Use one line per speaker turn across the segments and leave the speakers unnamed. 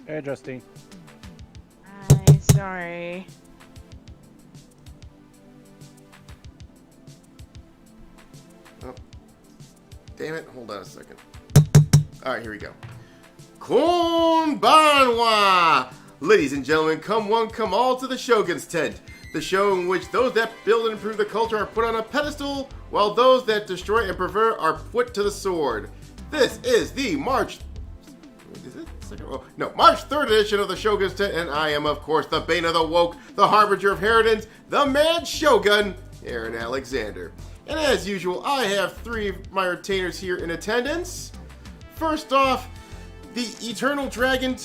Hey, Justine.
Hi, sorry.
Oh, damn it. Hold on a second. Alright, here we go. Konbanwa! Ladies and gentlemen, come one, come all to the Shogun's tent. The show in which those that build and improve the culture are put on a pedestal, while those that destroy and pervert are put to the sword. This is the March 3rd edition of the Shogun's Tent, and I am, of course, the bane of the woke, the harbinger of inheritance, the mad Shogun, RealAaronAlexander. And as usual, I have three of my retainers here in attendance. First off, the Eternal Dragon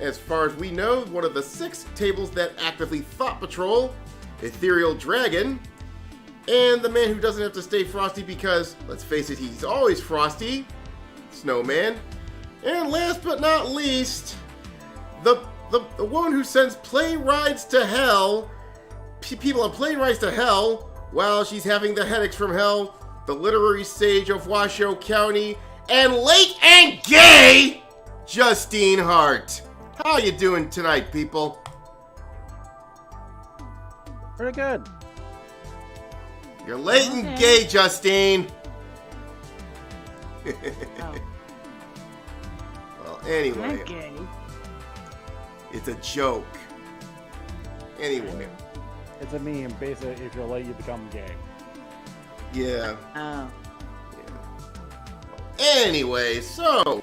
as far as we know, one of the 6 tables that actively thought patrol, Ethereal Dragon, and the man who doesn't have to stay frosty because, let's face it, he's always frosty, Snowman. And last but not least, the woman who sends plane rides to hell, people on plane rides to hell, while she's having the headaches from hell, the literary sage of Washoe County, and late and gay, Justine Hart. How you doing tonight, people?
Pretty good.
You're late and gay, Justine.
Oh,
Well, anyway,
I'm gay.
it's a joke. Anyway,
It's a meme. Basically, if you're late, you become gay.
yeah.
Oh.
Anyway, so,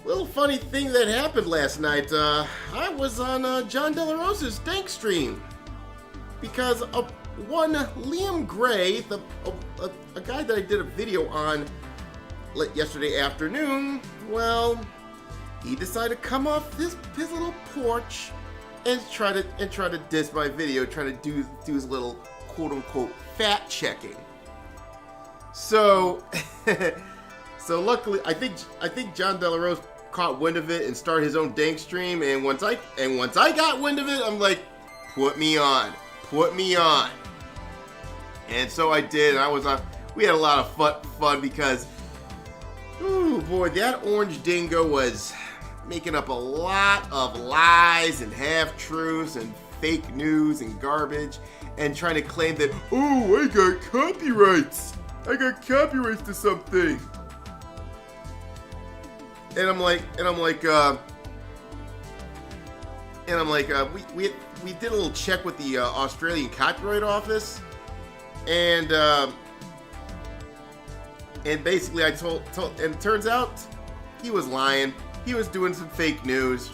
little funny thing that happened last night. I was on John De La Rosa's Dank stream because one Liam Gray, a guy that I did a video on yesterday afternoon, well, he decided to come off his little porch and try to diss my video, trying to do his little quote unquote fact checking. So. So luckily, I think John De La Rose caught wind of it and started his own dank stream. And once I got wind of it, I'm like, put me on. And so I did. And I was on. We had a lot of fun because, ooh boy, that orange dingo was making up a lot of lies and half truths and fake news and garbage, and trying to claim that, oh, I got copyrights to something. And I'm like, we did a little check with the Australian Copyright Office, and basically I told, and it turns out he was lying. He was doing some fake news.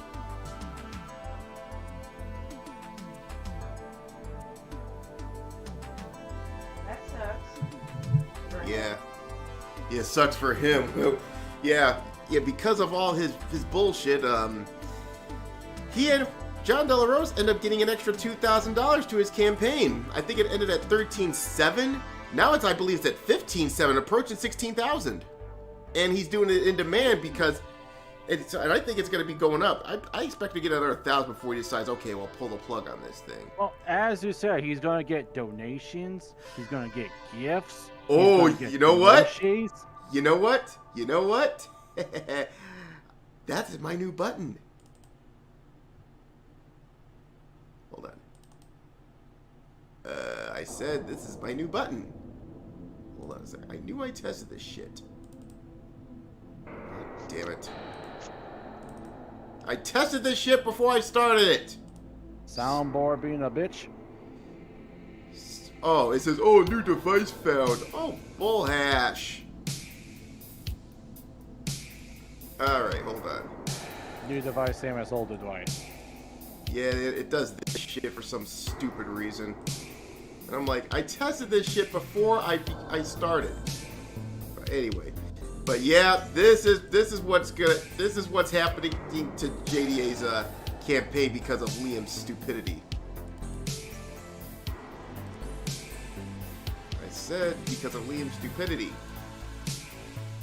That sucks.
Yeah, it sucks for him. Yeah, because of all his bullshit, John De La Rose ended up getting an extra $2,000 to his campaign. I think it ended at $13,700. Now I believe it's at $15,700, approaching $16,000. And he's doing it in demand because, and I think it's going to be going up. I expect to get another $1,000 before he decides, okay, well, pull the plug on this thing.
Well, as you said, he's going to get donations. He's going to get gifts.
Oh, you know what?
Plushies.
You know what? That's my new button. Hold on. I said this is my new button. Hold on a second. I knew I tested this shit. God damn it. I tested this shit before I started it.
Soundboard being a bitch.
Oh, it says, oh, new device found. Oh, bull hash. Alright, hold on.
New device, same as old device.
Yeah, it does this shit for some stupid reason. And I'm like, I tested this shit before I started. But anyway. But yeah, this is what's happening to JDA's campaign because of Liam's stupidity. I said because of Liam's stupidity.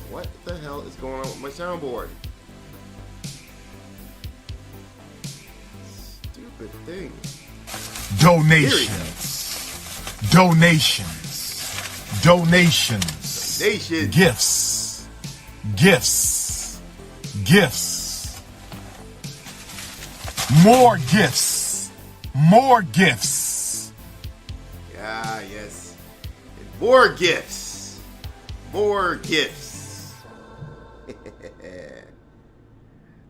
What the hell is going on with my soundboard? Stupid thing.
Donations. Gifts. More gifts. More gifts.
Ah, yes. And more gifts. More gifts.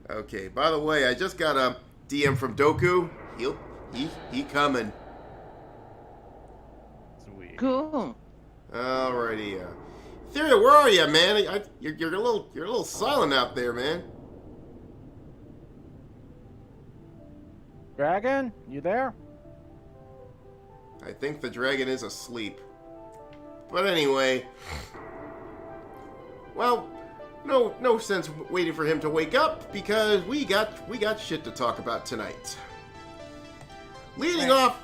Okay, by the way, I just got a DM from Doku. He coming.
Sweet.
Cool.
Alrighty. Ethereal, where are you, man? You're a little silent out there, man.
Dragon, you there?
I think the dragon is asleep. But anyway, well, no sense waiting for him to wake up because we got shit to talk about tonight. Leading off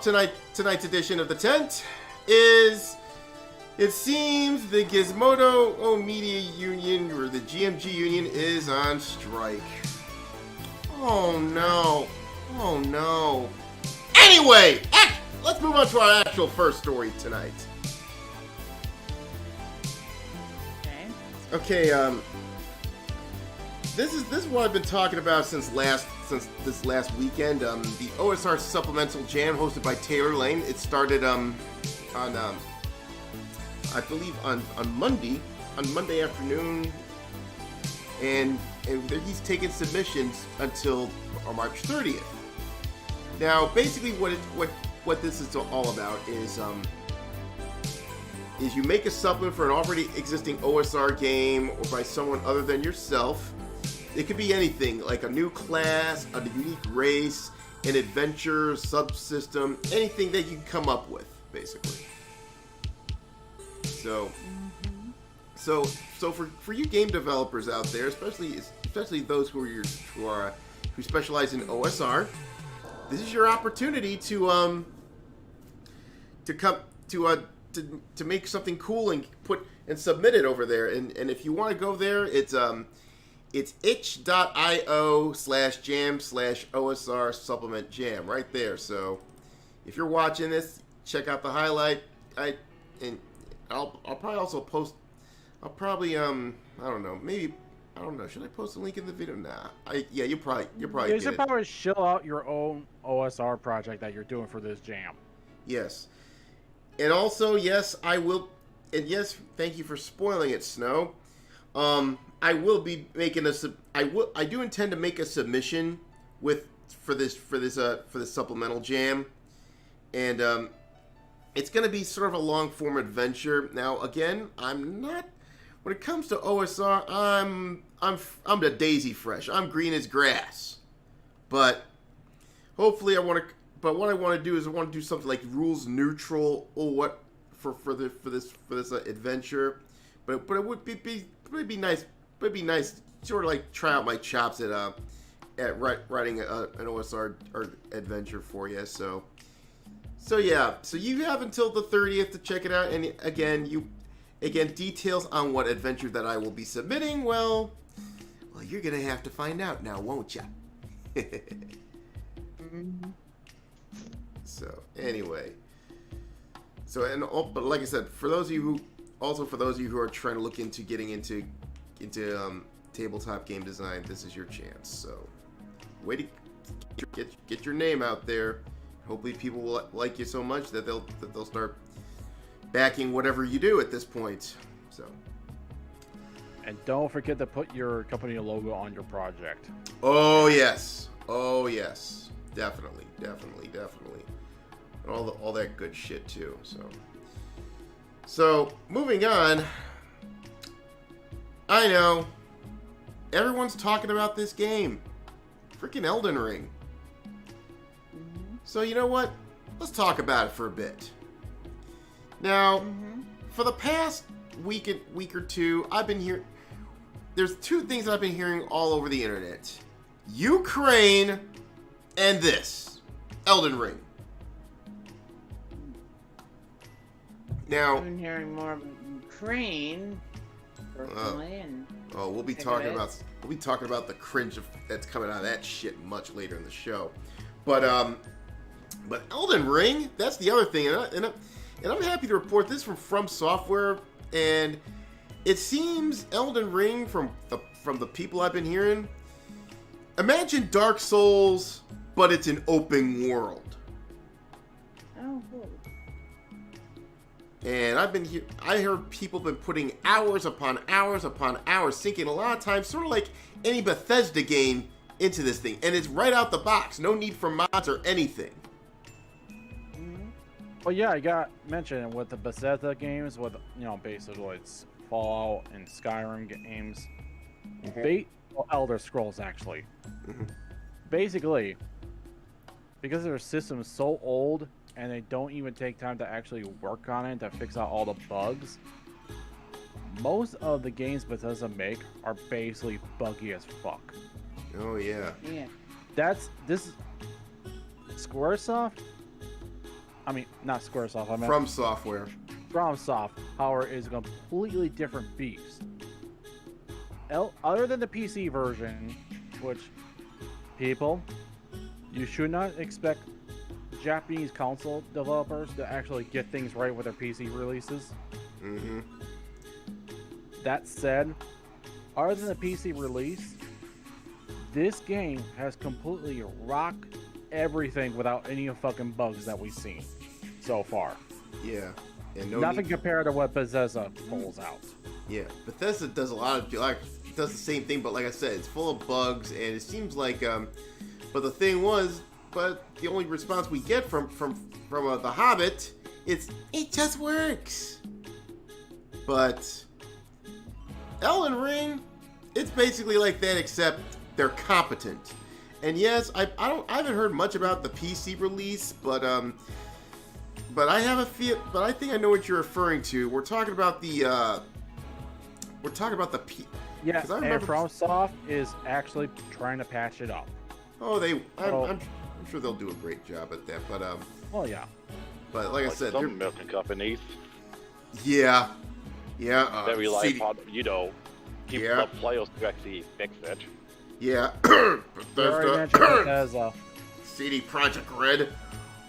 tonight's edition of the tent is, it seems the Gizmodo Media Union, or the GMG Union, is on strike. Oh no. Oh no. Anyway, let's move on to our actual first story tonight.
Okay.
Okay, this is what I've been talking about since this last weekend. The OSR Supplemental Jam hosted by Taylor Lane. It started on I believe on Monday afternoon, and he's taking submissions until March 30th. Now, basically, what this is all about is you make a supplement for an already existing OSR game or by someone other than yourself. It could be anything, like a new class, a unique race, an adventure, subsystem, anything that you can come up with, basically. So for you game developers out there, especially those who specialize in OSR, this is your opportunity to make something cool and submit it over there. And if you want to go there, it's itch.io/jam/OSR supplement jam right there. So if you're watching this, check out the highlight. I'll probably also post. I'll probably I don't know. Maybe I don't know. Should I post a link in the video? Nah. You probably
You
get
should
it.
probably shill out your own OSR project that you're doing for this jam.
Yes. And also, yes, I will. And yes, thank you for spoiling it, Snow. I will be making I do intend to make a submission for this supplemental jam, and it's going to be sort of a long form adventure. Now, again, I'm not. When it comes to OSR, I'm the daisy fresh. I'm green as grass, but hopefully But what I want to do is I want to do something like rules neutral or what for this adventure. But it would be nice. It'd be nice sort of like try out my chops at writing an OSR or adventure for you. So yeah. So you have until the 30th to check it out. And again, details on what adventure that I will be submitting. Well, you're gonna have to find out now, won't you? So anyway, but like I said, for those of you who are trying to look into getting into tabletop game design, this is your chance. So wait to get your name out there. Hopefully, people will like you so much that they'll start backing whatever you do at this point. So.
And don't forget to put your company logo on your project.
Oh yes, definitely. And all that good shit too. So moving on. I know everyone's talking about this game, freaking Elden Ring. So you know what? Let's talk about it for a bit. Now, for the past week or two, I've been hearing. There's two things I've been hearing all over the internet: Ukraine and this Elden Ring. Now,
I've been hearing more about Ukraine personally, and
we'll be talking about the cringe that's coming out of that shit much later in the show. But Elden Ring, that's the other thing, and I'm happy to report this from Software, and it seems Elden Ring, from from the people I've been hearing, imagine Dark Souls, but it's an open world.
Oh, cool.
And I heard people been putting hours upon hours upon hours, sinking a lot of time, sort of like any Bethesda game, into this thing. And it's right out the box. No need for mods or anything.
Well, yeah, I got mentioned with the Bethesda games, with, you know, basically it's Fallout and Skyrim games. Elder Scrolls, actually. Basically, because their system is so old, and they don't even take time to actually work on it to fix out all the bugs, most of the games Bethesda make are basically buggy as fuck.
Oh, yeah.
Yeah.
This Squaresoft? I mean, not Squaresoft, I meant
From Software.
FromSoft, however, is a completely different beast. Other than the PC version, which, people, you should not expect Japanese console developers to actually get things right with their PC releases. That said, other than the PC release, this game has completely rocked everything without any fucking bugs that we've seen so far.
Yeah. And
nothing compared to what Bethesda pulls out.
Yeah, Bethesda does a lot of does the same thing, but like I said, it's full of bugs, and it seems like but the thing was, but the only response we get from The Hobbit, it just works. But Elden Ring, it's basically like that, except they're competent. And yes, I haven't heard much about the PC release, but I have a feel, but I think I know what you're referring to. We're talking about the
Yeah, and FromSoft is actually trying to patch it up.
Oh, I'm sure they'll do a great job at that, but
well, yeah.
But like I said,
some American companies.
Yeah.
Very
CD,
on, you know, keep the players to actually fix it.
Yeah.
Bethesda.
CD Projekt Red.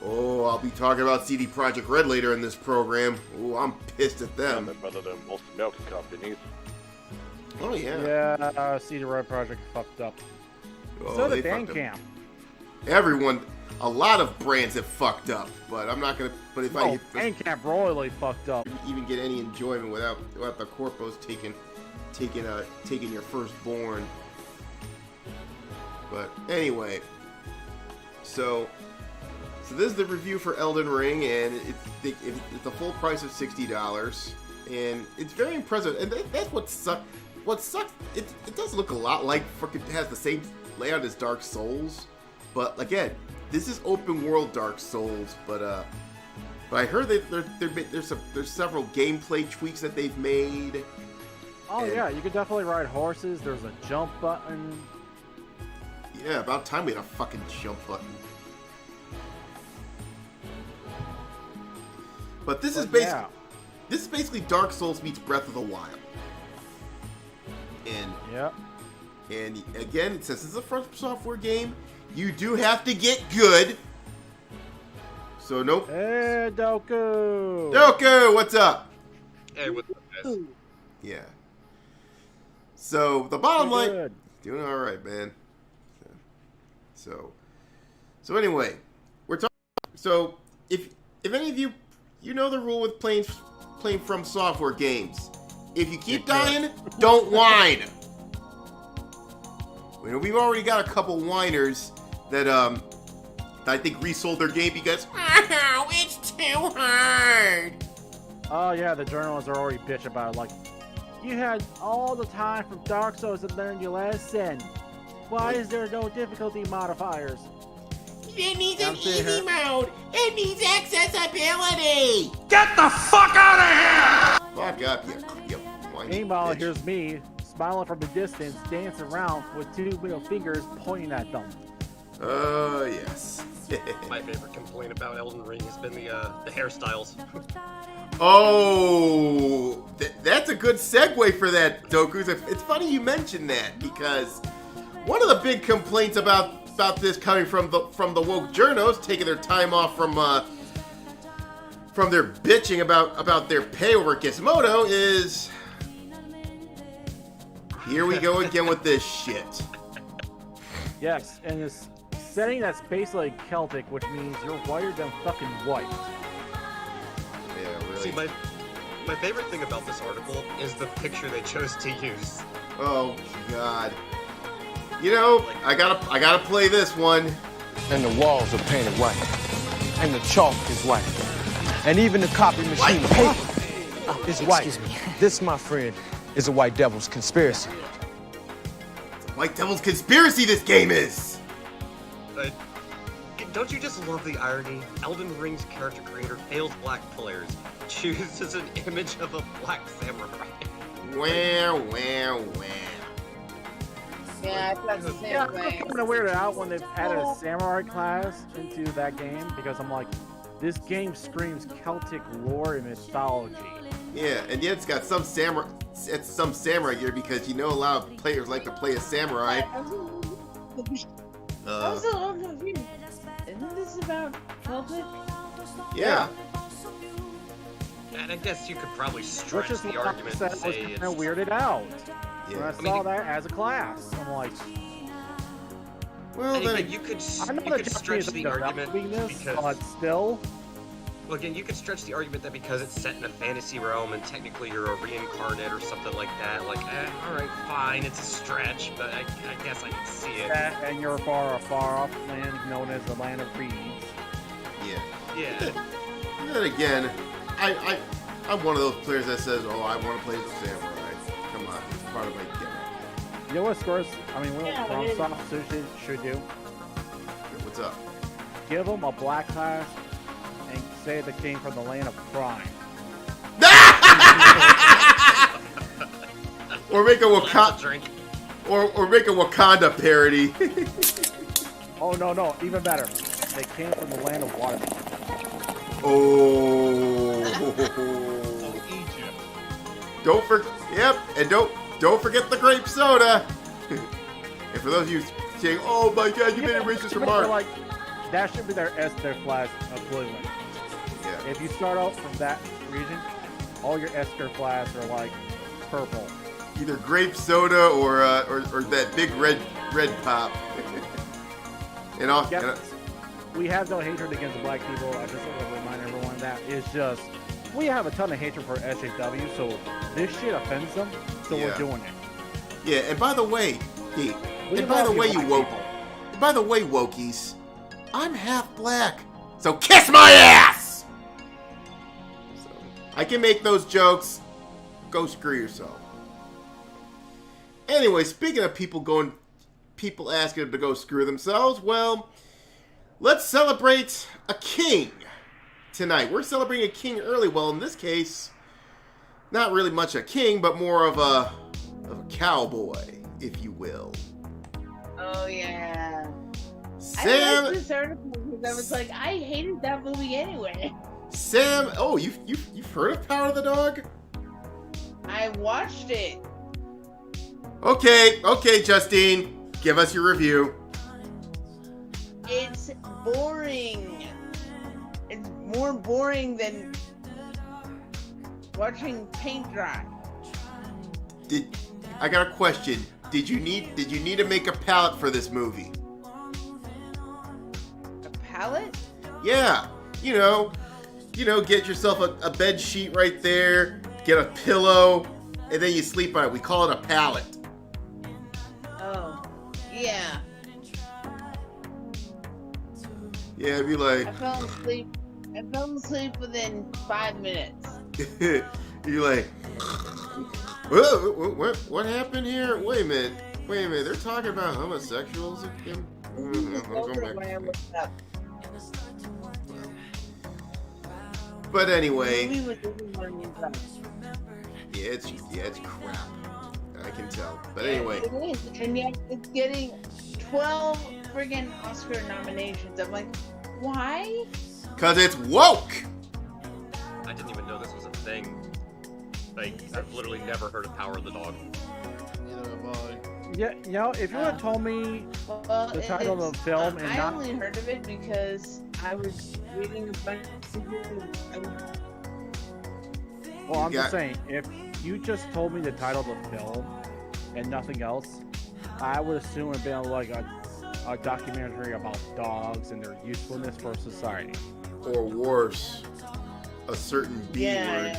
Oh, I'll be talking about CD Projekt Red later in this program. Oh, I'm pissed at them.
They're better than most American companies.
Oh yeah.
Yeah, CD Red Project fucked up.
Oh,
So
they
did
fucked up.
Bandcamp.
Everyone, a lot of brands have fucked up, but I'm not gonna. But if
Bandcamp royally fucked up.
even get any enjoyment without the corpos taking your firstborn. But anyway, so this is the review for Elden Ring, and it's the full price of $60, and it's very impressive. And that's what sucks. What sucks? It does look a lot like it has the same layout as Dark Souls, but again, this is open world Dark Souls. But I heard there's several gameplay tweaks that they've made.
Oh yeah, you can definitely ride horses. There's a jump button.
Yeah, about time we had a fucking jump button. But this is basically Dark Souls meets Breath of the Wild. And again, since it's a From Software game, you do have to get good. So nope.
Hey, Doku!
Doku, what's up?
Hey, what's up, guys?
Yeah. So the bottom line,
Good.
doing all right, man. So anyway, we're talking. So if any of you know the rule with playing From Software games, if you keep dying, don't whine. You know, we've already got a couple whiners that I think resold their game because it's too hard.
Oh yeah, the journalists are already bitch about it. Like, you had all the time from Dark Souls to learn your lesson. Why is there no difficulty modifiers?
It needs an easy mode. It needs accessibility.
Get the fuck out of here!
Fuck up, you whiny
Meanwhile,
bitch.
here's me, smiling from a distance, dancing around with two middle fingers pointing at them.
Oh, yes.
My favorite complaint about Elden Ring has been the hairstyles.
Oh, that's a good segue for that, Doku. It's funny you mentioned that, because one of the big complaints about this coming from the woke journos taking their time off from their bitching about their pay over Gizmodo is Here we go again with this shit.
Yes, and this setting that's basically Celtic, which means you're whiter than fucking white.
Yeah, really.
See, my favorite thing about this article is the picture they chose to use.
Oh God. You know, I gotta play this one.
And the walls are painted white. And the chalk is white. And even the copy machine paper is white. This, my friend, is a white devil's conspiracy.
White Devil's conspiracy this game is!
Don't you just love the irony? Elden Ring's character creator fails black players, chooses an image of a black samurai.
Wah, wah, wah.
Yeah, I thought the same
Yeah, I'm
way.
kind of weirded out when they've added a samurai class into that game because I'm like, this game screams Celtic lore and mythology.
Yeah, and yet it's got some samurai gear because you know a lot of players like to play as samurai.
I was a little confused. Isn't this about Celtic?
Yeah.
And I guess you could probably
Which
stretch
is
the
what
argument
I
and
was
say
kind
it's...
of weirded out when I
Yeah.
saw that as a class. I'm like,
Well,
And
then
again, you could
I know
you
the
could stretch
Japanese
the
are
argument
weakness,
because...
but still,
Well, again, you could stretch the argument that because it's set in a fantasy realm and technically you're a reincarnate or something like that, like, alright, fine, it's a stretch, but I guess I can see it.
that and you're far off land known as the land of reeds.
yeah.
Yeah.
And then again, I'm one of those players that says, "Oh, I want to play as a samurai." Come on, it's part of my gimmick.
You know what scores? I mean, what
Yeah, it
FromSoft should do?
What's up?
Give them a black class and say they came from the land of crime.
Or make a
Let's
Wakanda,
drink.
or make a Wakanda parody.
Oh no, even better. They came from the land of water.
Oh. Don't forget. Yep, and don't forget the grape soda. And for those of you saying, "Oh my God, you made a racist remark,"
Like, that should be their Esther class equivalent.
yeah,
If you start out from that region, all your Esther class are like purple.
either grape soda or that big red pop. And all.
Yep.
And,
We have no hatred against black people. I just want to remind everyone that it's just we have a ton of hatred for SJW, so this shit offends them, so
Yeah.
we're doing it.
yeah, and by the way, hey,
We
and by the
love
way,
you
you
black
woke.
people.
By the way, wokies, I'm half black, so kiss my ass. So, I can make those jokes. Go screw yourself. Anyway, speaking of people asking them to go screw themselves, well, let's celebrate a king tonight. We're celebrating a king early. Well, in this case, not really much a king, but more of a cowboy, if you will.
Oh yeah. I
Sam.
liked this article because I was like, I hated that movie anyway.
Sam. Oh, you've heard of Power of the Dog?
I watched it.
Okay, Justine, give us your review.
It's boring. It's more boring than watching paint dry.
I got a question. Did you need to make a palette for this movie?
A palette?
Yeah, you know, get yourself a bed sheet right there, get a pillow, and then you sleep on it. We call it a pallet.
Oh, yeah.
Yeah, it'd be like,
I fell asleep within 5 minutes.
you're like, what happened here? Wait a minute, they're talking about homosexuals again? I'll go back.
When I looked up.
But
The
anyway,
movie was really rough.
yeah, it's crap. I can tell. But
Yeah,
anyway,
it is, and yet it's getting 12 friggin' Oscar nominations. I'm like, why?
cause it's woke.
I didn't even know this was a thing. Like, I've literally never heard of Power of the Dog.
Yeah, you know, if you would have told me
Well,
the title of the film and
I
not
only heard of it because I was reading a bunch of
well, I'm
You got-
just saying, if you just told me the title of the film and nothing else, I would assume it'd been like a documentary about dogs and their usefulness for society.
Or worse, a certain B word.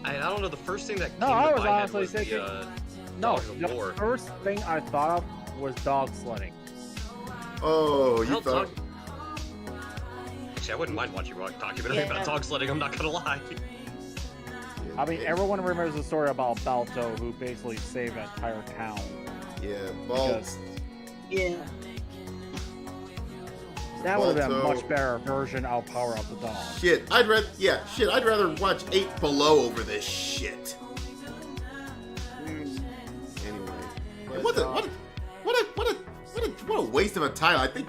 I don't know. The first thing that came
No,
to
I was
my head
honestly
was
thinking.
the
No,
Dogs of
the
War.
first thing I thought of was dog sledding.
Oh, you
Hell,
thought?
Actually, I wouldn't mind watching a documentary
Yeah.
about dog sledding. I'm not gonna lie.
I mean, everyone remembers the story about Balto, who basically saved an entire town.
Yeah, Balto.
Because
Yeah.
that would have been a
Balto.
much better version of Power of the Dog.
Shit, I'd rather watch 8 Below over this shit. Anyway, what a waste of a title. I think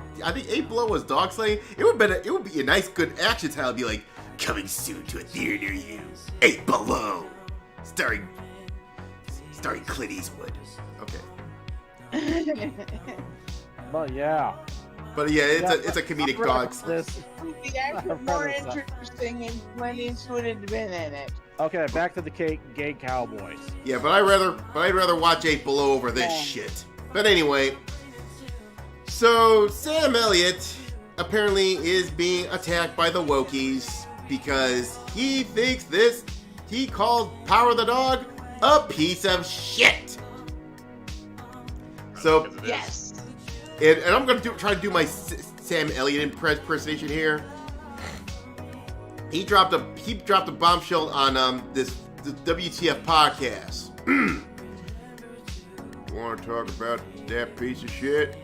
8 Below was dog slaying. It would be a nice good action title. It'd be like, coming soon to a theater near you, 8 Below, starring Clint Eastwood. Okay.
But yeah.
But yeah, it's a comedic dog.
This.
The actually more interesting and Clint Eastwood had been in it.
Okay, back to the gay cowboys.
Yeah, but I'd rather watch 8 Below over this shit. But anyway, so Sam Elliott apparently is being attacked by the Wokies because he thinks he called Power the Dog a piece of shit. So
Yes.
and I'm gonna try to do my Sam Elliott impersonation here. He dropped a bombshell on this WTF podcast. You want to talk about that piece of shit?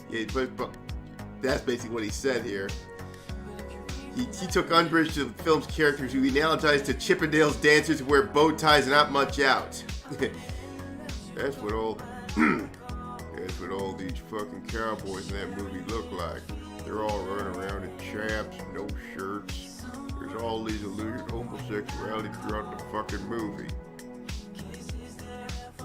Yeah, but that's basically what he said here. He took umbrage to the film's characters who he analogized to Chippendale's dancers who wear bow ties and not much out. That's what all these fucking cowboys in that movie look like. They're all running around in chaps, no shirts. There's all these allusions to homosexuality throughout the fucking movie.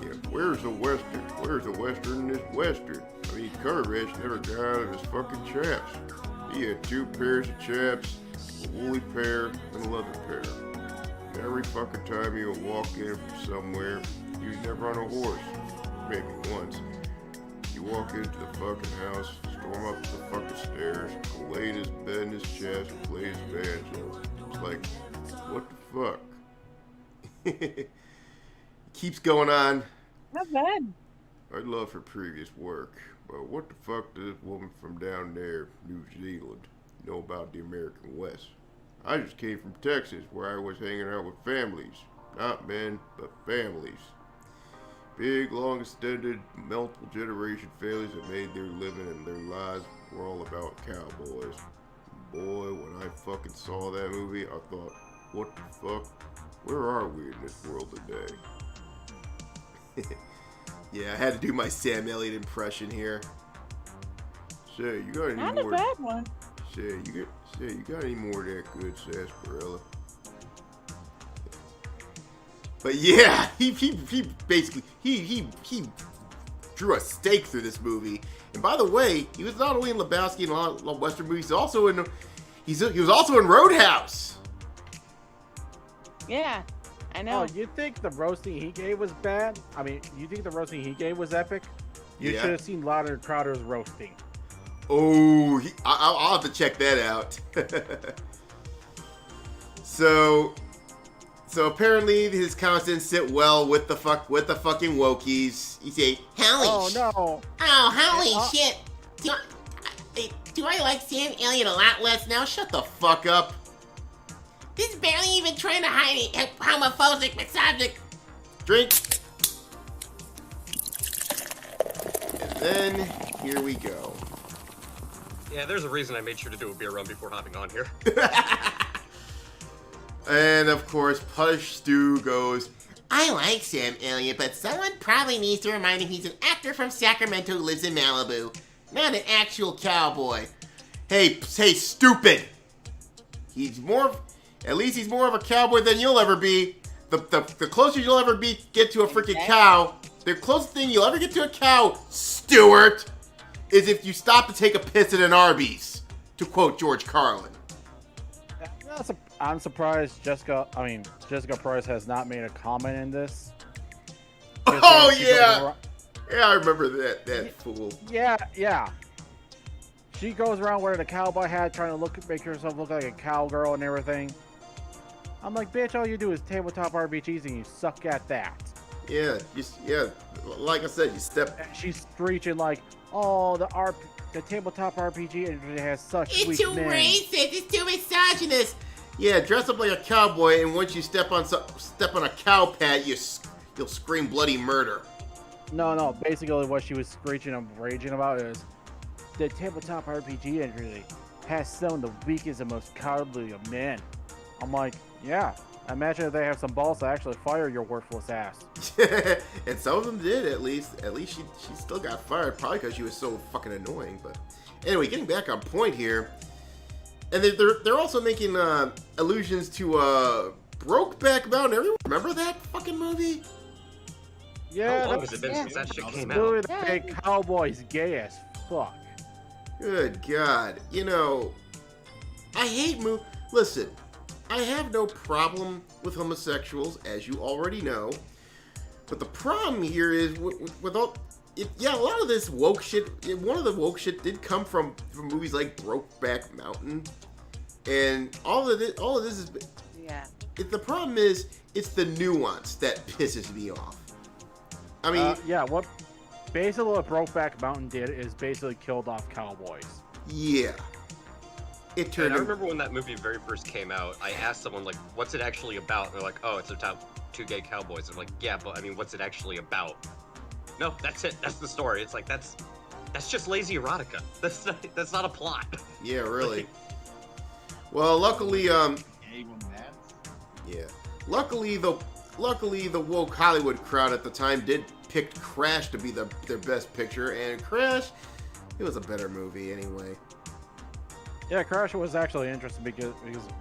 Yeah, where's the Western? Where's the Western in this Western? I mean, Cumberbatch never got out of his fucking chaps. He had 2 pairs of chaps, a woolly pair, and a leather pair. Every fucking time he would walk in from somewhere, he was never on a horse. Maybe once. You walk into the fucking house, storm up the fucking stairs, lay in his bed in his chest, and play his banjo. It's like, what the fuck? Keeps going on.
Not bad.
I'd love her previous work, but what the fuck does this woman from down there, New Zealand, know about the American West? I just came from Texas, where I was hanging out with families. Not men, but families. Big, long, extended, multiple generation families that made their living and their lives were all about cowboys. Boy, when I fucking saw that movie, I thought, what the fuck? Where are we in this world today? Yeah, I had to do my Sam Elliott impression here. Say, you got any
Not
more?
a bad one.
Say, you got any more of that good sarsaparilla? But yeah, he basically he drew a stake through this movie. And by the way, he was not only in Lebowski and a lot of Western movies, he was also in Roadhouse.
Yeah, I know.
Oh, you think the roasting he gave was bad? I mean, you think the roasting he gave was epic? You
Yeah.
should have seen Louder Crowder's roasting.
Oh, I'll have to check that out. So apparently his comments didn't sit well with the fucking wokies. He say,
Oh no!
holy shit! Do I like Sam Elliott a lot less now? Shut the fuck up! He's barely even trying to hide it. Homophobic, misogynic. Drink. And then here we go.
Yeah, there's a reason I made sure to do a beer run before hopping on here.
And of course, Push Stu goes, I like Sam Elliott, but someone probably needs to remind him he's an actor from Sacramento who lives in Malibu, not an actual cowboy. Hey, stupid! At least he's more of a cowboy than you'll ever be. The closer you'll ever get to a freaking cow, the closest thing you'll ever get to a cow, Stuart, is if you stop to take a piss at an Arby's, to quote George Carlin.
I'm surprised Jessica Price has not made a comment in this.
Oh yeah, yeah, I remember that fool.
Yeah. She goes around wearing a cowboy hat, trying to make herself look like a cowgirl and everything. I'm like, bitch, all you do is tabletop RPGs and you suck at that.
Yeah, like I said, you step.
And she's screeching like, oh, the tabletop RPG industry has such weak men.
It's too racist. It's too misogynist. Yeah, dress up like a cowboy, and once you step on a cow pad, you'll scream bloody murder.
No. Basically, what she was screeching and raging about is the tabletop RPG industry has some of the weakest and most cowardly of men. I'm like, yeah. Imagine if they have some balls to actually fire your worthless ass.
And some of them did, at least. At least she still got fired, probably because she was so fucking annoying. But anyway, getting back on point here, and they're also making allusions to Brokeback Mountain. Everyone remember that fucking movie?
Yeah,
How long has it been since that shit came out?
Dude, the big cowboy's gay as fuck.
Good God. You know, I hate movies. Listen, I have no problem with homosexuals, as you already know. But the problem here is, with all... a lot of this woke shit... One of the woke shit did come from movies like Brokeback Mountain. And all of this is...
Yeah.
The problem is, it's the nuance that pisses me off. I mean...
what Brokeback Mountain did is basically killed off cowboys.
Yeah. It turned.
I remember when that movie very first came out, I asked someone, like, what's it actually about? And they're like, oh, it's about two gay cowboys. I'm like, yeah, but I mean, what's it actually about? No, that's it. That's the story. It's like, that's just lazy erotica. That's not a plot.
Yeah, really. Well, luckily, yeah. Luckily, the woke Hollywood crowd at the time did pick Crash to be their best picture, and Crash, it was a better movie anyway.
Yeah, Crash was actually interesting because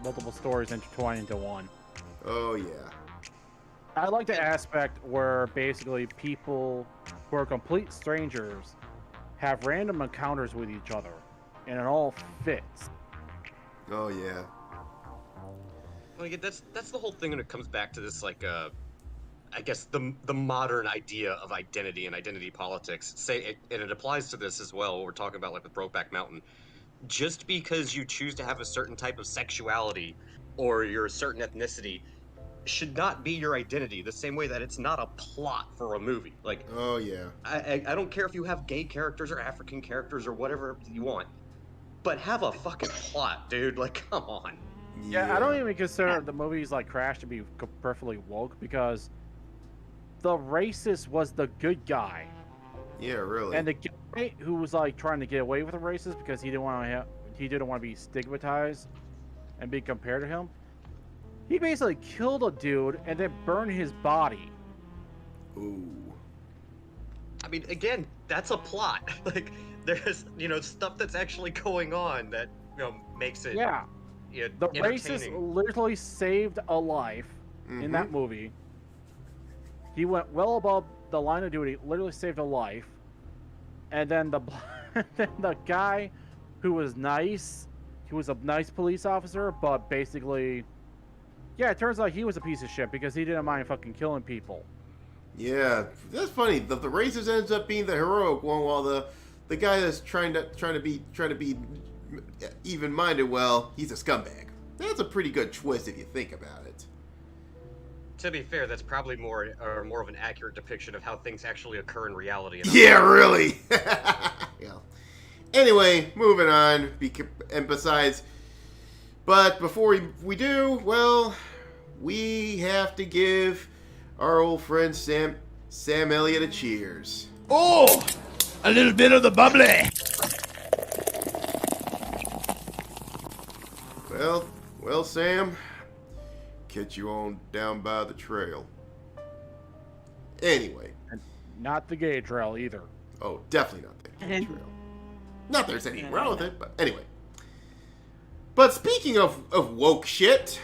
multiple stories intertwined into one.
Oh, yeah.
I like the aspect where basically people who are complete strangers have random encounters with each other, and it all fits.
Oh, yeah.
Well, yeah, that's the whole thing when it comes back to this, like, I guess the modern idea of identity and identity politics. And it applies to this as well, what we're talking about, like, with Brokeback Mountain. Just because you choose to have a certain type of sexuality or you're a certain ethnicity should not be your identity, the same way that it's not a plot for a movie. Like,
oh yeah,
I don't care if you have gay characters or African characters or whatever you want, but have a fucking plot, dude. Like, come on.
Yeah, I don't even consider the movies like Crash to be perfectly woke because the racist was the good guy.
Yeah, really.
And the guy who was like trying to get away with the racist because he didn't want to be stigmatized and be compared to him. He basically killed a dude and then burned his body.
Ooh.
I mean, again, that's a plot. Like, there's, stuff that's actually going on that, makes it.
Yeah. The racist literally saved a life in that movie. He went well above the line of duty, literally saved a life. And then the guy who was nice, he was a nice police officer, but basically, yeah, it turns out he was a piece of shit because he didn't mind fucking killing people.
Yeah, that's funny. The racist ends up being the heroic one, while the guy that's trying to be even-minded, well, he's a scumbag. That's a pretty good twist if you think about it.
To be fair, that's probably more of an accurate depiction of how things actually occur in reality.
Yeah, really. Yeah. Anyway, moving on. But before we do, well, we have to give our old friend Sam Elliott a cheers.
Oh, a little bit of the bubbly.
Well, Sam. Catch you on down by the trail. Anyway.
And not the gay trail either.
Oh, definitely not the gay trail. Not that there's anything wrong with it, but anyway. But speaking of woke shit,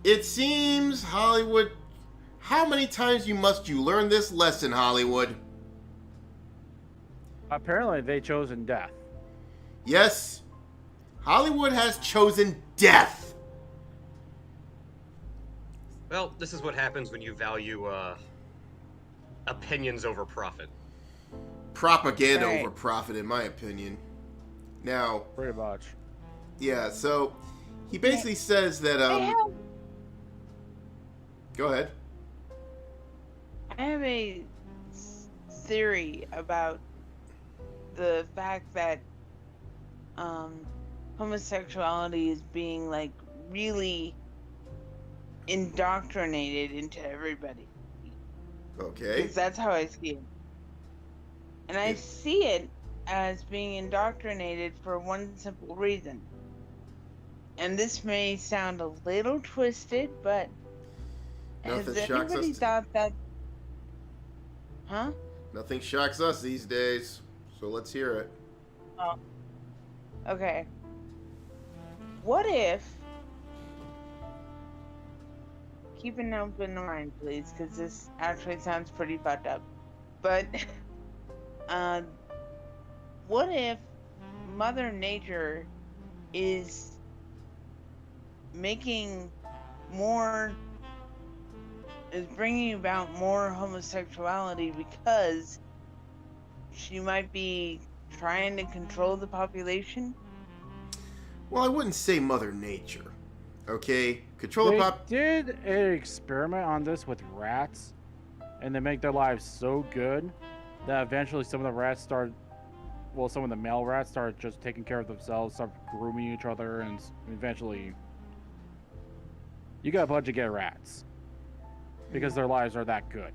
it seems Hollywood... How many times must you learn this lesson, Hollywood?
Apparently they chosen death.
Yes. Hollywood has chosen death.
Well, this is what happens when you value opinions over profit.
Propaganda
Right.
over profit, in my opinion. Now,
Pretty much.
yeah, so he basically says that, go ahead.
I have a theory about the fact that homosexuality is being like really indoctrinated into everybody.
Okay.
Because that's how I see it. And I see it as being indoctrinated for one simple reason. And this may sound a little twisted, but
Nothing
has
shocks
anybody
us.
thought that? Huh?
Nothing shocks us these days, so let's hear it.
Oh. Okay. What if? Keep an open mind, please, because this actually sounds pretty fucked up. But, what if Mother Nature is making more, is bringing about more homosexuality because she might be trying to control the population?
Well, I wouldn't say Mother Nature. Okay? Control
They
the pop.
did an experiment on this with rats, and they make their lives so good that eventually some of the rats started, well, some of the male rats started just taking care of themselves, started grooming each other, and eventually you got a bunch of gay rats because their lives are that good.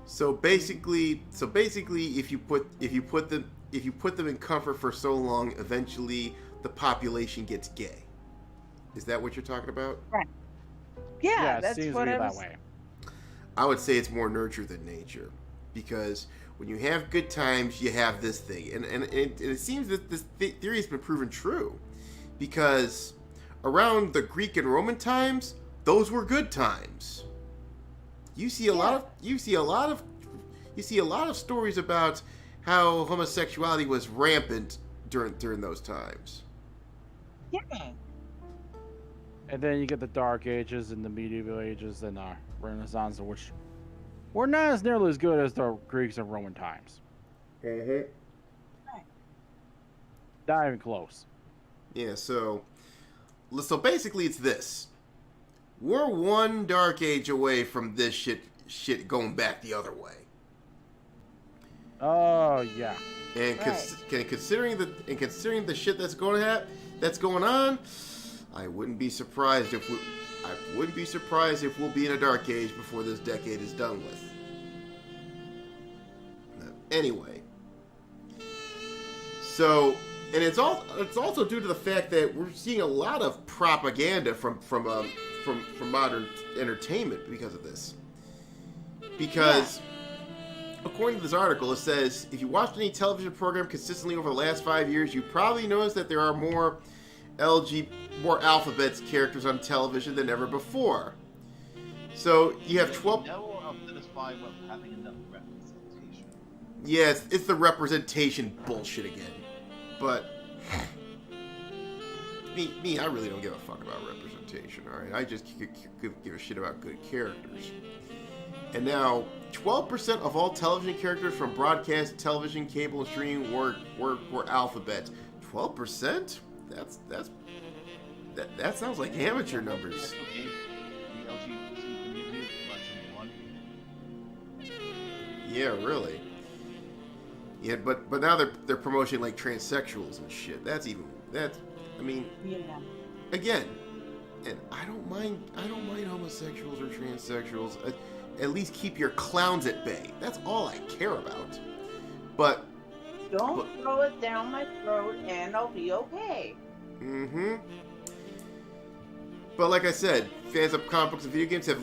So basically, if you put them in comfort for so long, eventually the population gets gay. Is that what you're talking about?
Right. Yeah,
it
that's
seems
what
to be
I
that
was.
way.
I would say it's more nurture than nature, because when you have good times, you have this thing, and it seems that this theory has been proven true, because around the Greek and Roman times, those were good times. You see a lot of stories about how homosexuality was rampant during those times.
Yeah.
And then you get the Dark Ages and the Medieval Ages and Renaissance, which were not as nearly as good as the Greeks and Roman times.
Mm-hmm.
Not even close.
Yeah, so basically it's this. We're one dark age away from this shit going back the other way.
Oh yeah.
And considering the shit that's going on, I wouldn't be surprised if we'll be in a dark age before this decade is done with. Anyway, so, and it's also due to the fact that we're seeing a lot of propaganda from modern entertainment because of this. Because according to this article, it says, if you watched any television program consistently over the last 5 years, you probably noticed that there are more alphabets characters on television than ever before. So you have 12.
No, I'll satisfy what having enough representation.
Yes, it's the representation bullshit again. But me, I really don't give a fuck about representation. All right, I just give a shit about good characters. And now, 12% of all television characters from broadcast, television, cable, and streaming were alphabets. 12%? That sounds like amateur numbers.
That's okay. The LGBT community is less than 1.
Yeah, really. Yeah, but now they're promoting like transsexuals and shit. I mean,
Yeah.
again, and I don't mind homosexuals or transsexuals. At least keep your clowns at bay. That's all I care about. But
Don't throw it down my throat and I'll be okay.
mm-hmm. But like I said, fans of comic books and video games have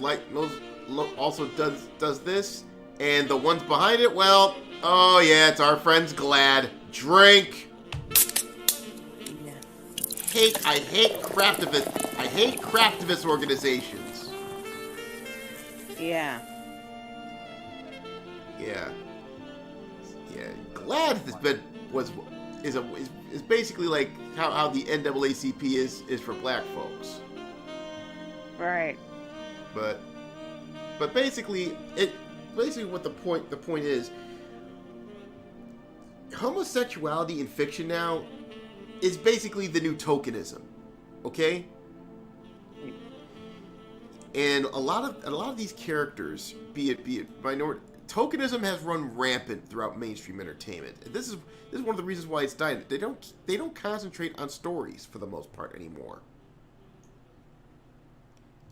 also does this, and the ones behind it, well, oh yeah, it's our friends Glad. Drink. I hate craftivist organizations.
Yeah.
Yeah. Glad is basically like how the NAACP is for black folks.
Right.
But basically what the point is, homosexuality in fiction now is basically the new tokenism, okay? And a lot of these characters, be it minority, tokenism has run rampant throughout mainstream entertainment. And this is one of the reasons why it's dying. They don't concentrate on stories for the most part anymore.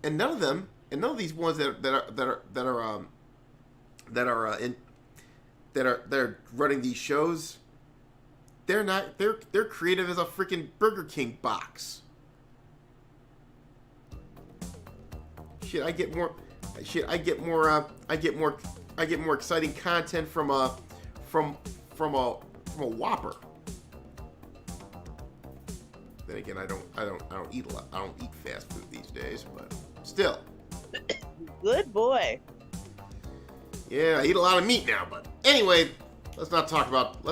And none of these ones that are running these shows, they're creative as a freaking Burger King box. I get more exciting content from a Whopper. Then again, I don't eat a lot. I don't eat fast food these days, but still.
Good boy.
Yeah, I eat a lot of meat now, but anyway, let's not talk about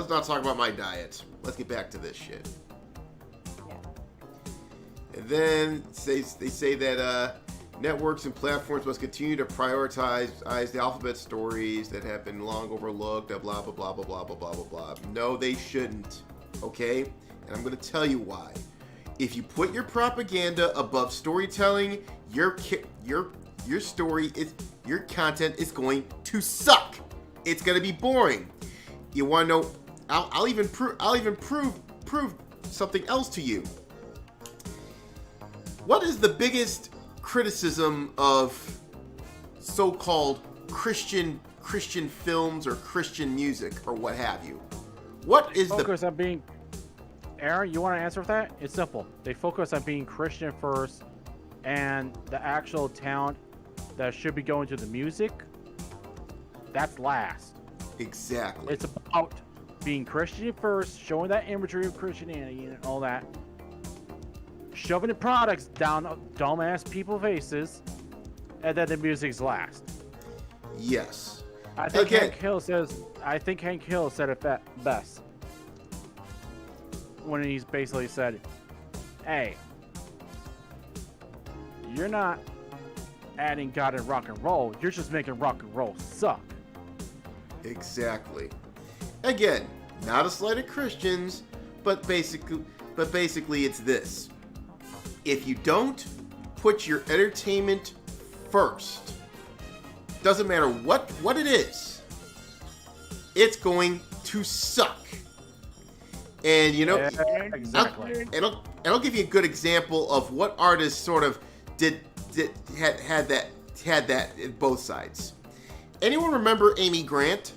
my diet. Let's get back to this shit.
Yeah.
And then they say that networks and platforms must continue to prioritize the alphabet stories that have been long overlooked, blah, blah, blah, blah, blah, blah, blah, blah, blah. No, they shouldn't, okay? And I'm going to tell you why. If you put your propaganda above storytelling, your content is going to suck. It's going to be boring. You want to know? I'll even prove something else to you. What is the biggest criticism of so-called Christian films or Christian music or what have you? What is
focus on being? Aaron, you want to answer that? It's simple. They focus on being Christian first, and the actual talent that should be going to the music, that's last.
Exactly.
It's about being Christian first, showing that imagery of Christianity and all that, shoving the products down dumbass people's faces, and then the music's last.
Yes.
I think Hank Hill said it best when he's basically said, "Hey, you're not adding God in rock and roll. You're just making rock and roll suck."
Exactly. Again, not a slight at Christians, but basically it's this. If you don't put your entertainment first, doesn't matter what it is, it's going to suck. And you know,
yeah, exactly.
I'll give you a good example of what artists sort of had that in both sides. Anyone remember Amy Grant?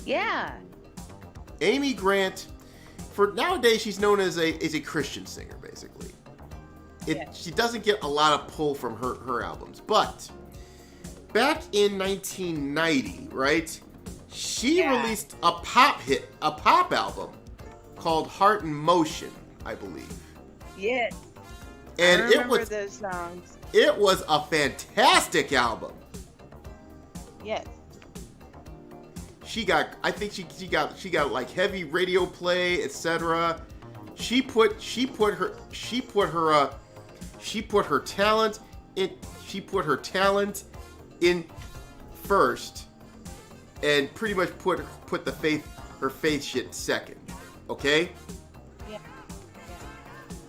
Yeah.
Amy Grant, for nowadays she's known as a Christian singer, basically. She doesn't get a lot of pull from her albums, but back in 1990, right? She released a pop album called Heart in Motion, I believe.
Yes.
And
I remember those songs.
It was a fantastic album.
Yes.
I think she got like heavy radio play, etc. She put her talent in first, and pretty much put her faith shit second. Okay?
Yeah.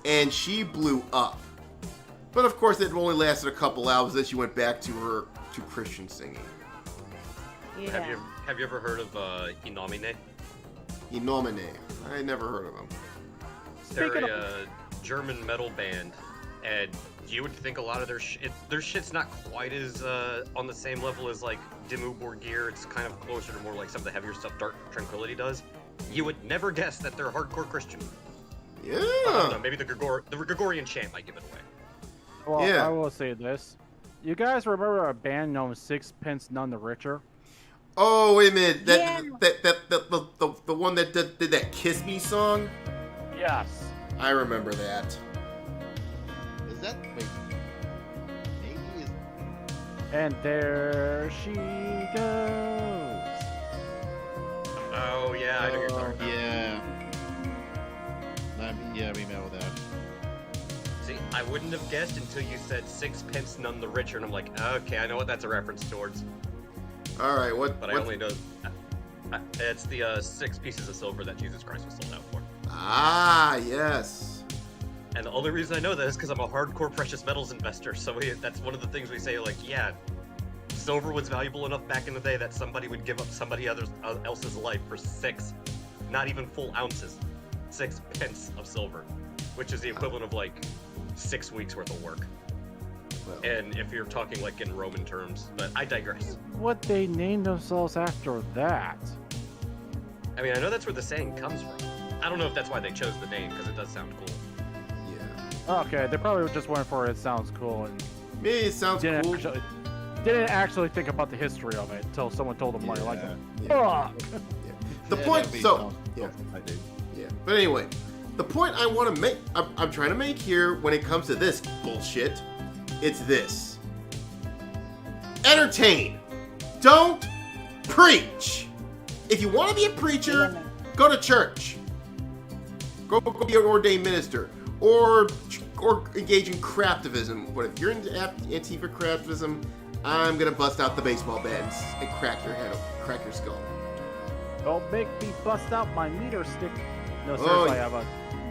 And she blew up. But of course it only lasted a couple albums, then she went back to Christian singing.
Yeah.
Have you ever heard of Inomine?
Inomine. I never heard of them.
They're a German metal band, and you would think a lot of their shit's not quite as on the same level as like Dimmu Borgir. It's kind of closer to more like some of the heavier stuff Dark Tranquillity does. You would never guess that they're hardcore Christian.
Yeah.
I don't know, maybe the Gregorian chant might give it away.
Well,
yeah.
I will say this. You guys remember a band known Sixpence None the Richer?
Oh, wait a minute. The one that did that Kiss Me song?
Yes.
I remember that.
Is that wait? Maybe is.
And there she goes.
Oh yeah, I know you're talking about.
Yeah. Yeah, we know that.
See, I wouldn't have guessed until you said sixpence none the richer, and I'm like, okay, I know what that's a reference towards.
All right, what?
But I only know it's the 6 pieces of silver that Jesus Christ was sold out for.
Ah, yes.
And the only reason I know that is because I'm a hardcore precious metals investor. So that's one of the things we say, like, yeah, silver was valuable enough back in the day that somebody would give up somebody else's life for 6, not even full ounces, 6 pence of silver, which is the equivalent of like 6 weeks worth of work.
Well.
And if you're talking like in Roman terms, but I digress.
What they named themselves after that?
I mean, I know that's where the saying comes from. I don't know if that's why they chose the name, because it does sound cool.
Yeah.
Okay, they probably just went for it sounds cool and
Maybe it sounds cool.
didn't actually think about the history of it until someone told them like
Yeah.
fuck.
The point. So yeah. Yeah. But anyway, the point I want to make, I'm trying to make here when it comes to this bullshit, it's this: entertain. Don't preach. If you want to be a preacher, go to church. Go be an ordained minister, or engage in craftivism. But if you're into Antifa craftivism, I'm gonna bust out the baseball bats and crack your head, crack your skull.
Don't make me bust out my meter stick. No, seriously,
Oh,
I have a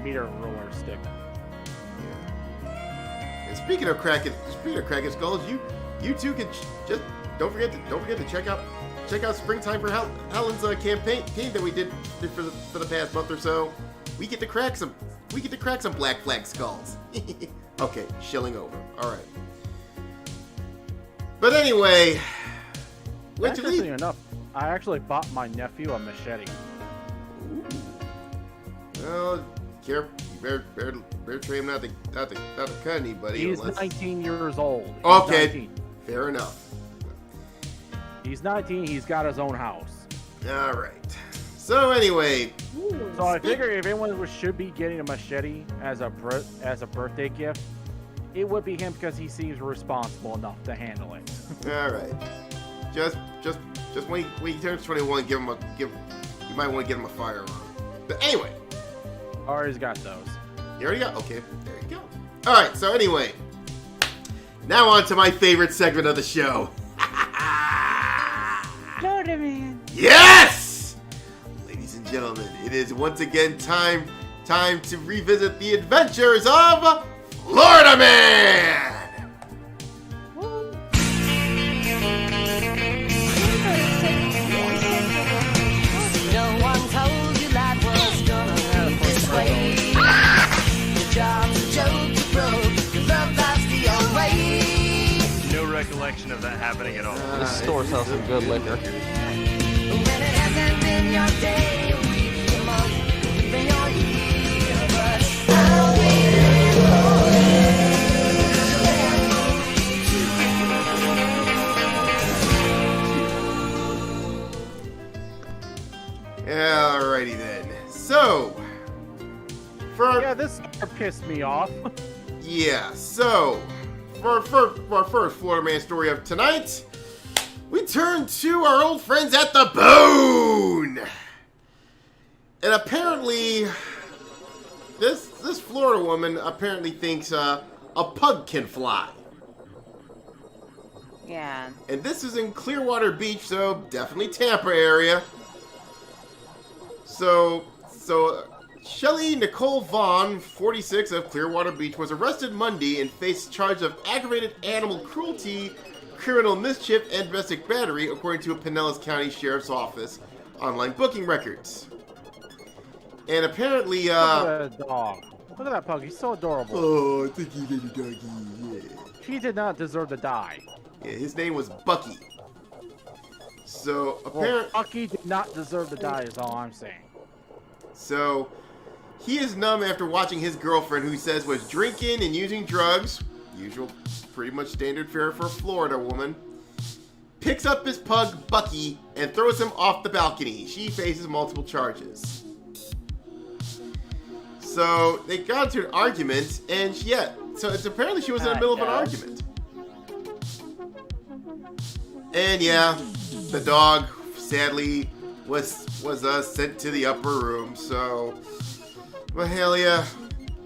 meter ruler stick.
And speaking of cracking skulls, you two can just don't forget to check out Springtime for Helen's campaign that we did for the past month or so. We get to crack some Black Flag skulls. Okay, shilling over. All right. But anyway,
Interesting enough, I actually bought my nephew a machete.
Ooh. Well, you better train him not to cut anybody.
He's 19 years old. He's
Okay,
19.
fair enough.
He's 19. He's got his own house.
All right. So anyway,
So I figure if anyone should be getting a machete as a birthday gift, it would be him because he seems responsible enough to handle it.
all right. Just when he turns 21, you might want to get him a firearm. But anyway,
Already got those.
you already got. Okay, there you go. All right. So anyway, now on to my favorite segment of the show.
Florida Man.
Yes! Ladies and gentlemen, it is once again time to revisit the adventures of Florida Man!
No one told you life was gonna be this way. Your job's a joke, you broke, your love life's the old way.
No recollection of that happening at all.
This store sells some good liquor.
When it hasn't been your day, your week, your month, even your year, but I'll be
Alrighty then. So,
Yeah, this pissed me off.
so, for our first Florida Man story of tonight, we turn to our old friends at the Boone! And apparently, this Florida woman apparently thinks a pug can fly.
Yeah.
And this is in Clearwater Beach, so definitely Tampa area. So Shelley Nicole Vaughn, 46, of Clearwater Beach, was arrested Monday and faced charge of aggravated animal cruelty, criminal mischief, and domestic battery, according to a Pinellas County Sheriff's Office online booking records. And apparently,
Look at that dog. Look at that pug. He's so adorable.
oh, thank you, little doggy. Yeah.
He did not deserve to die.
Yeah, his name was Bucky. So
Well,
apparently,
Bucky did not deserve to die. Is all I'm saying.
so he is numb after watching his girlfriend, who says was drinking and using drugs, usual, pretty much standard fare for a Florida woman, picks up his pug Bucky and throws him off the balcony. She faces multiple charges. So they got into an argument, and so it's apparently she was in the middle of an argument. And yeah, the dog sadly was was sent to the upper room. So, Mahalia,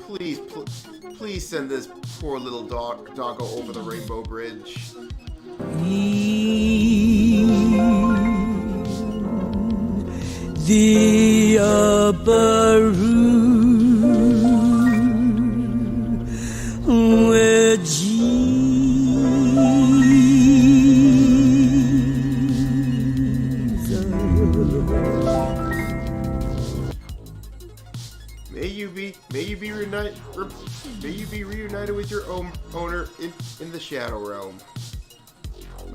please send this poor little doggo over the Rainbow Bridge.
The upper room where Jesus.
May you be reunited with your owner in the Shadow Realm.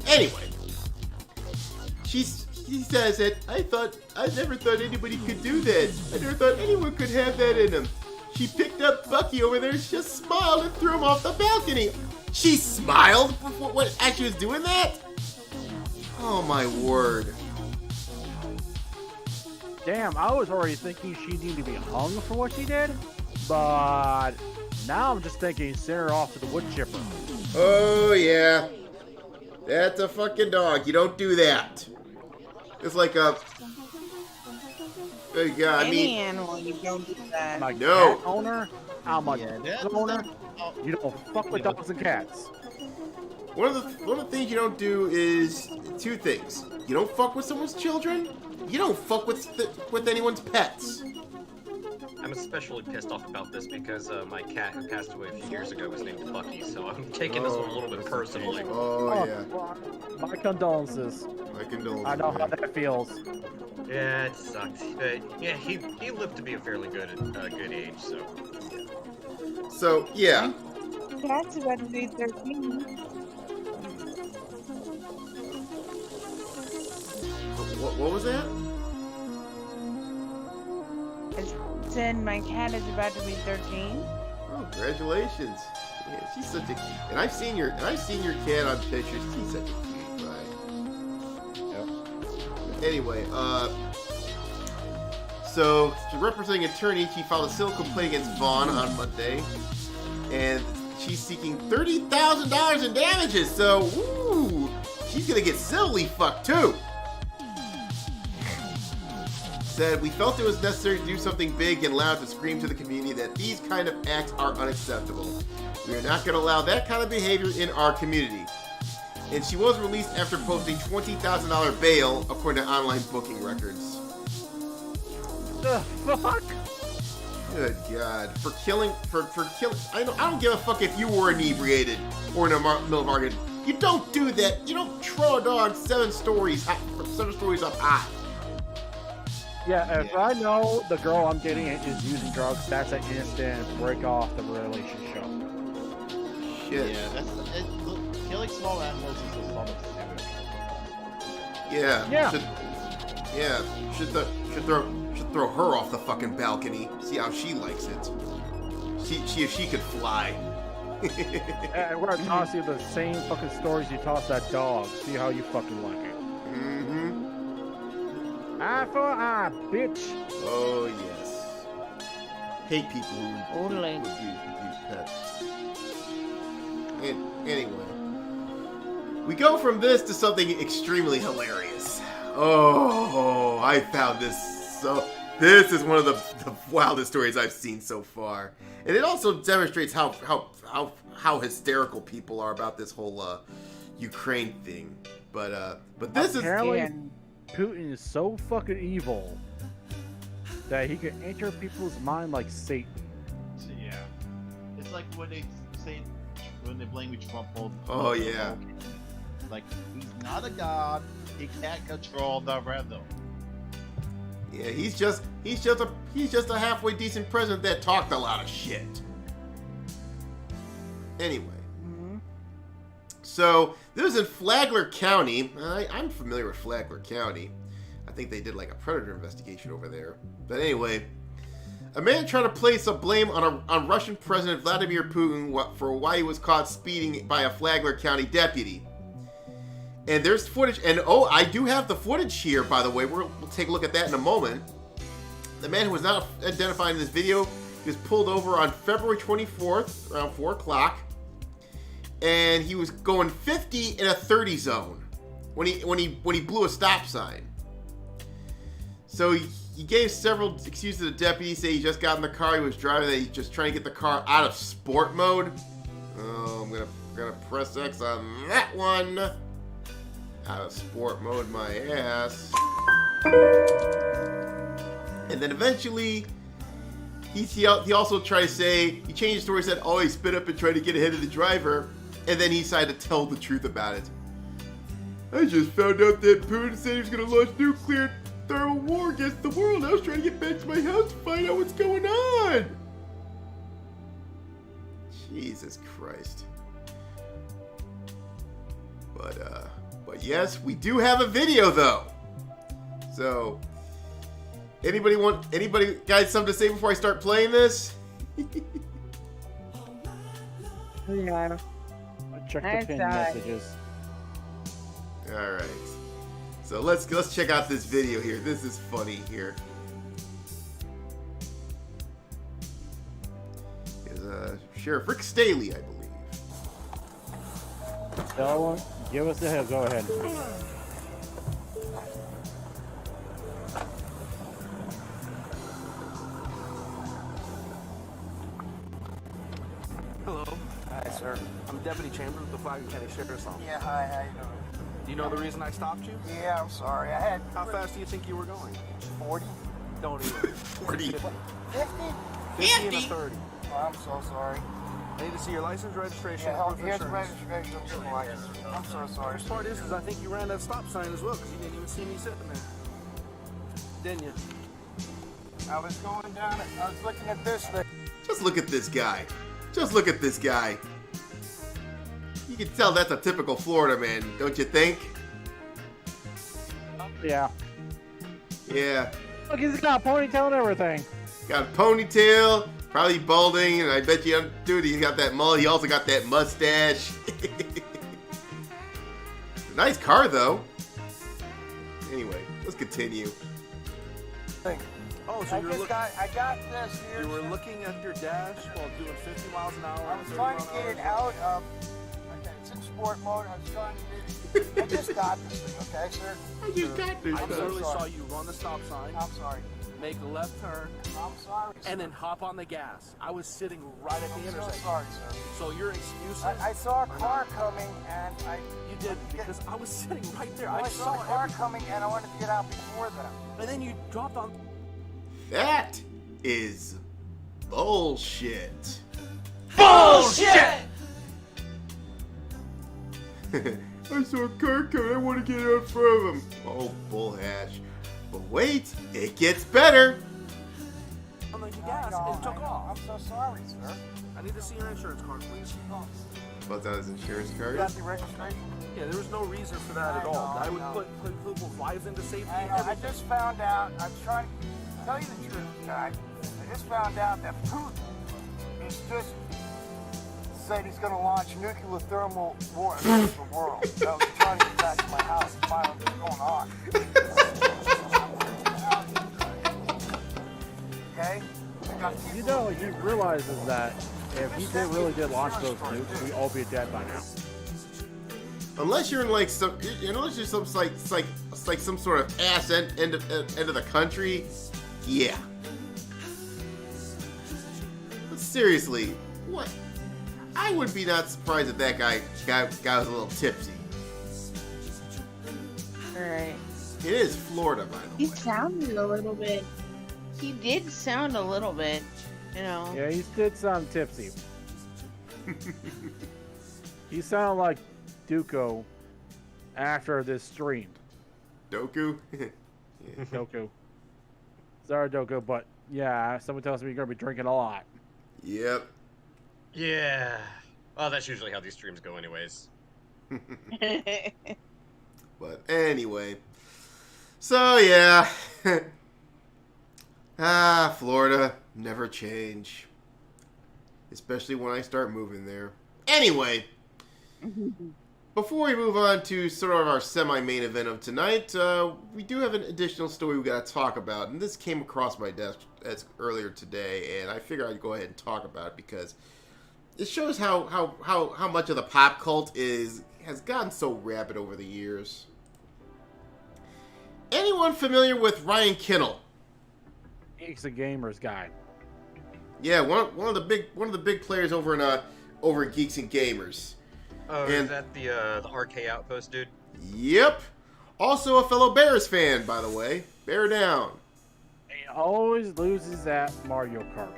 Anyway, she says that I never thought anybody could do that. I never thought anyone could have that in them. She picked up Bucky over there, just smiled and threw him off the balcony. She smiled as she was doing that? Oh my word.
Damn, I was already thinking she needed to be hung for what she did, but now I'm just thinking send her off to the wood chipper.
Oh yeah. That's a fucking dog. You don't do that. It's like a... yeah, I mean...
Any animal, you don't do that.
I'm a
No.
cat owner. I'm a dog owner. You don't fuck with dogs and cats.
One of the things you don't do is two things. You don't fuck with someone's children. You don't fuck with anyone's pets.
I'm especially pissed off about this because my cat who passed away a few years ago was named Bucky, so I'm taking this one a little bit personally.
Oh yeah.
My condolences.
My condolences.
I know how that feels.
Yeah, it sucked. But yeah, he lived to be a fairly good age, so.
So yeah.
Cat's about to be 13.
What was that?
I said my cat is about to be 13.
Oh, congratulations! Yeah, she's such a. And I've seen your cat on pictures. She's such a cute guy.
Yep.
Anyway, so representing attorney, she filed a civil complaint against Vaughn on Monday, and she's seeking $30,000 in damages. So, ooh, she's gonna get civilly fucked too. Said, we felt it was necessary to do something big and loud to scream to the community that these kind of acts are unacceptable. We are not going to allow that kind of behavior in our community. And she was released after posting $20,000 bail, according to online booking records.
The fuck?
Good God. For killing... I don't give a fuck if you were inebriated or in a middle of argument. You don't do that. You don't throw a dog 7 stories up high.
Yeah, if I know the girl I'm dating is using drugs, that's an instant break off the relationship.
Shit.
Yeah, killing small animals is a form of
Yeah.
Yeah.
Should throw her off the fucking balcony. See how she likes it. See if she could fly.
And we're gonna toss you the same fucking stories you toss that dog. See how you fucking like it.
Mm-hmm.
Eye for eye, bitch.
Oh yes. Hate people who
Only.
abuse pets. Anyway, we go from this to something extremely hilarious. Oh, I found this so. This is one of the wildest stories I've seen so far, and it also demonstrates how hysterical people are about this whole Ukraine thing. But this
Apparently,
is.
Putin is so fucking evil that he can enter people's mind like Satan.
Yeah. It's like when they blame Trump.
Oh yeah.
Like he's not a god. He can't control the rhythm.
Yeah, he's just a halfway decent president that talked a lot of shit. Anyway. So, this is in Flagler County. I'm familiar with Flagler County. I think they did like a predator investigation over there. But anyway, a man trying to place a blame on Russian President Vladimir Putin for why he was caught speeding by a Flagler County deputy. And there's footage, and I do have the footage here, by the way. We'll take a look at that in a moment. The man who was not identified in this video was pulled over on February 24th, around 4 o'clock. And he was going 50 in a 30 zone when he blew a stop sign. So he gave several excuses to the deputy, say he just got in the car, he was driving, that he's just trying to get the car out of sport mode. Oh, I'm gonna press X on that one. Out of sport mode, my ass. And then eventually, he also tried to say, he changed the story, said, oh, he sped up and tried to get ahead of the driver, and then he decided to tell the truth about it. I just found out that Putin said he was going to launch nuclear thermal war against the world. I was trying to get back to my house to find out what's going on. Jesus Christ. But yes, we do have a video though. So, anybody guys something to say before I start playing this?
No.
Check
I
the pin
died.
messages.
All right. So let's check out this video here. This is funny here. Is Sheriff Rick Staley, I believe.
Tell him, give us a head. Go ahead.
Hello. Hi, sir. I'm Deputy Chambers with the Flag County Sheriff's Office.
Yeah, hi, how you doing?
Do you know the reason I stopped you?
Yeah, I'm sorry. I had
How fast do you think you were going?
40.
Don't even.
40.
50?
50 and a 30.
Oh, I'm so sorry.
I need to see your license, registration,
Yeah,
and proof of
here's
insurance.
registration and license. I'm so sorry.
Worst part is I think you ran that stop sign as well because you didn't even see me sitting there. Didn't you?
I was going down, I was looking at this thing.
Just look at this guy. Just look at this guy. You can tell that's a typical Florida man, don't you think?
Yeah.
Yeah.
Look, he's got a ponytail and everything.
Got a ponytail, probably balding, and I bet you, dude, he's got that mullet. He also got that mustache. Nice car, though. Anyway, let's continue.
Oh, so
I got this here.
you were looking at your dash while doing 50 miles an hour.
I was trying to get it out of, okay, it's in sport mode. I was trying to get it. I just got this thing, okay, sir?
I just got this
I literally
sorry.
saw you run the stop sign,
I'm sorry.
make a left turn,
I'm sorry, sir.
and then hop on the gas. I was sitting right at the
I'm so
intersection.
sorry, sir.
So your excuses?
I saw a car coming and
You did, because I was sitting right there.
I saw a car
everything.
coming and I wanted to get out before them.
And then you dropped on.
That is bullshit.
Bullshit!
I saw a car coming. I want to get out in front of him. Oh, bull hash. But wait, it gets better.
On the gas and took off.
I'm so sorry, sir.
I need to see your insurance card, please.
Buzz out his insurance
You
card.
got the registration?
Yeah, there was no reason for that at all. I would put people's lives into safety.
I just found out, I'm trying to tell you the truth, guy. I just found out that Putin is just said he's going to launch nuclear thermal war against the world. So I was trying to get back to my house and find out what's going on. Okay? I got people-
You know, he realizes that if he really did launch those nukes, we'd all be dead by now.
Unless you're in like some, unless you're some like some sort of ass end of the country, yeah. But seriously, what? I would be not surprised if that guy was a little tipsy.
Alright.
It is Florida, by the
He
way.
sounded a little bit. He did sound a little bit, you know.
Yeah, he did sound tipsy. He sounded like Duco after this stream.
Doku.
Doku. Sorry, Doku, but yeah, someone tells me you're gonna be drinking a lot.
Yep.
Yeah. Well, that's usually how these streams go, anyways.
But anyway, so yeah. Florida, never change. Especially when I start moving there. Anyway, before we move on to sort of our semi-main event of tonight, we do have an additional story we got to talk about. And this came across my desk earlier today, and I figured I'd go ahead and talk about it because it shows how much of the pop cult has gotten so rapid over the years. anyone familiar with Ryan Kinnell?
Geeks and Gamers guy.
Yeah, one of the big players over in Geeks and Gamers.
Oh,
And-
is that the RK Outpost dude?
Yep. Also a fellow Bears fan, by the way. Bear down.
He always loses at Mario Kart.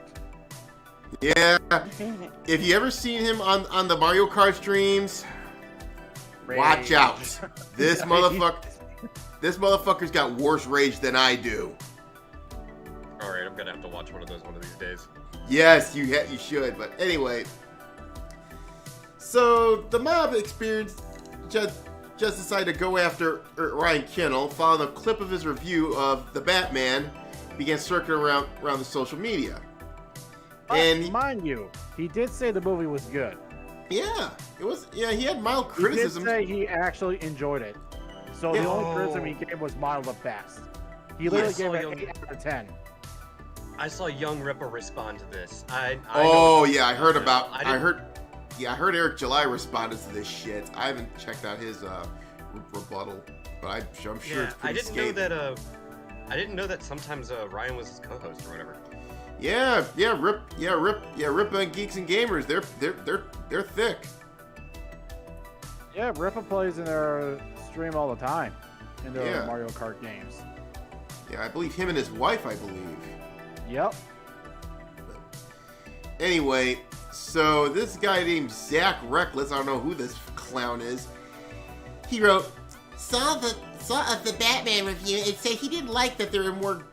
Yeah. If you ever seen him on the Mario Kart streams, watch out. This motherfucker's got worse rage than I do.
All right, I'm gonna have to watch one of those one of these days.
Yes, you should. But anyway, so the mob experience just decided to go after Ryan Kinnell, following a clip of his review of The Batman began circulating around the social media. And
mind you, he did say the movie was good.
Yeah, it was. Yeah, he had mild criticism.
He did say he actually enjoyed it. So the only criticism he gave was mild at best. He literally gave it an 8 out of 10.
I saw Young Ripper respond to this. I
heard Eric July responded to this shit. I haven't checked out his rebuttal, but I'm sure it's pretty scathing.
I didn't know that sometimes Ryan was his co-host or whatever.
Rip and Geeks and Gamers, they're thick.
Yeah, Rippa plays in their stream all the time in their Mario Kart games.
Yeah, I believe him and his wife,
Yep.
Anyway, so this guy named Zach Reckless, I don't know who this clown is. He wrote, saw the Batman review and said he didn't like that there were more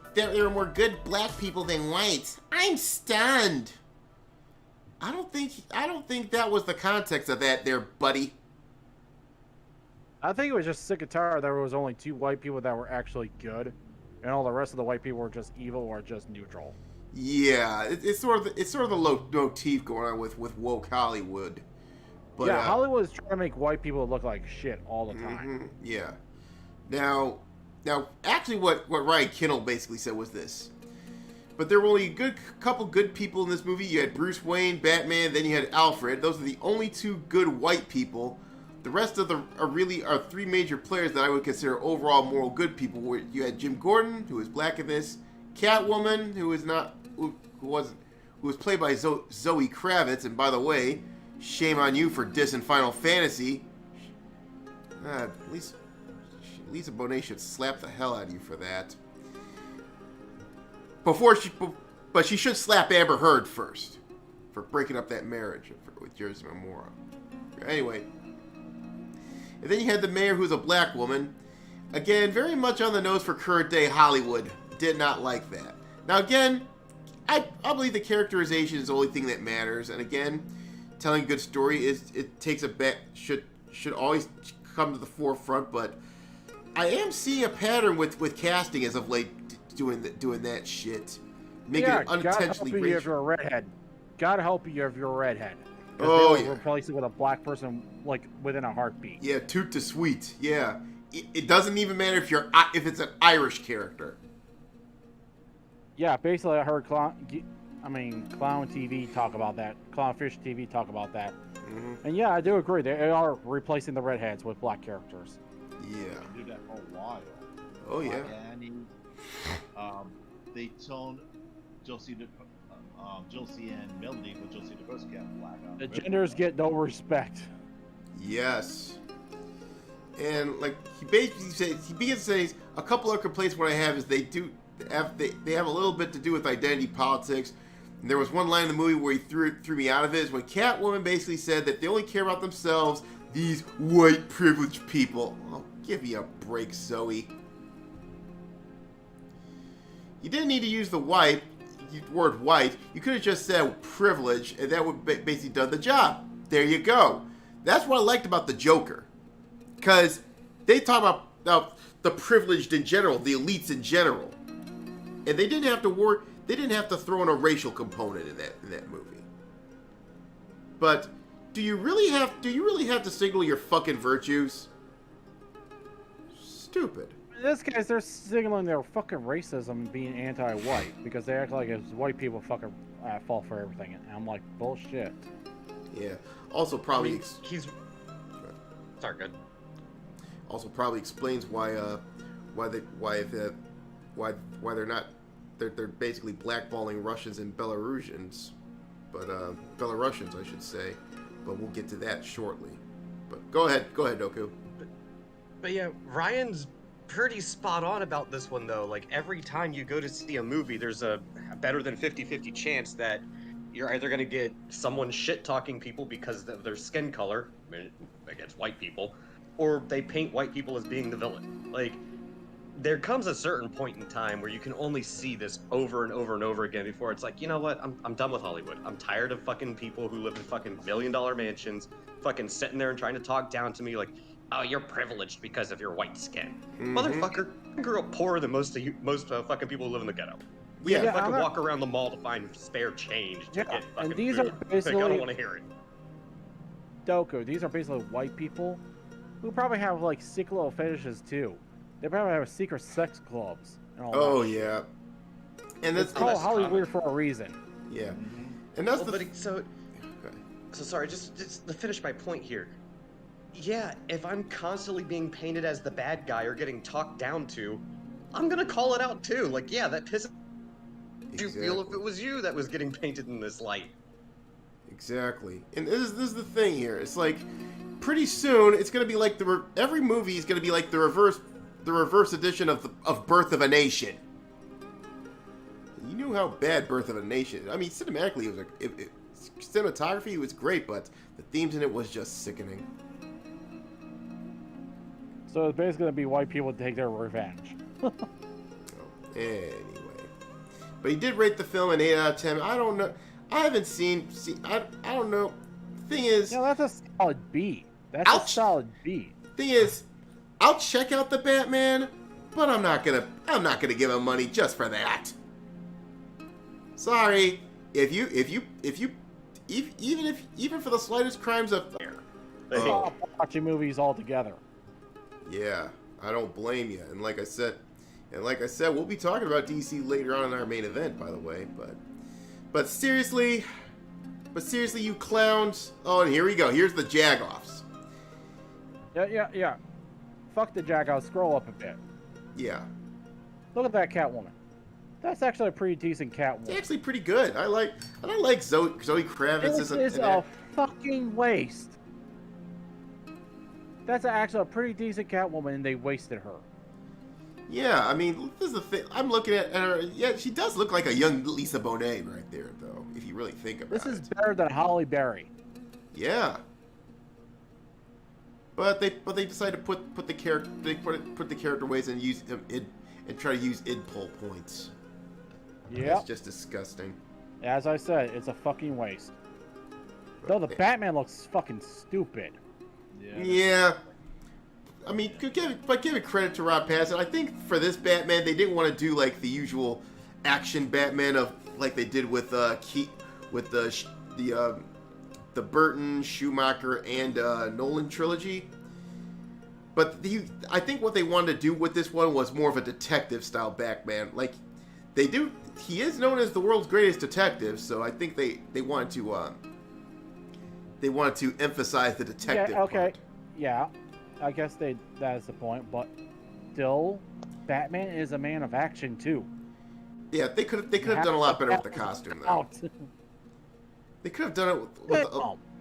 good black people than whites. I'm stunned. I don't think that was the context of that there, buddy.
I think it was just sick and tired there was only 2 white people that were actually good, and all the rest of the white people were just evil or just neutral.
Yeah, it's sort of the motif going on with woke Hollywood. But,
yeah, Hollywood is trying to make white people look like shit all the time.
Yeah. Now, actually, what Ryan Kinnell basically said was this. But there were only a couple good people in this movie. You had Bruce Wayne, Batman, then you had Alfred. Those are the only 2 good white people. The rest of are 3 major players that I would consider overall moral good people. Where you had Jim Gordon, who was black in this, Catwoman, who was played by Zoe Kravitz, and by the way, shame on you for dissing Final Fantasy. At least Lisa Bonet should slap the hell out of you for that. But she should slap Amber Heard first for breaking up that marriage with Jason Momoa. Anyway. And then you had the mayor, who's a black woman. Again, very much on the nose for current day Hollywood. Did not like that. Now again, I believe the characterization is the only thing that matters. And again, telling a good story should always come to the forefront. But I am seeing a pattern with casting as of late, doing that shit, making it unintentionally
racial. If you're a redhead, God help you if you're a redhead.
Oh yeah,
replace it with a black person like within a heartbeat.
Yeah, toot to sweet. Yeah, it doesn't even matter if it's an Irish character.
Yeah, basically, I heard Clown TV talk about that. Clownfish TV talk about that. Mm-hmm. And yeah, I do agree. They are replacing the redheads with black characters.
Yeah,
they do that for a while.
Oh yeah.
Annie, they toned Josie and Melanie, but Josie DeBusky got black.
The genders get no respect.
Yes. And like he begins to say a couple of complaints what I have is they have a little bit to do with identity politics. And there was one line in the movie where he threw me out of it, is when Catwoman basically said that they only care about themselves, these white privileged people. Oh, give me a break, Zoe. You didn't need to use the word white. You could have just said privilege, and that would basically done the job. There you go. That's what I liked about the Joker, because they talk about the privileged in general, the elites in general, and they didn't have to They didn't have to throw in a racial component in that movie. But do you really have to signal your fucking virtues? Stupid.
In this case, they're signaling their fucking racism and being anti-white because they act like it's white people fucking fall for everything, and I'm like, bullshit.
Yeah. Also, probably
he's. Sorry, good.
Also, probably explains why they're not. They're basically blackballing Russians and Belarusians, but Belarusians, I should say. But we'll get to that shortly. But go ahead, Doku.
But yeah, Ryan's pretty spot on about this one though. Like every time you go to see a movie, there's a better than 50-50 chance that you're either gonna get someone shit talking people because of their skin color, against white people, or they paint white people as being the villain. Like, there comes a certain point in time where you can only see this over and over and over again before it's like, you know what, I'm done with Hollywood. I'm tired of fucking people who live in fucking $1 million mansions fucking sitting there and trying to talk down to me like, oh, you're privileged because of your white skin. Motherfucker, I grew up poorer than most fucking people who live in the ghetto. We have to fucking walk around the mall to find spare change to get fucking
and these
food.
are basically,
like, I don't want to hear it.
Doku, these are basically white people who probably have like sick little fetishes too. They probably have secret sex clubs. And all that
yeah.
Shit.
And
it's called Hollywood for a reason.
Yeah. And that's
so sorry, just to finish my point here. Yeah, if I'm constantly being painted as the bad guy or getting talked down to, I'm gonna call it out too. Like, yeah, that pisses you feel if it was you that was getting painted in this light.
Exactly. And this is the thing here. It's like, pretty soon it's gonna be like every movie is gonna be like the reverse edition of Birth of a Nation. You knew how bad Birth of a Nation. I mean, cinematically, cinematography was great, but the themes in it was just sickening.
So it's basically gonna be white people take their revenge.
Anyway, but he did rate the film an 8 out of 10. I don't know. I haven't seen. I don't know. Thing is,
that's a solid B. That's a solid B.
Thing is, I'll check out the Batman, but I'm not gonna give him money just for that. Sorry, even for the slightest crimes of
Stop watching movies altogether.
Yeah, I don't blame you. And like I said, we'll be talking about DC later on in our main event, by the way. But seriously, you clowns. Oh, and here we go. Here's the Jagoffs.
Yeah. Fuck the Jagoffs. Scroll up a bit.
Yeah.
Look at that Catwoman. That's actually a pretty decent Catwoman.
It's actually pretty good. I like Zoe Kravitz.
This is a fucking waste. That's actually a pretty decent Catwoman, and they wasted her.
Yeah, I mean, this is the thing. I'm looking at her. Yeah, she does look like a young Lisa Bonet right there, though, if you really think about it.
This is better than Halle Berry.
Yeah. But they decided to put the character ways and use and try to use id pull points.
Yeah.
It's just disgusting.
As I said, it's a fucking waste. Though the Batman looks fucking stupid.
Yeah. I mean, give it credit to Rob Pattinson. I think for this Batman, they didn't want to do like the usual action Batman of like they did with the Burton, Schumacher, and Nolan trilogy. But I think what they wanted to do with this one was more of a detective style Batman. Like they do, he is known as the world's greatest detective. So I think they wanted to emphasize the detective.
Yeah. Okay.
Part.
Yeah. I guess that is the point, but still, Batman is a man of action too.
Yeah, they could have done a lot better with the costume though. They could have done it with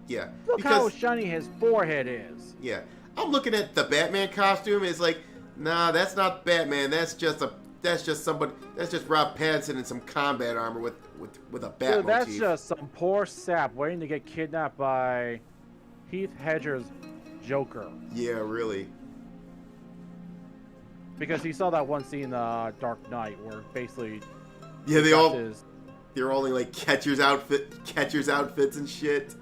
yeah.
Look how shiny his forehead is.
Yeah, I'm looking at the Batman costume. It's like, nah, that's not Batman. That's just Rob Pattinson in some combat armor with a bat
Dude, that's
motif.
just some poor sap waiting to get kidnapped by Heath Ledger's Joker.
Yeah, really.
Because he saw that one scene in Dark Knight where basically
they're all in like catcher's outfits and shit.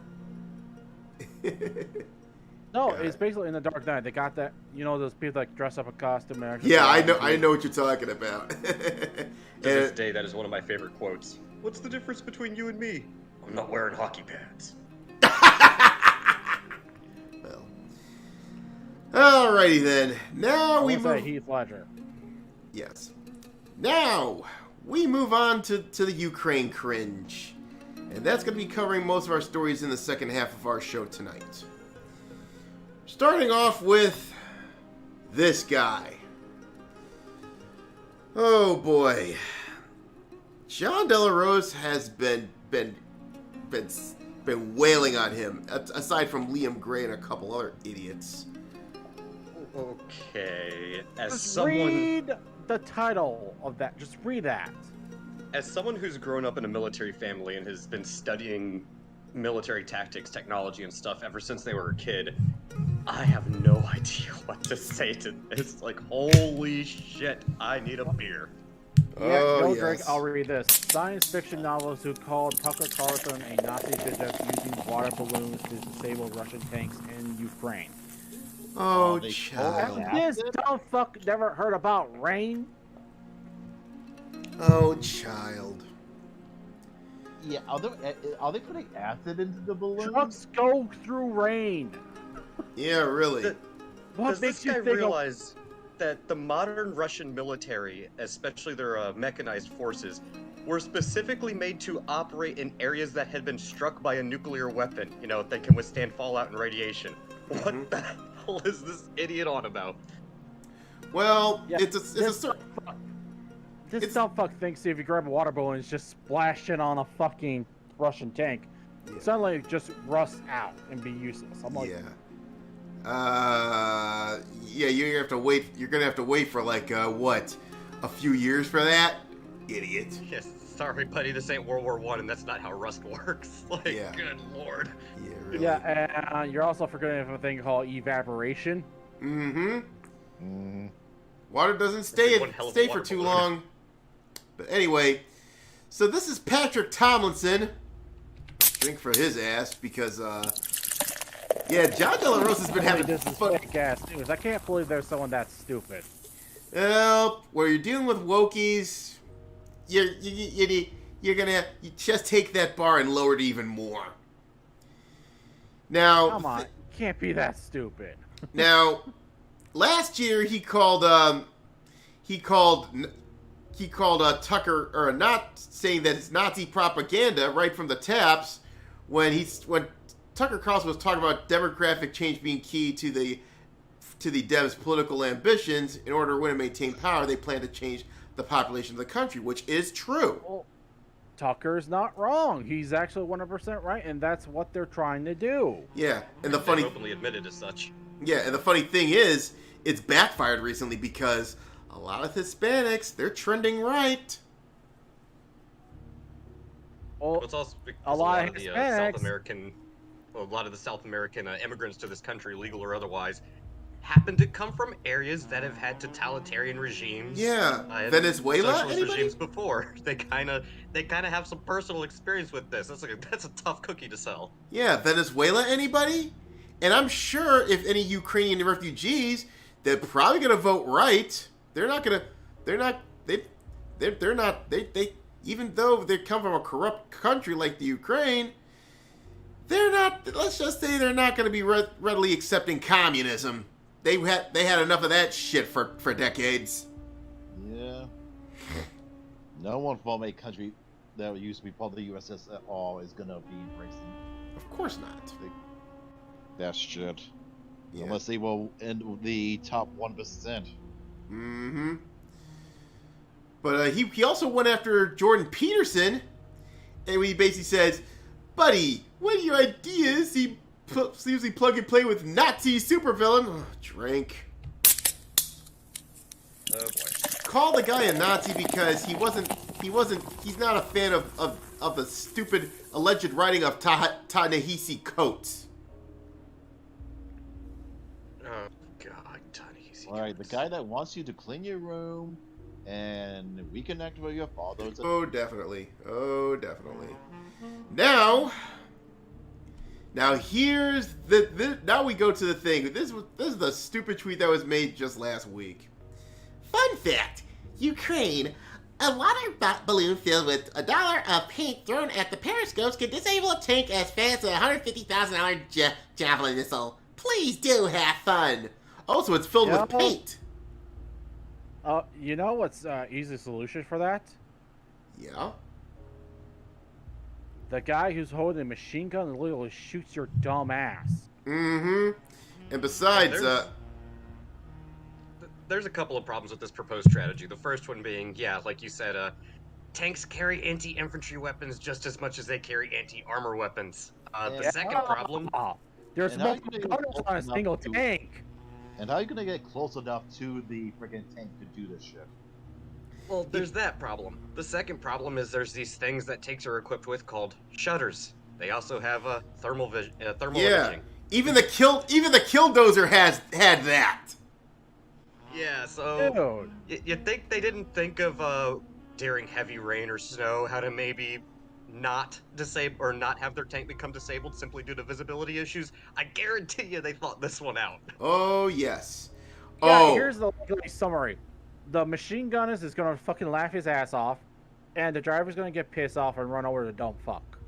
No, it's basically in the Dark Knight. They got that, those people that dress up a costume.
Yeah, I know what you're talking about.
To this day, that is one of my favorite quotes. What's the difference between you and me? I'm not wearing hockey pads.
Alrighty then. Now we move.
Heath Ledger.
Yes. Now we move on to the Ukraine cringe, and that's going to be covering most of our stories in the second half of our show tonight. Starting off with this guy. Oh boy. John De La Rose has been wailing on him, aside from Liam Gray and a couple other idiots.
Okay,
Just read the title of that. Just read that.
As someone who's grown up in a military family and has been studying military tactics, technology, and stuff ever since they were a kid, I have no idea what to say to this. Like, holy shit, I need a beer.
Yeah,
Oh,
go
yes.
drink. I'll read this. Science fiction novelist who called Tucker Carlson a Nazi bishop using water balloons to disable Russian tanks in Ukraine.
Oh,
they
child.
This dumb fuck never heard about rain?
Oh, child.
Yeah, are they putting acid into the balloon?
Trucks go through rain.
Yeah, really.
What
Does
makes
this
you
guy
think
realize that the modern Russian military, especially their mechanized forces, were specifically made to operate in areas that had been struck by a nuclear weapon, you know, that can withstand fallout and radiation? What the hell is this idiot on about?
Well,
Yeah,
it's a certain...
This dumb fuck thinks if you grab a water balloon, it's just splash it on a fucking Russian tank. Suddenly it just rusts out and be useless. I'm like,
yeah, you're gonna have to wait. You're gonna have to wait for like what, a few years for that, idiot.
Yes, sorry, buddy, this ain't World War I, and that's not how rust works. Like, good lord.
Yeah, really.
Yeah, and you're also forgetting a thing called evaporation.
Mm-hmm. Water doesn't stay for too long. But anyway, so this is Patrick Tomlinson. Drink for his ass because yeah, John De La Rose has been having fun.
Fake ass news. I can't believe there's someone that stupid.
Well, where you're dealing with wokies, you're gonna just take that bar and lower it even more. Now,
Come on, can't be that stupid.
Now, last year he called Tucker, or not saying that it's Nazi propaganda right from the taps when Tucker Carlson was talking about demographic change being key to the Dems' political ambitions. In order to win and maintain power, they plan to change the population of the country, which is true.
Well, Tucker's not wrong. He's actually 100% right, and that's what they're trying to do.
Yeah, and the
They
funny
openly admitted as such.
Yeah, and the funny thing is, it's backfired recently because a lot of Hispanics, they're trending right.
Well,
It's also because
a lot of
the
Hispanics-
a lot of the South American immigrants to this country, legal or otherwise, happen to come from areas that have had totalitarian regimes.
Yeah,
and
Venezuela,
socialist
anybody?
regimes before. They kind of have some personal experience with this. That's a tough cookie to sell.
Yeah, Venezuela, anybody? And I'm sure if any Ukrainian refugees, they're probably gonna vote right. Even though they come from a corrupt country like the Ukraine, they're not. Let's just say they're not gonna be readily accepting communism. They had enough of that shit for decades.
Yeah. No one from a country that used to be part of the USSR is gonna be embracing.
Of course not.
That shit.
Yeah.
Unless they will in the top 1%.
Mm-hmm. But he also went after Jordan Peterson, and he basically says, "Buddy, what are your ideas? He seems to plug and play with Nazi supervillain." Oh, drink.
Oh boy.
Call the guy a Nazi because he's not a fan of the stupid alleged writing of Ta-Nehisi Coates.
Oh god, Ta-Nehisi.
Alright, the guy that wants you to clean your room and reconnect with your father.
Oh, definitely. Oh, definitely. Now here's now we go to the thing. This is the stupid tweet that was made just last week. Fun fact: Ukraine, a water balloon filled with $1 of paint thrown at the periscopes can disable a tank as fast as a $150,000 javelin missile. Please do have fun. Also, it's filled with paint.
You know what's easy solution for that?
Yeah.
The guy who's holding a machine gun literally shoots your dumb ass.
Mm-hmm. And besides,
there's a couple of problems with this proposed strategy. The first one being, yeah, like you said, tanks carry anti-infantry weapons just as much as they carry anti-armor weapons. The second problem...
There's
And how
multiple
you gonna get
gunners on a
close
single
enough to-
tank.
And how are you gonna get close enough to the freaking tank to do this shit?
Well, there's that problem. The second problem is there's these things that tanks are equipped with called shutters. They also have thermal imaging.
Even the killdozer had that.
Yeah, so you think they didn't think of during heavy rain or snow how to maybe not disable or not have their tank become disabled simply due to visibility issues? I guarantee you they thought this one out.
Oh yes.
Yeah, here's the summary. The machine gunner is gonna fucking laugh his ass off, and the driver's gonna get pissed off and run over the dumb fuck.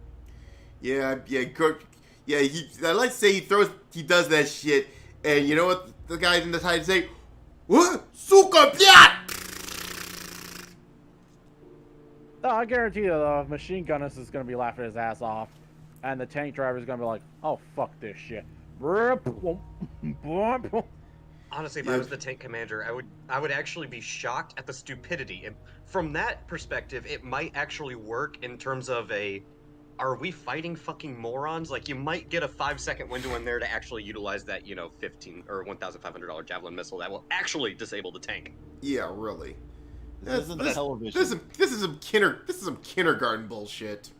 Yeah. I like to say he does that shit, and you know what the guys in the side say? What? Suka piat!
No, I guarantee you the machine gunner is gonna be laughing his ass off, and the tank driver is gonna be like, "Oh fuck this shit."
Honestly, if I was the tank commander, I would actually be shocked at the stupidity. And from that perspective, it might actually work in terms of are we fighting fucking morons? Like, you might get a 5-second window in there to actually utilize that, $15 or $1,500 javelin missile that will actually disable the tank.
Yeah, really.
This isn't television.
This is some kindergarten bullshit.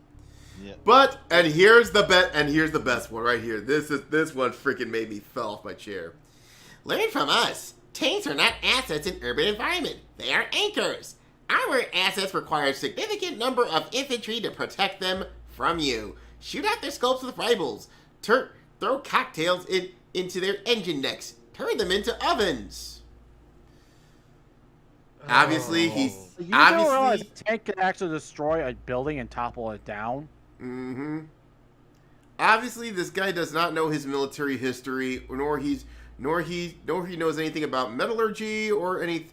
Yeah.
But here's the best one right here. This one freaking made me fall off my chair. Learn from us. Tanks are not assets in urban environment. They are anchors. Our assets require a significant number of infantry to protect them from you. Shoot out their scopes with rifles. Throw cocktails into their engine necks. Turn them into ovens. Obviously,
You don't realize a tank can actually destroy a building and topple it down?
Mm-hmm. Obviously, this guy does not know his military history, nor he knows anything about metallurgy or any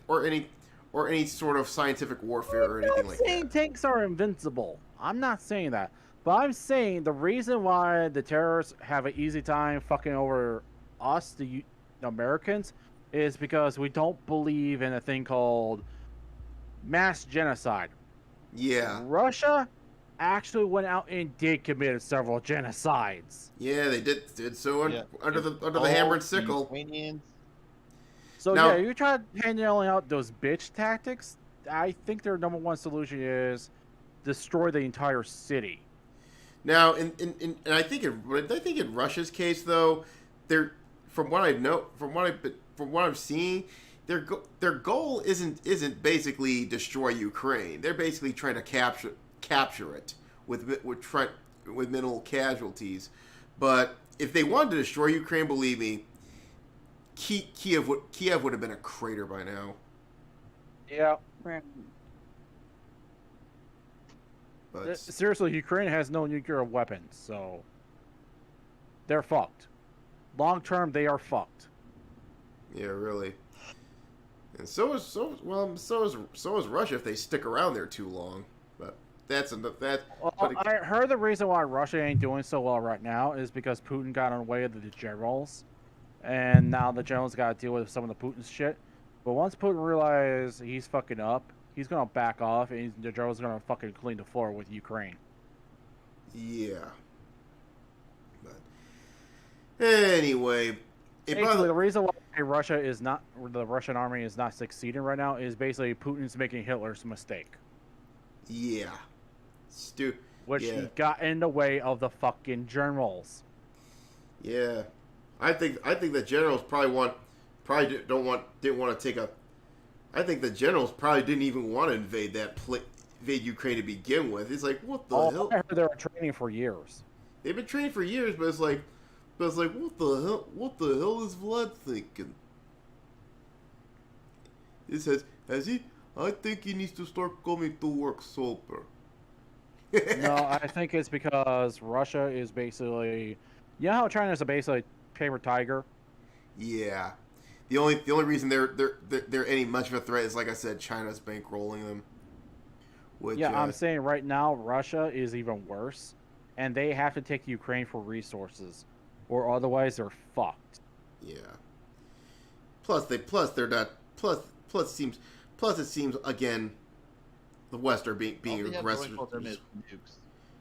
sort of scientific warfare or anything like that.
I'm not saying tanks are invincible. I'm not saying that. But I'm saying the reason why the terrorists have an easy time fucking over us, the Americans, is because we don't believe in a thing called mass genocide.
Yeah.
Russia actually went out and did commit several genocides.
Yeah, they did so under the hammer and sickle.
So
now,
you try handing out those bitch tactics. I think their number one solution is destroy the entire city.
Now, and I think in Russia's case though, from what I'm seeing, their goal isn't basically destroy Ukraine. They're basically trying to capture it with minimal casualties. But if they wanted to destroy Ukraine, believe me, Kiev would have been a crater by now.
Yeah.
But
seriously, Ukraine has no nuclear weapons, so they're fucked. Long term, they are fucked.
Yeah, really. And so is Russia if they stick around there too long. But that's enough.
I heard the reason why Russia ain't doing so well right now is because Putin got in the way of the generals, and now the generals got to deal with some of the Putin's shit. But once Putin realizes he's fucking up, he's gonna back off, and the generals are gonna fucking clean the floor with Ukraine.
Yeah. But anyway,
basically, the reason why the Russian army is not succeeding right now is basically Putin's making Hitler's mistake.
Yeah.
Which he got in the way of the fucking generals.
Yeah. I think the generals didn't want to take a. I think the generals probably didn't even want to invade Ukraine to begin with. It's like, what the hell?
I heard they were training for years.
They've been training for years, but it's like, what the hell? What the hell is Vlad thinking? It says, I think he needs to start coming to work sober.
No, I think it's because Russia is basically, you know how China is basically paper tiger.
Yeah, the only reason they're any much of a threat is, like I said, China's bankrolling them. Which,
I'm saying right now Russia is even worse, and they have to take Ukraine for resources, or otherwise they're fucked.
Yeah. Plus they're it seems again, the West are being aggressive.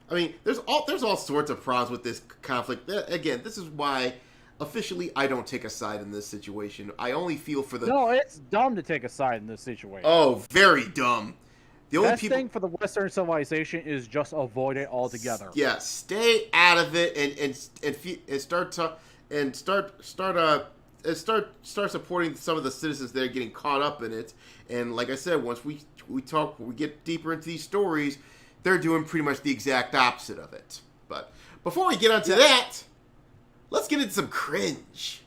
I mean, there's all sorts of problems with this conflict. Again, this is why officially I don't take a side in this situation. I only feel for the.
No, it's dumb to take a side in this situation.
Oh, very dumb. The only
best thing for the Western civilization is just avoid it altogether.
Yeah, stay out of it and start supporting some of the citizens that are getting caught up in it. And like I said, once we get deeper into these stories, they're doing pretty much the exact opposite of it. But before we get onto that, let's get into some cringe.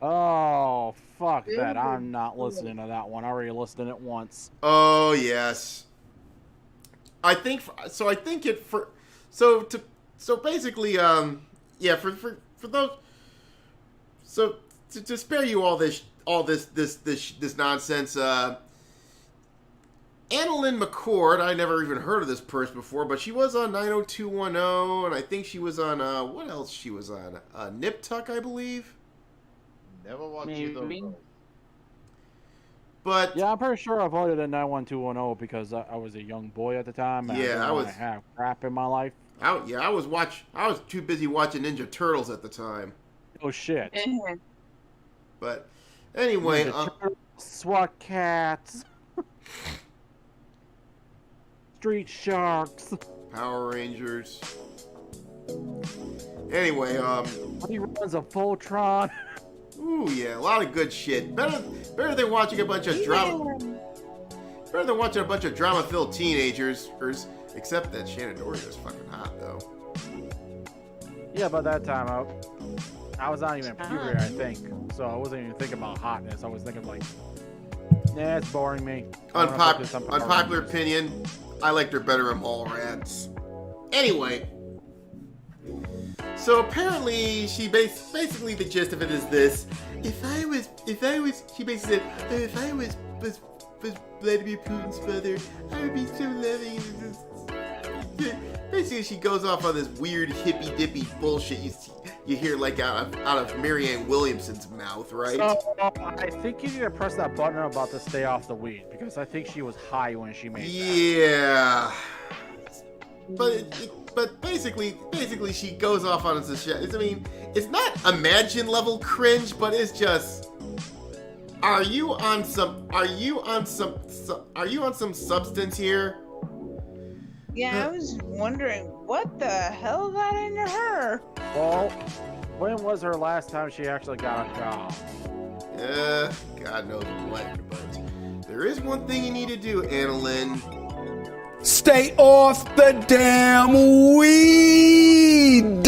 Oh, fuck that. I'm not listening to that one. I already listened to it once.
Oh, yes. Basically, for those, so to spare you all this nonsense, Annalyn McCord, I never even heard of this person before, but she was on 90210, and I think she was on, what else she was on? Nip Tuck, I believe?
Never watched either of those.
But
yeah, I'm pretty sure I voted in 91210 because I was a young boy at the time. And I was have crap in my life.
I was too busy watching Ninja Turtles at the time.
Oh shit!
But anyway,
SWAT cats, Street Sharks,
Power Rangers. Anyway,
he runs a Voltron.
Ooh yeah, a lot of good shit. Better than watching a bunch of drama. Better than watching a bunch of drama-filled teenagers. Except that Shannon Doherty was fucking hot though.
Yeah, by that time I was not even in puberty, I think. So I wasn't even thinking about hotness. I was thinking like, nah, it's boring me.
Unpopular opinion. I liked her better in Mallrats. Anyway. So apparently, basically the gist of it is this: if I was, she basically said, if I was Vladimir Putin's father, I would be so loving. Basically, she goes off on this weird hippy dippy bullshit you hear like out of Marianne Williamson's mouth, right?
So I think you need to press that button about to stay off the weed because I think she was high when she made that.
Yeah. But basically she goes off on this shit. I mean, it's not Imagine level cringe, but it's just, are you on some substance here?
Yeah, I was wondering what the hell got into her.
Well, when was her last time she actually got a job?
God knows what, but there is one thing you need to do, Annalyn.
Stay off the damn weed!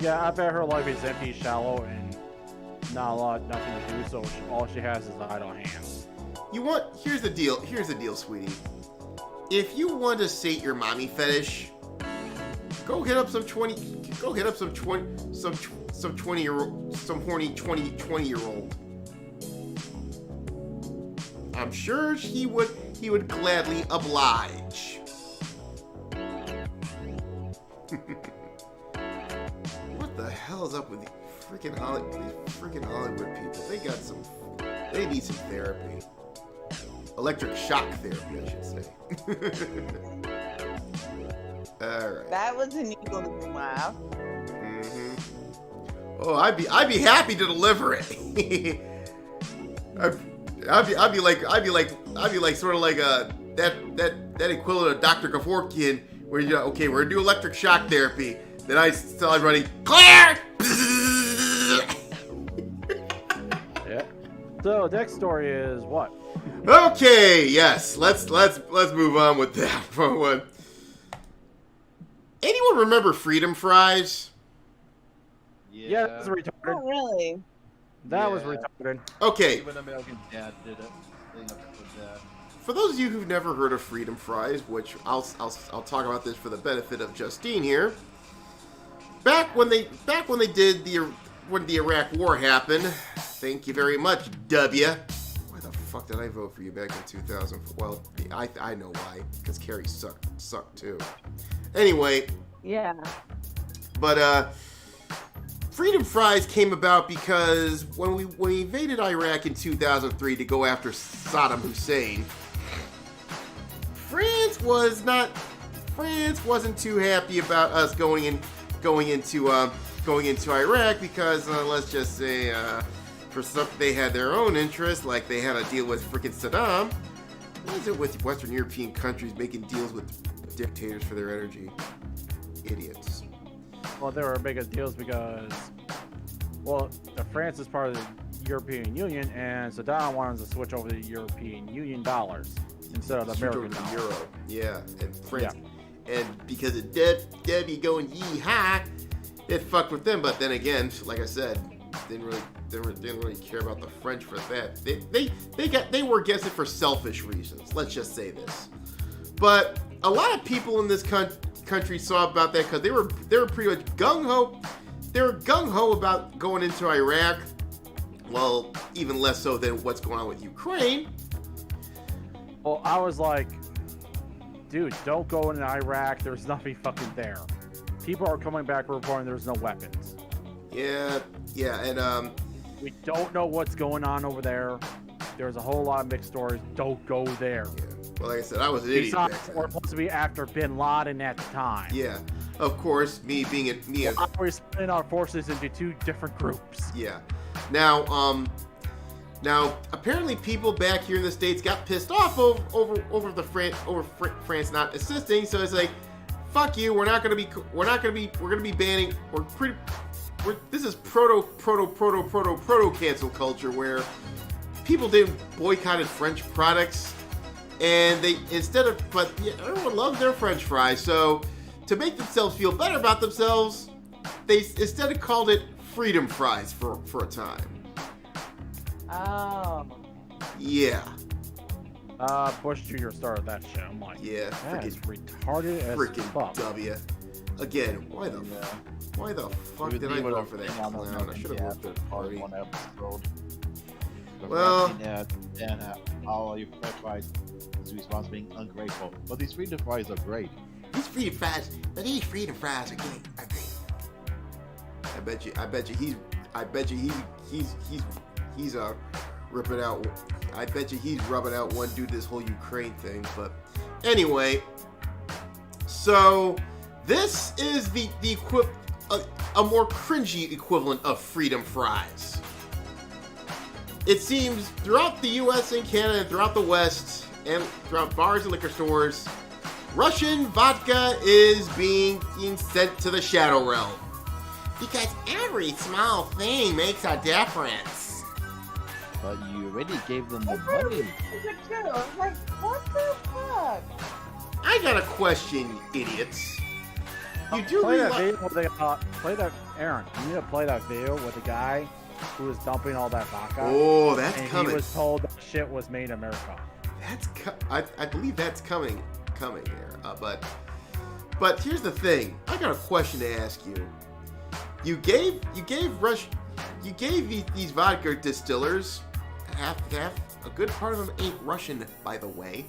Yeah, I bet her life is empty, shallow, and nothing to do, so all she has is idle hands.
Here's the deal, sweetie. If you want to sate your mommy fetish, go hit up some horny 20-year-old. I'm sure he would gladly oblige. What the hell is up with these freaking Hollywood people? They need some therapy. Electric shock therapy, I should say. All right.
That was an eagle laugh.
Mm-hmm. Oh, I'd be happy to deliver it. I'd be like sort of like that equivalent of Dr. Kevorkian, where you okay, we're gonna do electric shock therapy. Then I tell everybody, clear.
Yeah. So next story is what?
Okay, yes. Let's move on with that one. Anyone remember Freedom Fries?
Yeah, that was retarded.
Oh, really?
That was retarded.
Okay.
Even American Dad did it. They have to put that.
For those of you who've never heard of Freedom Fries, which I'll talk about this for the benefit of Justine here. Back when the Iraq War happened, thank you very much, W. Why the fuck did I vote for you back in 2000? Well, I know why, because Kerry sucked too. Anyway.
Yeah.
But Freedom Fries came about because when we invaded Iraq in 2003 to go after Saddam Hussein, France wasn't too happy about us going into Iraq because let's just say for some they had their own interests, like they had a deal with freaking Saddam. What is it with Western European countries making deals with dictators for their energy? Idiots.
Well, there were bigger deals because, well, France is part of the European Union, and Saddam wanted to switch over to the European Union dollars instead of the American dollar.
Euro. Yeah, and France, and because of Debbie going yee-haw, it fucked with them. But then again, like I said, didn't really care about the French for that. They were against it for selfish reasons. Let's just say this. But a lot of people in this country saw about that because they were pretty much gung-ho. They were gung-ho about going into Iraq. Well, even less so than what's going on with Ukraine.
Well, I was like, dude, don't go into Iraq. There's nothing fucking there. People are coming back reporting there's no weapons.
Yeah, and
we don't know what's going on over there. There's a whole lot of mixed stories. Don't go there.
Yeah. Well, like I said, I was an idiot back then.
We're supposed to be after Bin Laden at the time.
Yeah, of course, we're
splitting our forces into two different groups.
Yeah. Now apparently people back here in the States got pissed off over France not assisting. So it's like, fuck you. We're gonna be banning. This is proto cancel culture where people didn't boycotted French products. And but everyone loves their French fries. So to make themselves feel better about themselves, they instead of called it Freedom Fries for a time.
Oh.
Yeah.
Bush Jr. started that shit. I'm like,
yeah,
that is retarded as fuck.
W. Again, why the fuck did I vote for that clown? I should have voted for the party. Well,
and all your French fries is responsible for being ungrateful. But these freedom fries are great.
These freedom fries are great. I bet you he's ripping out. I bet you he's rubbing out one dude this whole Ukraine thing. But anyway, so this is the a more cringy equivalent of freedom fries. It seems throughout the U.S. and Canada and throughout the West and throughout bars and liquor stores, Russian vodka is being sent to the shadow realm. Because every small thing makes a difference.
But you already gave them the money.
I was like, what the fuck?
I got a question, idiots. You do
play
realize...
that video play that, Aaron. You need to play that video with the guy who was dumping all that vodka.
Oh, that's
and
coming.
He was told that shit was made in America.
I believe that's coming here. But here's the thing. I got a question to ask you. You gave these vodka distillers half a good part of them ain't Russian, by the way.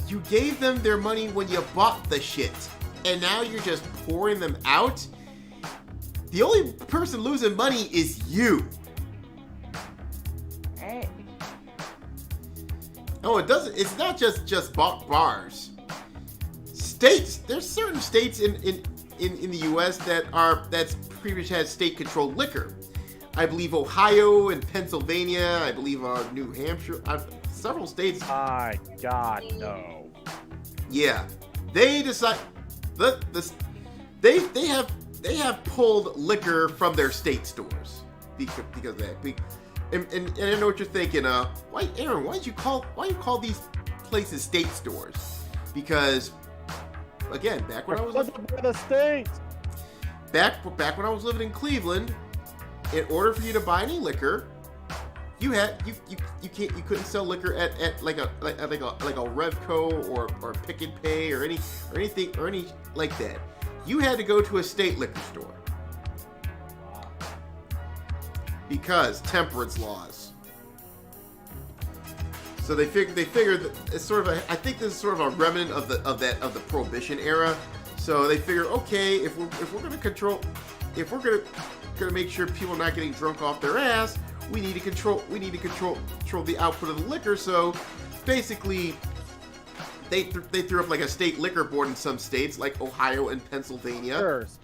You gave them their money when you bought the shit, and now you're just pouring them out. The only person losing money is you.
Hey.
No, it doesn't. It's not just bars. States. There's certain states in the U.S. that's previously had state-controlled liquor. I believe Ohio and Pennsylvania. I believe New Hampshire. Several states.
My God, no.
Yeah, they decide they have pulled liquor from their state stores because of that. And I know what you're thinking. Why, Aaron? Why you call these places state stores? Because again, back when I was living in Cleveland, in order for you to buy any liquor, you couldn't sell liquor at like a Revco or Pick and Pay or anything like that. You had to go to a state liquor store because temperance laws. So they figured that it's sort of I think this is sort of a remnant of the Prohibition era. So they figure, okay, if we're gonna make sure people are not getting drunk off their ass, we need to control the output of the liquor. So basically, they threw up like a state liquor board in some states, like Ohio and Pennsylvania.
First,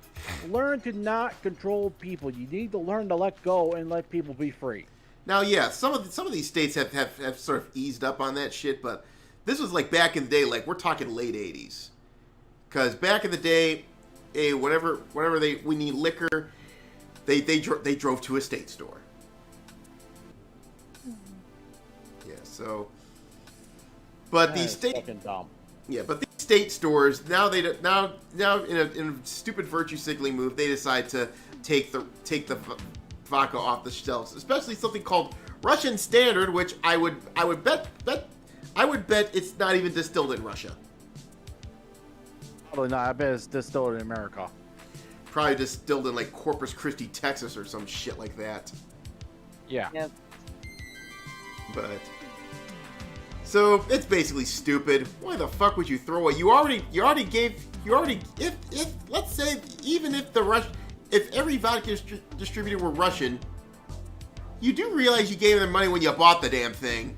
learn to not control people. You need to learn to let go and let people be free.
Now, yeah, some of these states have sort of eased up on that shit, but this was like back in the day, like we're talking late 80s. Because back in the day, whenever we need liquor, they drove to a state store. Yeah, so, but these state
fucking dumb.
Yeah, but these state stores now in a stupid virtue signaling move, they decide to take the vodka off the shelves, especially something called Russian Standard, which I would bet it's not even distilled in Russia.
Probably not. I bet it's distilled in America.
Probably distilled in like Corpus Christi, Texas, or some shit like that.
Yeah.
Yep.
But so it's basically stupid. Why the fuck would you throw it? You already if let's say even if if every vodka distributor were Russian, you do realize you gave them money when you bought the damn thing.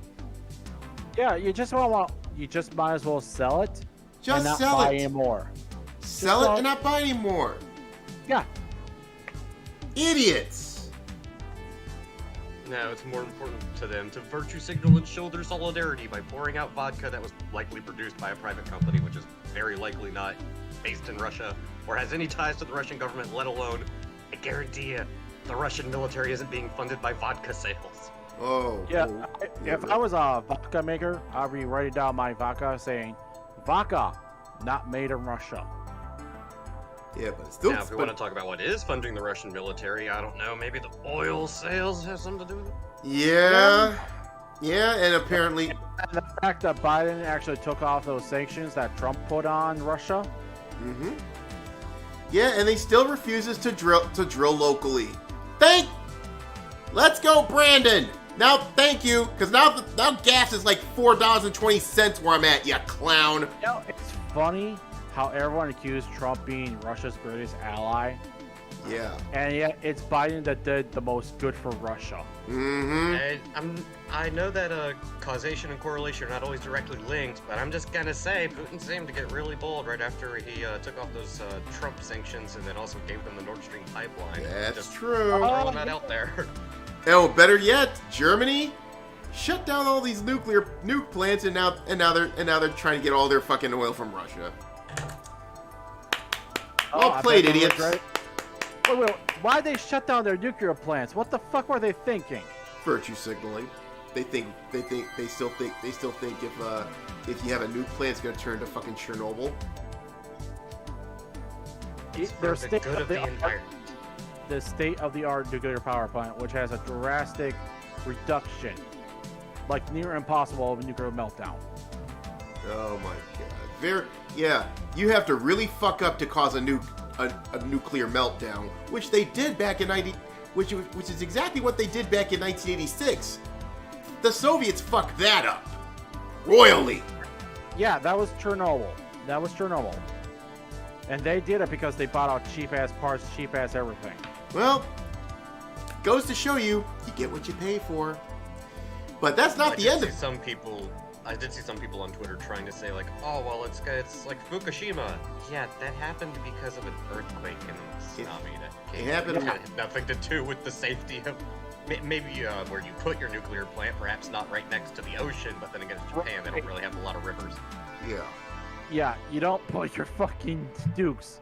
Yeah, you just might as well sell it.
Just
and not
sell
buy
it.
anymore.
Sell it and not buy anymore.
Yeah.
Idiots.
No, it's more important to them to virtue signal and show their solidarity by pouring out vodka that was likely produced by a private company, which is very likely not based in Russia or has any ties to the Russian government, let alone, I guarantee you, the Russian military isn't being funded by vodka sales.
Oh.
Yeah. If I was a vodka maker, I'd be writing down my vodka saying, vodka, not made in Russia.
Yeah, but still.
Now, if we want to talk about what is funding the Russian military, I don't know, maybe the oil sales have something to do with it?
Yeah. Yeah, and apparently.
And the fact that Biden actually took off those sanctions that Trump put on Russia.
Mm-hmm. Yeah, and they still refuses to drill locally. Let's go, Brandon. Now, thank you, because now gas is like $4.20 where I'm at, you clown.
You know, it's funny how everyone accused Trump being Russia's greatest ally.
Yeah.
And yet it's Biden that did the most good for Russia.
Mm-hmm.
I know that causation and correlation are not always directly linked, but I'm just gonna say Putin seemed to get really bold right after he took off those Trump sanctions and then also gave them the Nord Stream pipeline.
That's
just
true.
Throwing that out there.
Oh, better yet, Germany shut down all these nuke plants, and now they're trying to get all their fucking oil from Russia. Well played, idiots.
Wait, why'd they shut down their nuclear plants? What the fuck were they thinking?
Virtue signaling. They still think if you have a nuke plant, it's gonna turn to fucking Chernobyl.
Their state-of-the-art nuclear power plant, which has a drastic reduction, like near impossible of a nuclear meltdown.
Oh my god! You have to really fuck up to cause a nuclear meltdown, which they did back in which is exactly what they did back in 1986. The Soviets fucked that up royally.
Yeah, that was Chernobyl. And they did it because they bought out cheap-ass parts, cheap-ass everything.
Well, goes to show you get what you pay for. But that's not the end of it.
I did see some people on Twitter trying to say like, oh, well, it's like Fukushima. Yeah, that happened because of an earthquake and tsunami. That had nothing to do with the safety of maybe where you put your nuclear plant, perhaps not right next to the ocean, but then again, Japan, they don't really have a lot of rivers.
Yeah.
Yeah, you don't put your fucking nukes.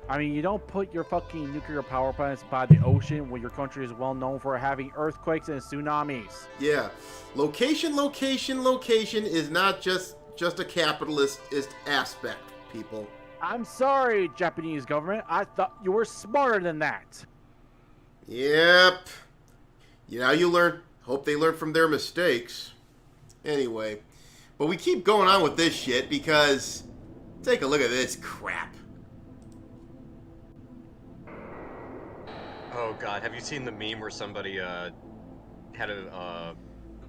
I mean, you don't put your fucking nuclear power plants by the ocean where your country is well known for having earthquakes and tsunamis.
Yeah. Location is not just a capitalist aspect, people.
I'm sorry, Japanese government. I thought you were smarter than that.
Yep. You learn. Hope they learn from their mistakes. Anyway. But we keep going on with this shit because take a look at this crap.
Oh god, have you seen the meme where somebody had a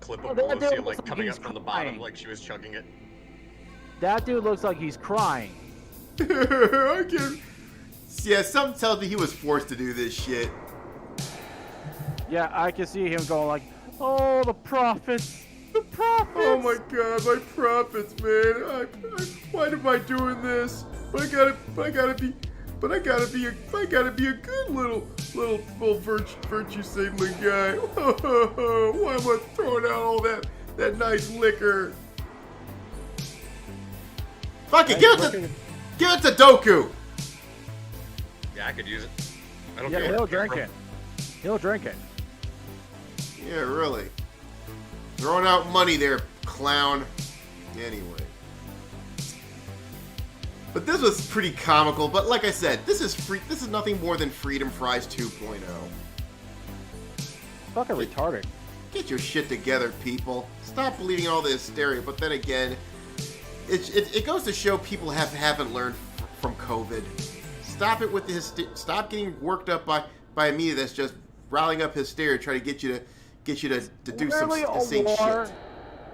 clip of Pelosi like coming up from the bottom like she was chugging it?
That dude looks like he's crying.
I can't. Yeah, something tells me he was forced to do this shit.
Yeah, I can see him going like, "Oh, the profits, the profits."
Oh my god, my profits, man! Why am I doing this? I gotta be a good little virtue signaling guy. Why am I throwing out all that nice liquor? Fuck it, give it to Doku.
Yeah, I could use it. I don't
Yeah,
care.
he'll drink it. He'll drink it.
Yeah, really. Throwing out money there, clown. Anyway. But this was pretty comical, but like I said, this is nothing more than Freedom Fries 2.0.
Fucking retarded.
Get your shit together, people. Stop believing all the hysteria, but then again, it goes to show people haven't learned from COVID. Stop it with the stop getting worked up by a media that's just riling up hysteria, trying to get you to do some insane shit.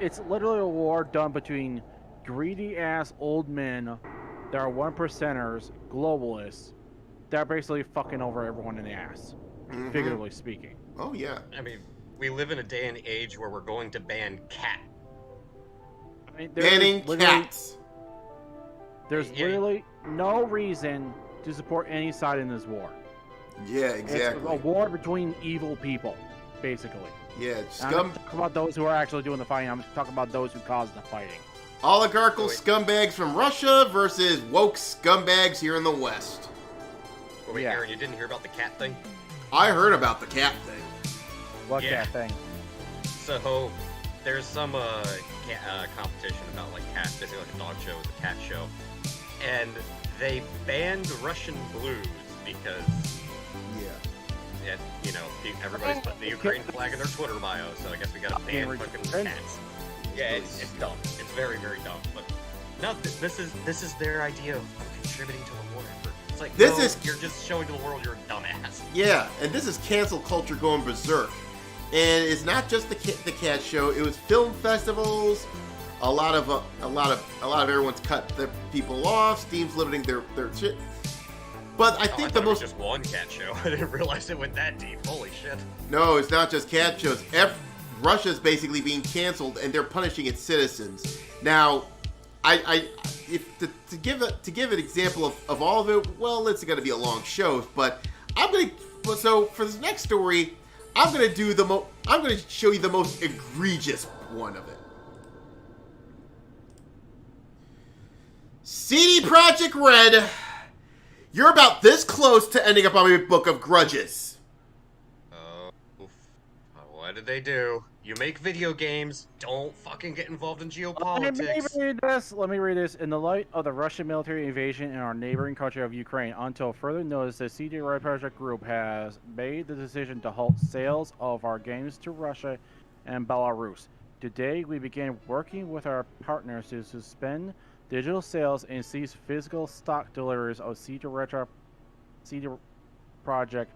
It's literally a war done between greedy ass old men that are 1%ers, globalists, that are basically fucking over everyone in the ass, figuratively speaking.
Oh yeah.
I mean, we live in a day and age where we're going to ban cat.
I mean,
Banning cats.
There's literally no reason to support any side in this war.
Yeah, exactly.
It's a war between evil people, basically.
Yeah,
I'm not talking about those who are actually doing the fighting. I'm talking about those who caused the fighting.
Oligarchical scumbags from Russia versus woke scumbags here in the West.
Oh, wait, Aaron, you didn't hear about the cat thing?
I heard about the cat thing.
What cat thing?
So, there's some competition about like cats, basically like a dog show, it's a cat show, and they banned Russian blues because you know, everybody's putting the Ukraine flag in their Twitter bio, so I guess we gotta ban fucking cats. Yeah, it's dumb. It's very, very dumb. But no, this is their idea of contributing to the war effort. It's like, you're just showing to the world you're a dumbass.
Yeah, and this is cancel culture going berserk. And it's not just the cat show. It was film festivals. A lot of everyone's cut the people off. Steam's limiting their shit. But I think the most
just one cat show. I didn't realize it went that deep. Holy shit.
No, it's not just cat shows. Russia's basically being canceled, and they're punishing its citizens. Now, to give an example of all of it, well, it's going to be a long show. But so for this next story, I'm going to show you the most egregious one of it. CD Projekt Red, you're about this close to ending up on my book of grudges.
What did they do? You make video games, don't fucking get involved in geopolitics.
Let me read this. In the light of the Russian military invasion in our neighboring country of Ukraine, until further notice, the CD Projekt Group has made the decision to halt sales of our games to Russia and Belarus. Today, we began working with our partners to suspend digital sales and cease physical stock deliveries of CD Projekt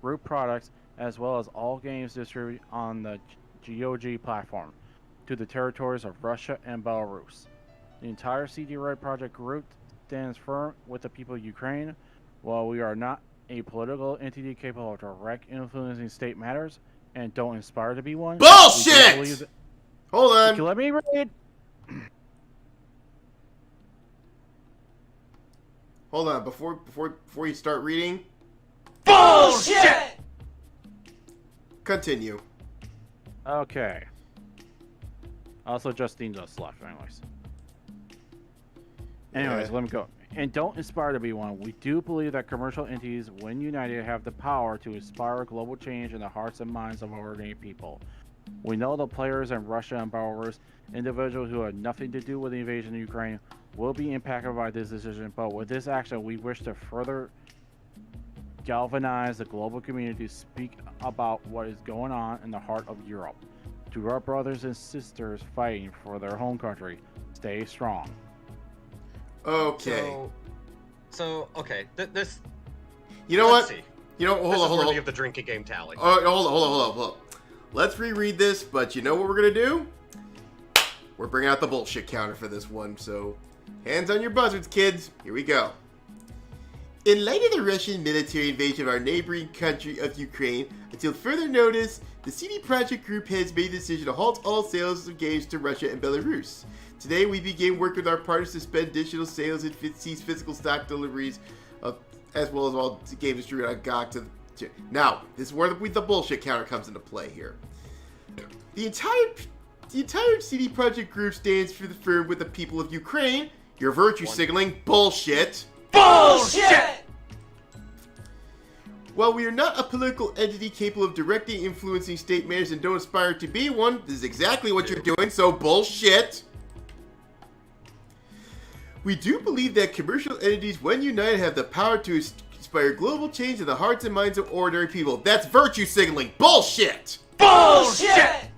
Group products, as well as all games distributed on the GOG platform, to the territories of Russia and Belarus. The entire CD Projekt Group stands firm with the people of Ukraine. While we are not a political entity capable of direct influencing state matters and don't aspire to be one.
Bullshit! Hold on.
Let me read.
Hold on, before you start reading.
Bullshit!
Continue.
Okay. Also, Justine just left, anyways. Let me go. And don't aspire to be one. We do believe that commercial entities, when united, have the power to inspire global change in the hearts and minds of ordinary people. We know the players in Russia and Belarus, individuals who have nothing to do with the invasion of Ukraine, will be impacted by this decision, but with this action, we wish to further galvanize the global community to speak about what is going on in the heart of Europe. To our brothers and sisters fighting for their home country, stay strong.
Okay.
So okay, this.
You know what?
See.
You know, hold on.
Of the drinking game tally.
Hold on. Let's reread this, but you know what we're gonna do? We're bringing out the bullshit counter for this one. So Hands on your buzzards, kids. Here we go. In light of the Russian military invasion of our neighboring country of Ukraine, until further notice, the CD Projekt Group has made the decision to halt all sales of games to Russia and Belarus. Today, we begin working with our partners to suspend additional sales and cease physical stock deliveries, as well as all games distributed on GOG to... Now, this is where the bullshit counter comes into play here. The entire CD Projekt Group stands for the firm with the people of Ukraine. Your virtue signaling bullshit.
Bullshit!
While we are not a political entity capable of directly influencing state matters and don't aspire to be one, this is exactly what you're doing, so bullshit. We do believe that commercial entities, when united, have the power to inspire global change in the hearts and minds of ordinary people. That's virtue signaling. Bullshit!
Bullshit!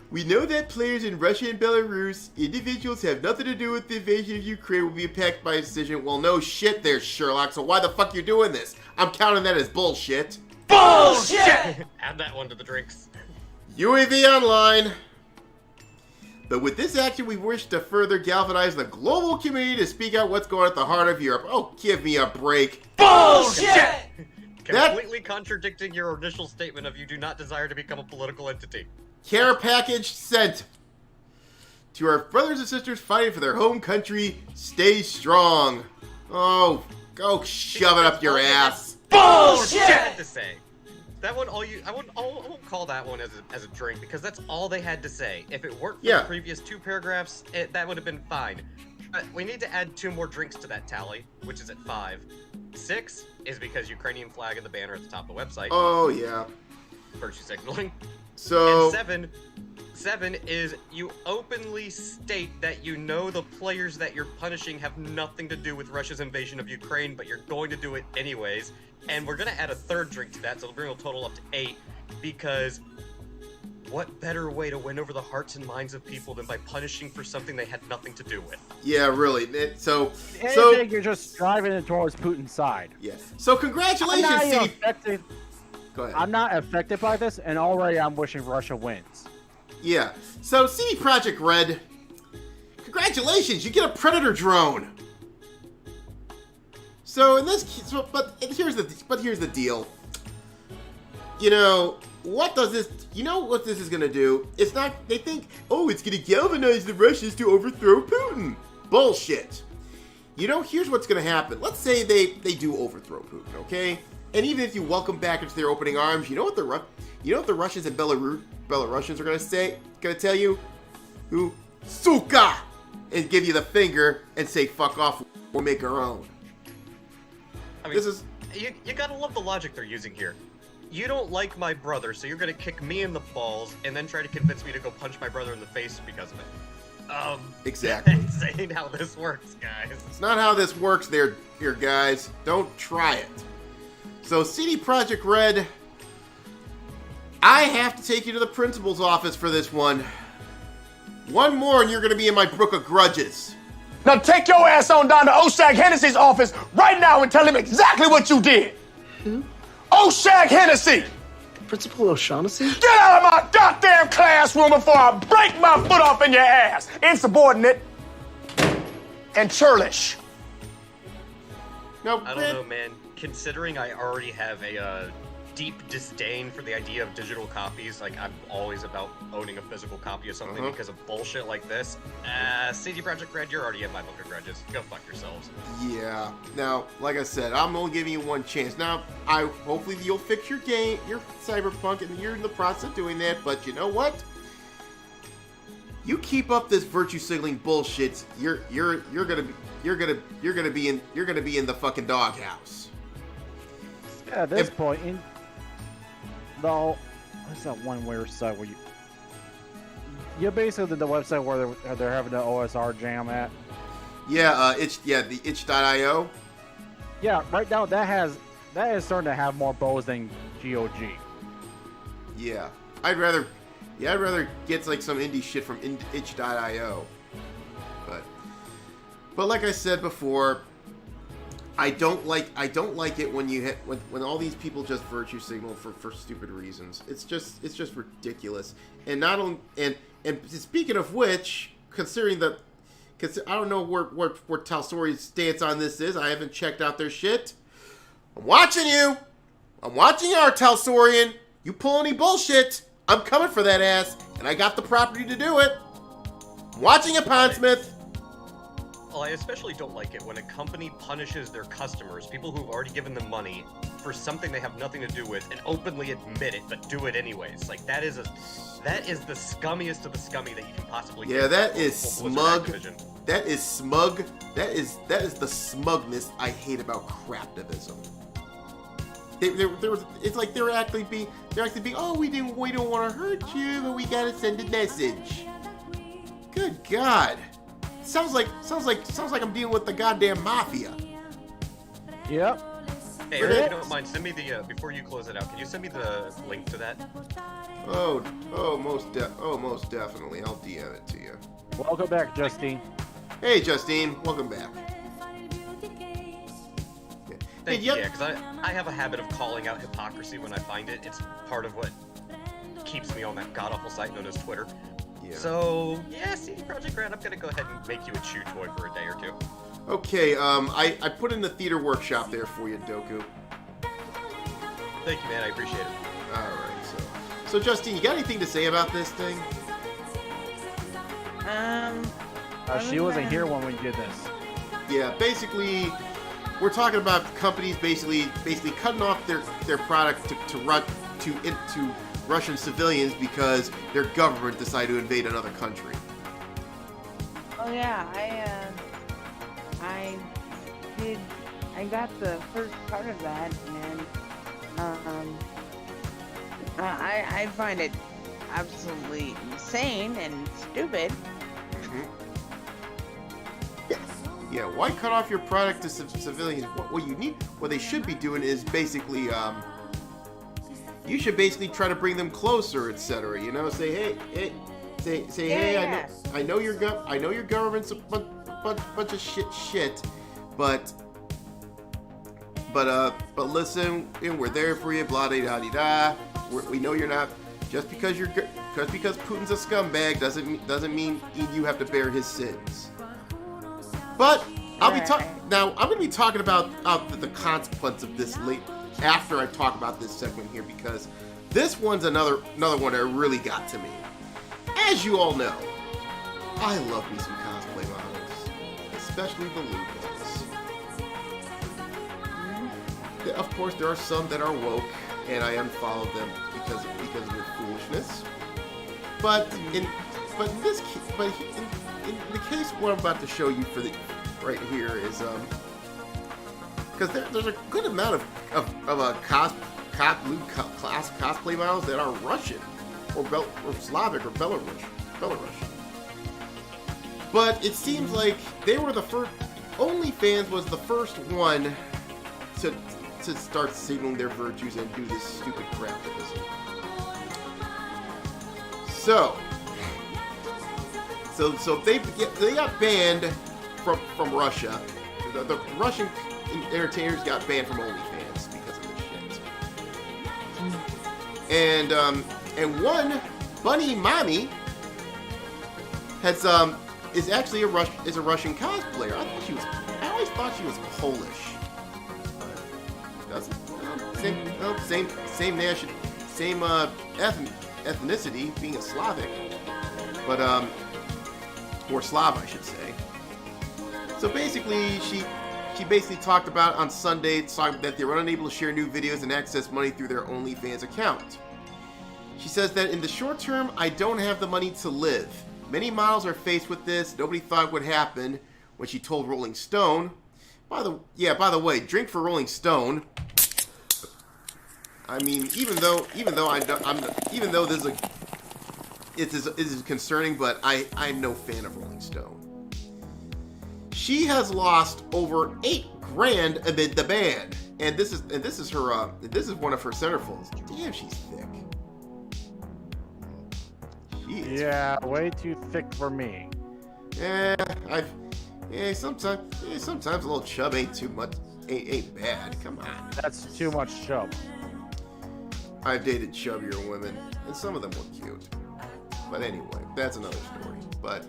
We know that players in Russia and Belarus, individuals have nothing to do with the invasion of Ukraine, will be impacted by a decision. Well, no shit there, Sherlock, so why the fuck you doing this? I'm counting that as bullshit.
Bullshit!
Add that one to the drinks.
UAV online. But with this action, we wish to further galvanize the global community to speak out what's going on at the heart of Europe. Oh, give me a break.
Bullshit!
Completely contradicting your initial statement of you do not desire to become a political entity.
Care package sent. To our brothers and sisters fighting for their home country, stay strong. Oh, go shove it up your ass.
Bullshit! To say. That one, I won't call that one as a drink because that's all they had to say. If it worked for the previous 2 paragraphs, that would have been fine. But we need to add 2 more drinks to that tally, which is at 5. 6 is because Ukrainian flag and the banner at the top of the website.
Oh yeah.
Virtue signaling.
So.
And 7 is you openly state that you know the players that you're punishing have nothing to do with Russia's invasion of Ukraine, but you're going to do it anyways. And we're going to add a 3rd drink to that, so it'll bring a total up to 8, because what better way to win over the hearts and minds of people than by punishing for something they had nothing to do with?
Yeah, really. So
you're just driving it towards Putin's side.
Yeah. So congratulations, CD. Go ahead.
I'm not affected by this, and already I'm wishing Russia wins.
Yeah. So CD Projekt Red, congratulations, you get a Predator drone. So in this, but here's the deal. You know what this is gonna do? It's not. They think, oh, it's gonna galvanize the Russians to overthrow Putin. Bullshit. You know, here's what's gonna happen. Let's say they do overthrow Putin, okay? And even if you welcome back into their opening arms, you know what the Russians and Belarusians are gonna tell you? Who, suka, and give you the finger and say fuck off. We'll make our own.
I mean, you gotta love the logic they're using here. You don't like my brother, so you're gonna kick me in the balls and then try to convince me to go punch my brother in the face because of it.
Exactly.
That ain't how this works, guys.
It's not how this works there, guys. Don't try it. So, CD Projekt Red, I have to take you to the principal's office for this one. One more and you're gonna be in my Brook of Grudges.
Now take your ass on down to Oshag Hennessy's office right now and tell him exactly what you did.
Who?
Oshag Hennessy!
Principal O'Shaughnessy?
Get out of my goddamn classroom before I break my foot off in your ass! Insubordinate and churlish.
No,
I don't know, man. Considering I already have a deep disdain for the idea of digital copies, like I'm always about owning a physical copy of something because of bullshit like this. CD Projekt Red, you're already in my book of grudges. Go fuck yourselves.
Yeah. Now, like I said, I'm only giving you one chance. Now, hopefully you'll fix your game, your Cyberpunk, and you're in the process of doing that. But you know what? You keep up this virtue signaling bullshit, you're gonna be in the fucking doghouse.
Yeah, at this point, though, what's that one website where you're basically the website where they're having the OSR jam at?
Yeah, the itch.io.
Yeah, right now that is starting to have more bows than GOG.
Yeah, I'd rather get like some indie shit from itch.io. But like I said before, I don't like it when when all these people just virtue signal for stupid reasons. It's just ridiculous. And not only and speaking of which, considering because I don't know where Talsori's stance on this is. I haven't checked out their shit. I'm watching you. I'm watching you, Talsorian. You pull any bullshit, I'm coming for that ass, and I got the property to do it. I'm watching you, Pondsmith.
Well, I especially don't like it when a company punishes their customers, people who've already given them money, for something they have nothing to do with, and openly admit it, but do it anyways. Like, that is the scummiest of the scummy that you can possibly get.
Yeah, that is smug. That is smug. That is the smugness I hate about craptivism. It's like they're actually being, oh, we don't want to hurt you, but we gotta send a message. Good God. Sounds like I'm dealing with the goddamn mafia.
Yep.
Hey, if you don't mind, send me the before you close it out. Can you send me the link to that?
Most definitely. I'll DM it to you.
Welcome back, Justine.
Hey, Justine. Welcome back.
Thank you. Yeah, because I have a habit of calling out hypocrisy when I find it. It's part of what keeps me on that god-awful site known as Twitter.
Yeah.
So, yeah, CD Projekt Red, I'm going to go ahead and make you a chew toy for a day or two.
Okay, I put in the theater workshop there for you, Doku.
Thank you, man. I appreciate it.
Alright, so Justine, you got anything to say about this thing?
She wasn't here when we did this.
Yeah, basically, we're talking about companies basically cutting off their product to Russian civilians because their government decided to invade another country.
Oh yeah, I got the first part of that, and I find it absolutely insane and stupid.
Yeah, why cut off your product to civilians? What they should be doing is basically, you should basically try to bring them closer, etc. You know, say, hey, I know your government's a bunch of shit, but listen, we're there for you, blah da da. We know you're not. Just because Putin's a scumbag doesn't mean you have to bear his sins. But I'm going to be talking about the consequence of this after I talk about this segment here, because this one's another one that really got to me. As you all know, I love me some cosplay models, especially the lewd ones. Of course, there are some that are woke, and I unfollowed them because of their foolishness. But in the case what I'm about to show you right here is because there's a good amount of cosplay models that are Russian or Slavic or Belarusian. But it seems like they were the first. OnlyFans was the first one to start signaling their virtues and do this stupid crap that was. So they got banned from Russia. The Russian entertainers got banned from OnlyFans because of this shit. And one Bunny Mommy is actually a Russian cosplayer. I always thought she was Polish. Same ethnicity, being a Slavic, but or Slav, I should say. So basically, she basically talked about on Sunday that they were unable to share new videos and access money through their OnlyFans account. She says that in the short term, I don't have the money to live. Many models are faced with this. Nobody thought it would happen when she told Rolling Stone. By the way, drink for Rolling Stone. I mean, even though this is concerning, but I'm no fan of Rolling Stone. She has lost over $8,000 amid the ban, and this is one of her centerfolds. Damn, she's thick.
Yeah, way too thick for me.
Sometimes a little chub ain't too much. Ain't bad. Come on.
That's too much chub.
I've dated chubbier women, and some of them were cute. But anyway, that's another story. But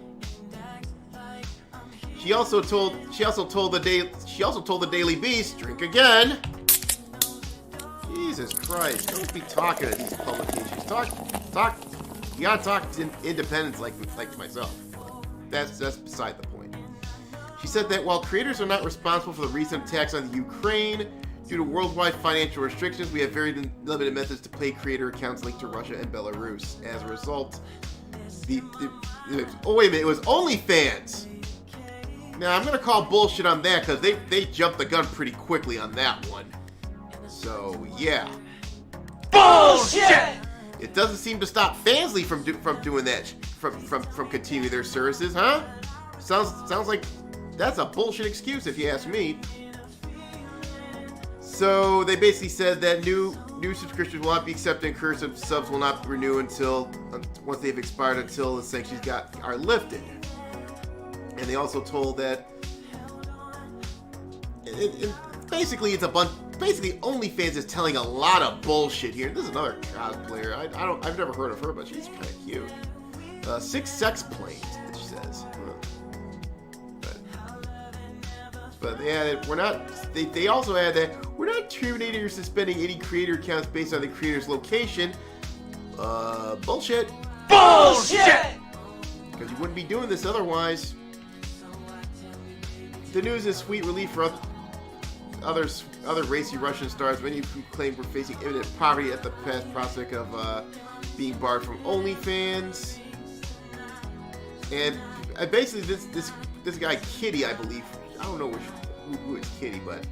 She also told the Daily Beast, drink again. Jesus Christ! Don't be talking to these publications. Talk. You gotta talk to independents like myself. That's beside the point. She said that while creators are not responsible for the recent attacks on the Ukraine, due to worldwide financial restrictions, we have very limited methods to pay creator accounts linked to Russia and Belarus. As a result, oh wait a minute, it was OnlyFans. Now I'm gonna call bullshit on that because they jumped the gun pretty quickly on that one. So yeah,
Bullshit!
It doesn't seem to stop Fansly from doing that, from continuing their services, huh? Sounds like that's a bullshit excuse if you ask me. So they basically said that new subscriptions will not be accepted, and current subs will not renew until once they've expired, until the sanctions are lifted. And they also told that basically it's a bunch. Basically, OnlyFans is telling a lot of bullshit here. This is another cosplayer. I've never heard of her, but she's kind of cute. 6 sex planes, she says. But they added, they also added that we're not terminating or suspending any creator accounts based on the creator's location. Bullshit.
Bullshit!
Because you wouldn't be doing this otherwise. The news is sweet relief for other racy Russian stars, many who claim we're facing imminent poverty at the past prospect of being barred from OnlyFans. And basically, this guy Kitty, I believe, I don't know who is Kitty, but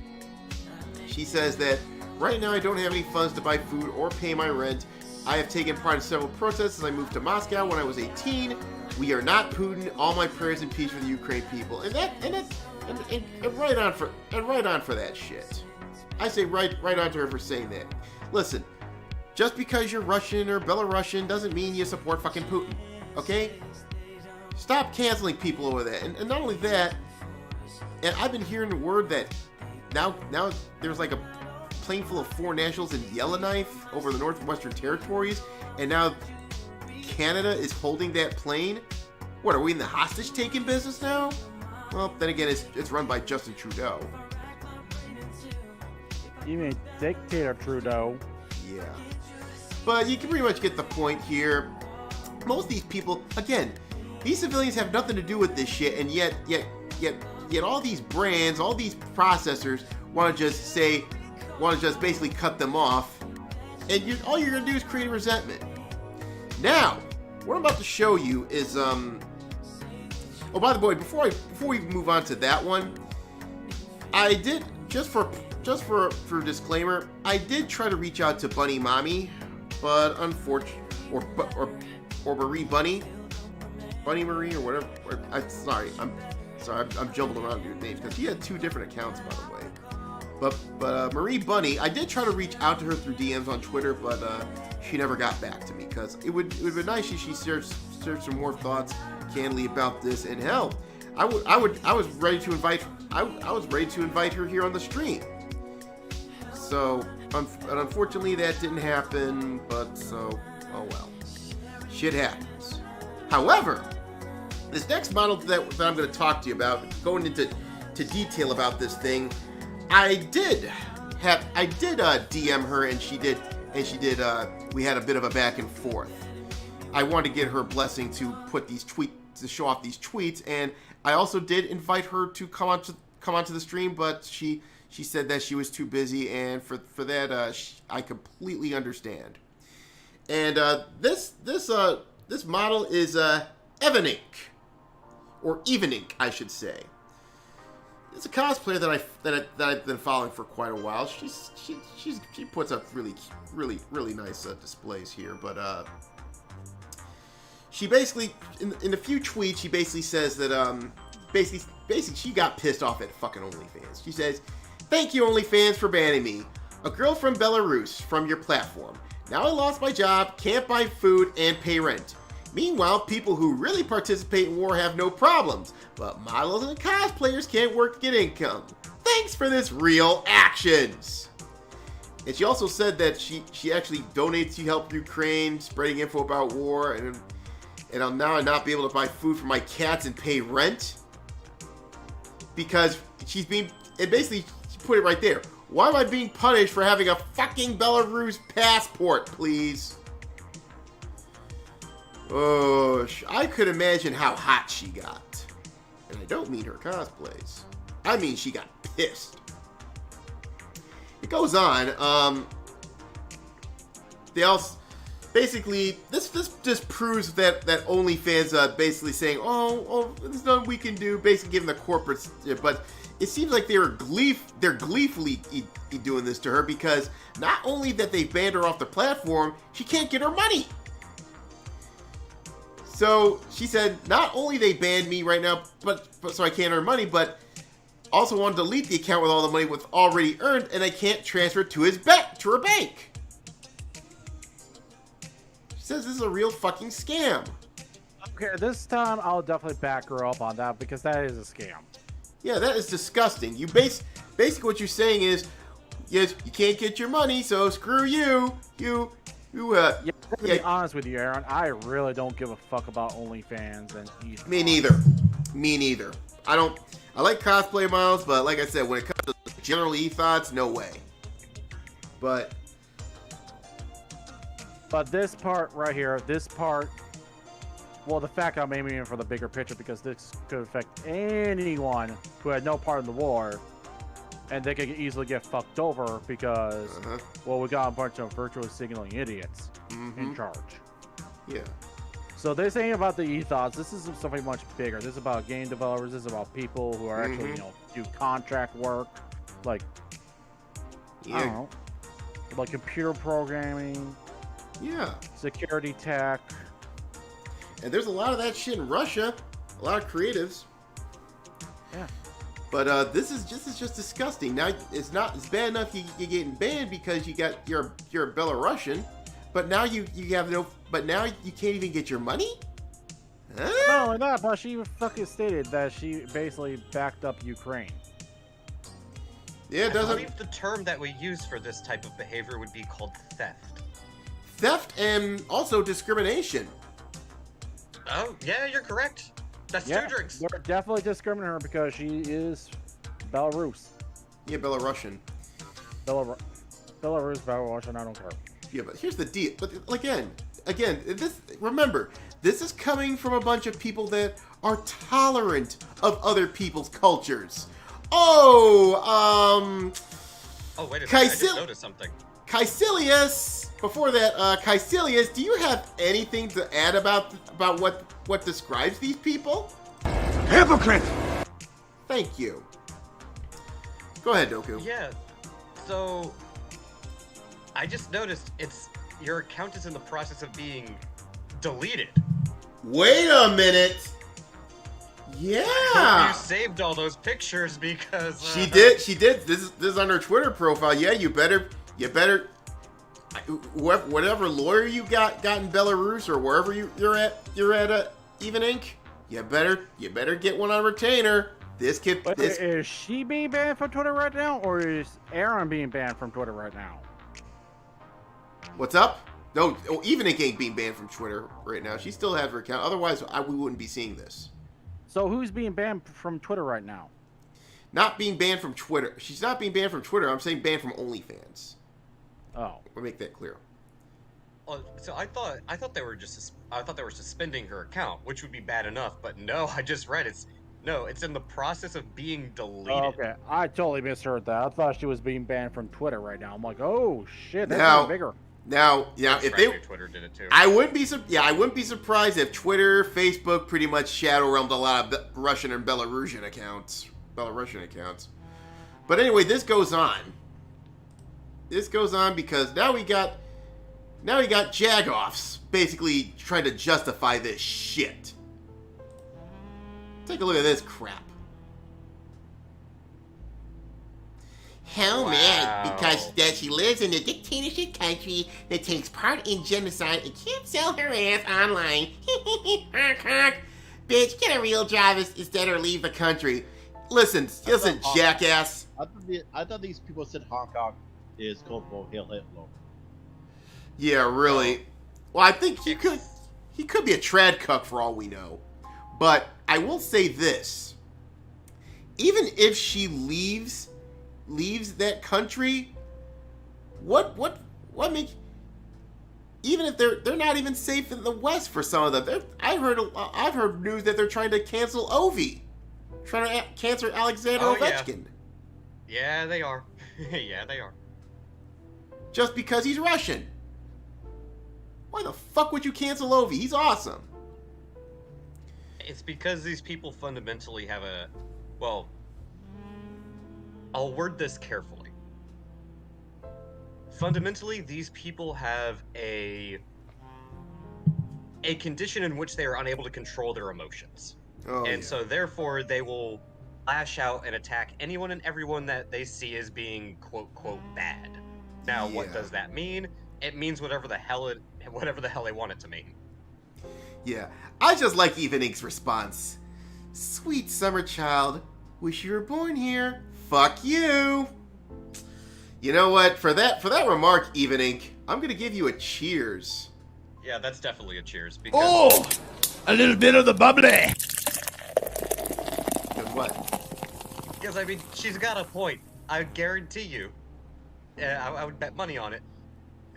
she says that right now I don't have any funds to buy food or pay my rent. I have taken part in several protests since I moved to Moscow when I was 18. We are not Putin. All my prayers and peace for the Ukraine people. And right on for that shit. I say right on to her for saying that. Listen, just because you're Russian or Belarusian doesn't mean you support fucking Putin. Okay? Stop canceling people over that. And not only that, and I've been hearing the word that now there's like a plane full of foreign nationals in Yellowknife over the Northwestern Territories, and now Canada is holding that plane. What, are we in the hostage-taking business now? Well, then again, it's run by Justin Trudeau.
You mean dictator Trudeau?
Yeah. But you can pretty much get the point here. Most of these people, again, these civilians have nothing to do with this shit, and yet all these brands, all these processors want to just basically cut them off, and all you're gonna do is create resentment. Now, what I'm about to show you is oh, by the way, before we move on to that one, I did just for disclaimer, I did try to reach out to Bunny Mommy, but unfortunately, or Marie Bunny Marie or whatever. I'm sorry, I'm jumbling around your names because she had 2 different accounts, by the way. But Marie Bunny, I did try to reach out to her through DMs on Twitter, but she never got back to me because it would be nice if she shared some more thoughts candidly about this. And hell, I was ready to invite her here on the stream. So unfortunately that didn't happen. But so oh well, shit happens. However, this next model that I'm going to talk to you about, going into detail about this thing, I did DM her, and she did. We had a bit of a back and forth. I wanted to get her blessing to put these to show off these tweets, and I also did invite her to come onto the stream, but she said that she was too busy, and for that I completely understand. And this model is Evanink, or Evanink, I should say. It's a cosplayer that I've been following for quite a while. She puts up really nice displays here, but she basically in a few tweets she basically says that basically she got pissed off at fucking OnlyFans. She says, "Thank you OnlyFans for banning me, a girl from Belarus, from your platform. Now I lost my job, can't buy food and pay rent. Meanwhile, people who really participate in war have no problems, but models and cosplayers can't work to get income. Thanks for this real actions." And she also said that she actually donates to help Ukraine, spreading info about war, and I'll now not be able to buy food for my cats and pay rent. because she's being... It basically, she put it right there. Why am I being punished for having a fucking Belarus passport, please? Oh, I could imagine how hot she got. And I don't mean her cosplays. I mean she got pissed. It goes on. They also... Basically, this just proves that OnlyFans basically saying, oh, there's nothing we can do, basically giving the corporates, but it seems like they're gleefully doing this to her because not only that they banned her off the platform, she can't get her money. So she said, not only they banned me right now, but so I can't earn money, but also want to delete the account with all the money was already earned, and I can't transfer it to her bank. Says this is a real fucking scam.
Okay, this time I'll definitely back her up on that because that is a scam.
Yeah, that is disgusting. You basically what you're saying is, yes, you can't get your money, so screw you. To be
honest with you, Aaron, I really don't give a fuck about OnlyFans and e-thoughts.
Me neither. I like cosplay models, but like I said, when it comes to general e-thoughts, no way. But
this part right here, well, the fact I'm aiming for the bigger picture because this could affect anyone who had no part in the war, and they could easily get fucked over because, well, we got a bunch of virtual signaling idiots in charge.
Yeah.
So this ain't about the ethos. This is something much bigger. This is about game developers. This is about people who are actually, do contract work, like, I don't know, like computer programming.
Yeah.
Security tech.
And there's a lot of that shit in Russia. A lot of creatives.
Yeah.
But this is just disgusting. Now it's bad enough you're getting banned because you're a Belarusian, but now you can't even get your money? Huh?
Not only that, but she fucking stated that she basically backed up Ukraine.
Yeah, it doesn't.
I believe the term that we use for this type of behavior would be called theft.
Theft and also discrimination.
Oh, yeah, you're correct. That's 2 drinks.
They're definitely discriminating her because she is Belarus.
Yeah, Belarusian.
Belarus, Belarusian, I don't care.
Yeah, but here's the deal. But again, remember, this is coming from a bunch of people that are tolerant of other people's cultures.
Oh, wait a second, I just noticed something.
Caecilius! Before that, Caecilius, do you have anything to add about what describes these people?
Hypocrite!
Thank you. Go ahead, Doku.
Yeah, so I just noticed your account is in the process of being deleted.
Wait a minute. Yeah.
Ah.
You saved all those pictures because
she did. This is on her Twitter profile. Yeah, you better. Whatever lawyer you got in Belarus or wherever you're at Even Inc. You better get one on retainer. This kid.
Is she being banned from Twitter right now, or is Aaron being banned from Twitter right now?
What's up? No, Even Inc. ain't being banned from Twitter right now. She still has her account. Otherwise, we wouldn't be seeing this.
So who's being banned from Twitter right now?
Not being banned from Twitter. She's not being banned from Twitter. I'm saying banned from OnlyFans.
Oh,
we'll make that clear.
So I thought they were suspending her account, which would be bad enough. But no, I just read it's in the process of being deleted.
Oh, okay, I totally misheard that. I thought she was being banned from Twitter right now. I'm like, oh shit, that's even bigger.
Now, if
Twitter did it too.
I wouldn't be surprised if Twitter, Facebook pretty much shadow realmed a lot of Russian and Belarusian accounts. But anyway, this goes on. Because now we got Jagoffs basically trying to justify this shit. Take a look at this crap. Hell, man, because that she lives in a dictatorship country that takes part in genocide and can't sell her ass online. Bitch, get a real job instead or leave the country. Listen, jackass.
I thought these people said Hong Kong is code for Hail Hitler.
Yeah, really. Well, I think he could be a trad cuck for all we know. But I will say this. even if she leaves that country, what makes, even if they're not even safe in the West for some of them. I've heard news that they're trying to cancel Ovi, trying to cancel Alexander Ovechkin.
Yeah, they are. Yeah, they are.
Just because he's Russian. Why the fuck would you cancel Ovi? He's awesome.
It's because these people fundamentally have a... Well, I'll word this carefully. Fundamentally, these people have a condition in which they are unable to control their emotions. So therefore they will lash out and attack anyone and everyone that they see as being quote bad. Now, what does that mean? It means whatever the hell they want it to mean.
Yeah, I just like Even Ink's response. Sweet summer child, wish you were born here. Fuck you. You know what? For that remark, Even Ink, I'm gonna give you a cheers.
Yeah, that's definitely a cheers. Because...
a little bit of the bubbly.
Because what?
Because, I mean, she's got a point. I guarantee you. I would bet money on it.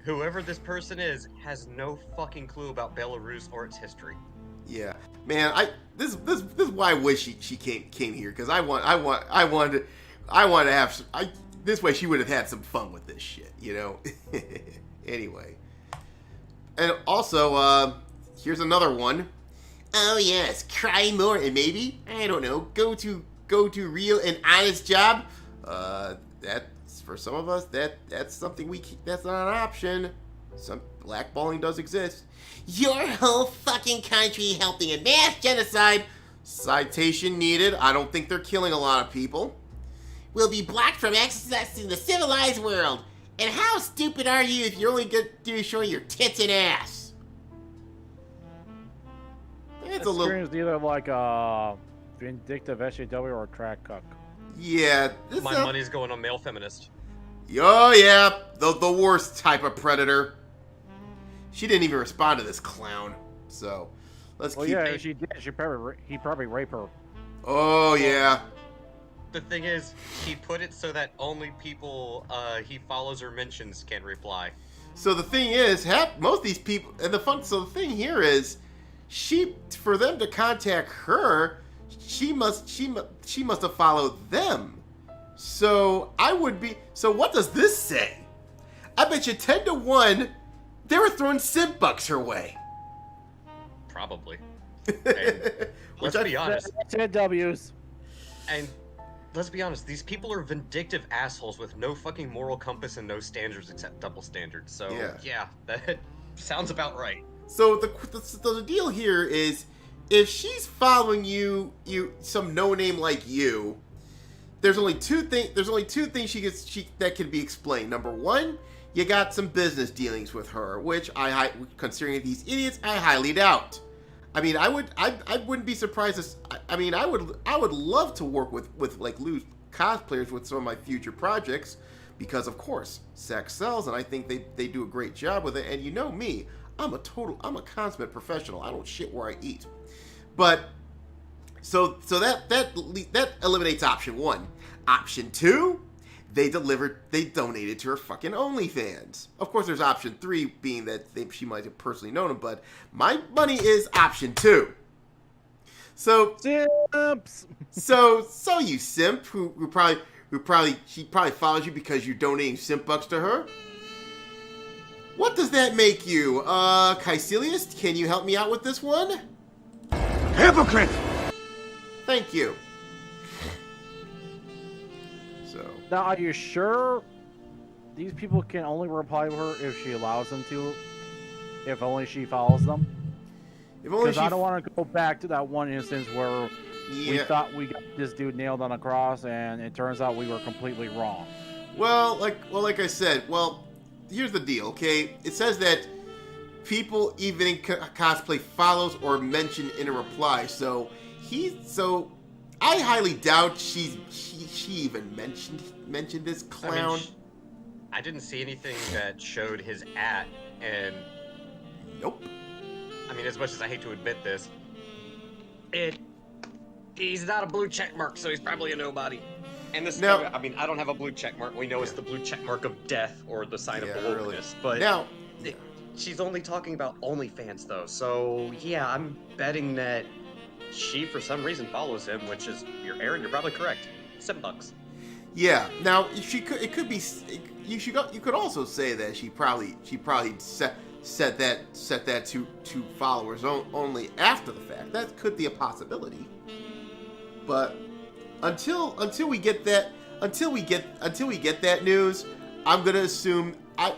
Whoever this person is has no fucking clue about Belarus or its history.
Yeah, man. This is why I wish she came here, because I wanted to have. This way she would have had some fun with this shit, you know. Anyway, and also here's another one. Oh yes, cry more and maybe, I don't know, go to real and honest job. That's for some of us that's something that's not an option. Some blackballing does exist. Your whole fucking country helping in mass genocide. Citation needed. I don't think they're killing a lot of people. Will be blocked from accessing the civilized world. And how stupid are you if you're only good to show your tits and ass? It's a little.
It's either like a vindictive SJW or a crack cuck.
Yeah.
My money's going on male feminist.
Oh yeah, the worst type of predator. She didn't even respond to this clown. So let's keep.
Yeah, she did. He probably raped her.
Oh yeah.
The thing is, he put it so that only people he follows or mentions can reply.
So the thing is, most of these people, and so the thing here is, for them to contact her, she must have followed them. So so what does this say? I bet you 10-1, they were throwing simp bucks her way.
Probably. And let's be honest.
10 W's.
And let's be honest, these people are vindictive assholes with no fucking moral compass and no standards except double standards. So yeah that sounds about right. So the deal here is, if she's following you some no name like you, there's only two things that can be explained. Number one, you got some business dealings with her, which considering these idiots, I highly doubt. I mean, I wouldn't be surprised. I would love to work with like loose cosplayers with some of my future projects, because of course sex sells, and I think they do a great job with it. And you know me, I'm a consummate professional. I don't shit where I eat. But so that eliminates option one. Option two, they donated to her fucking OnlyFans. Of course, there's option three, being that she might have personally known him, but my money is option two. So simps. So you simp who she probably follows you because you're donating simp bucks to her. What does that make you? Caecilius, can you help me out with this one?
Hypocrite!
Thank you. So.
Now, are you sure these people can only reply to her if she allows them to? If only she follows them? Because I don't want to go back to that one instance where we thought we got this dude nailed on a cross, and it turns out we were completely wrong.
Well, like I said, here's the deal, okay? It says that people even in cosplay follows or mentioned in a reply. So I highly doubt she even mentioned this clown.
I didn't see anything that showed his @ and
nope.
I mean, as much as I hate to admit this, it He's not a blue check mark, so he's probably a nobody. And this,
Now-
I mean, I don't have a blue check mark. We know it's the blue check mark of death or the sign
Yeah,
of
really.
wokeness. But
Now,
she's only talking about OnlyFans, though. So yeah, I'm betting that she, for some reason, follows him. Which is, Aaron, you're probably correct. $7.
yeah. Now she could. It could be. You could also say that she probably set that to followers only after the fact. That could be a possibility. But until we get that news, I'm gonna assume I'm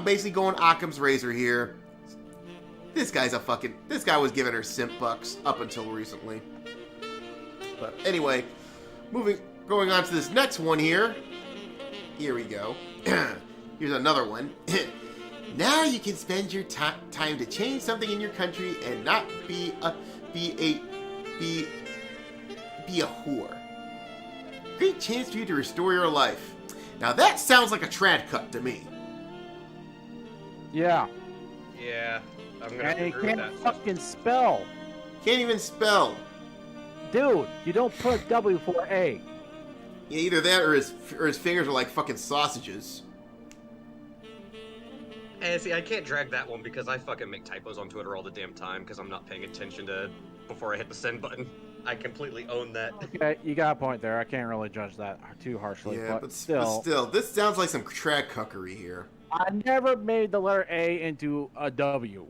basically going Occam's razor here. This guy was giving her simp bucks up until recently. But anyway, going on to this next one here. Here we go. Here's another one. Now you can spend your time to change something in your country and not be a whore. Great chance for you to restore your life. Now that sounds like a trad cut to me.
Yeah.
Yeah, I'm gonna
And he
agree with
can't
that.
fucking spell.
Can't even spell.
Dude, you don't put W for A.
Yeah, either that or his fingers are like fucking sausages.
And see, I can't drag that one because I fucking make typos on Twitter all the damn time because I'm not paying attention to before I hit the send button. I completely own that.
Okay, you got a point there. I can't really judge that too harshly,
Yeah,
but still,
this sounds like some trad cuckery here.
I never made the letter A into a W.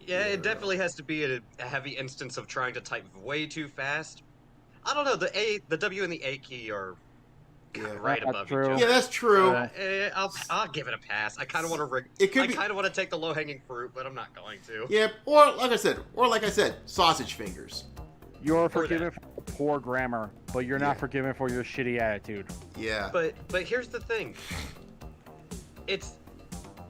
Yeah, it definitely has to be a heavy instance of trying to type way too fast. I don't know, the W and the A key are right
That's
above
true.
each other.
Yeah, that's true.
I'll give it a pass. I kind of want to I kind of want to take the low-hanging fruit, but I'm not going to.
Yeah, or like I said, sausage fingers.
You're forgiven for poor grammar, but you're not forgiven for your shitty attitude.
Yeah.
But here's the thing. It's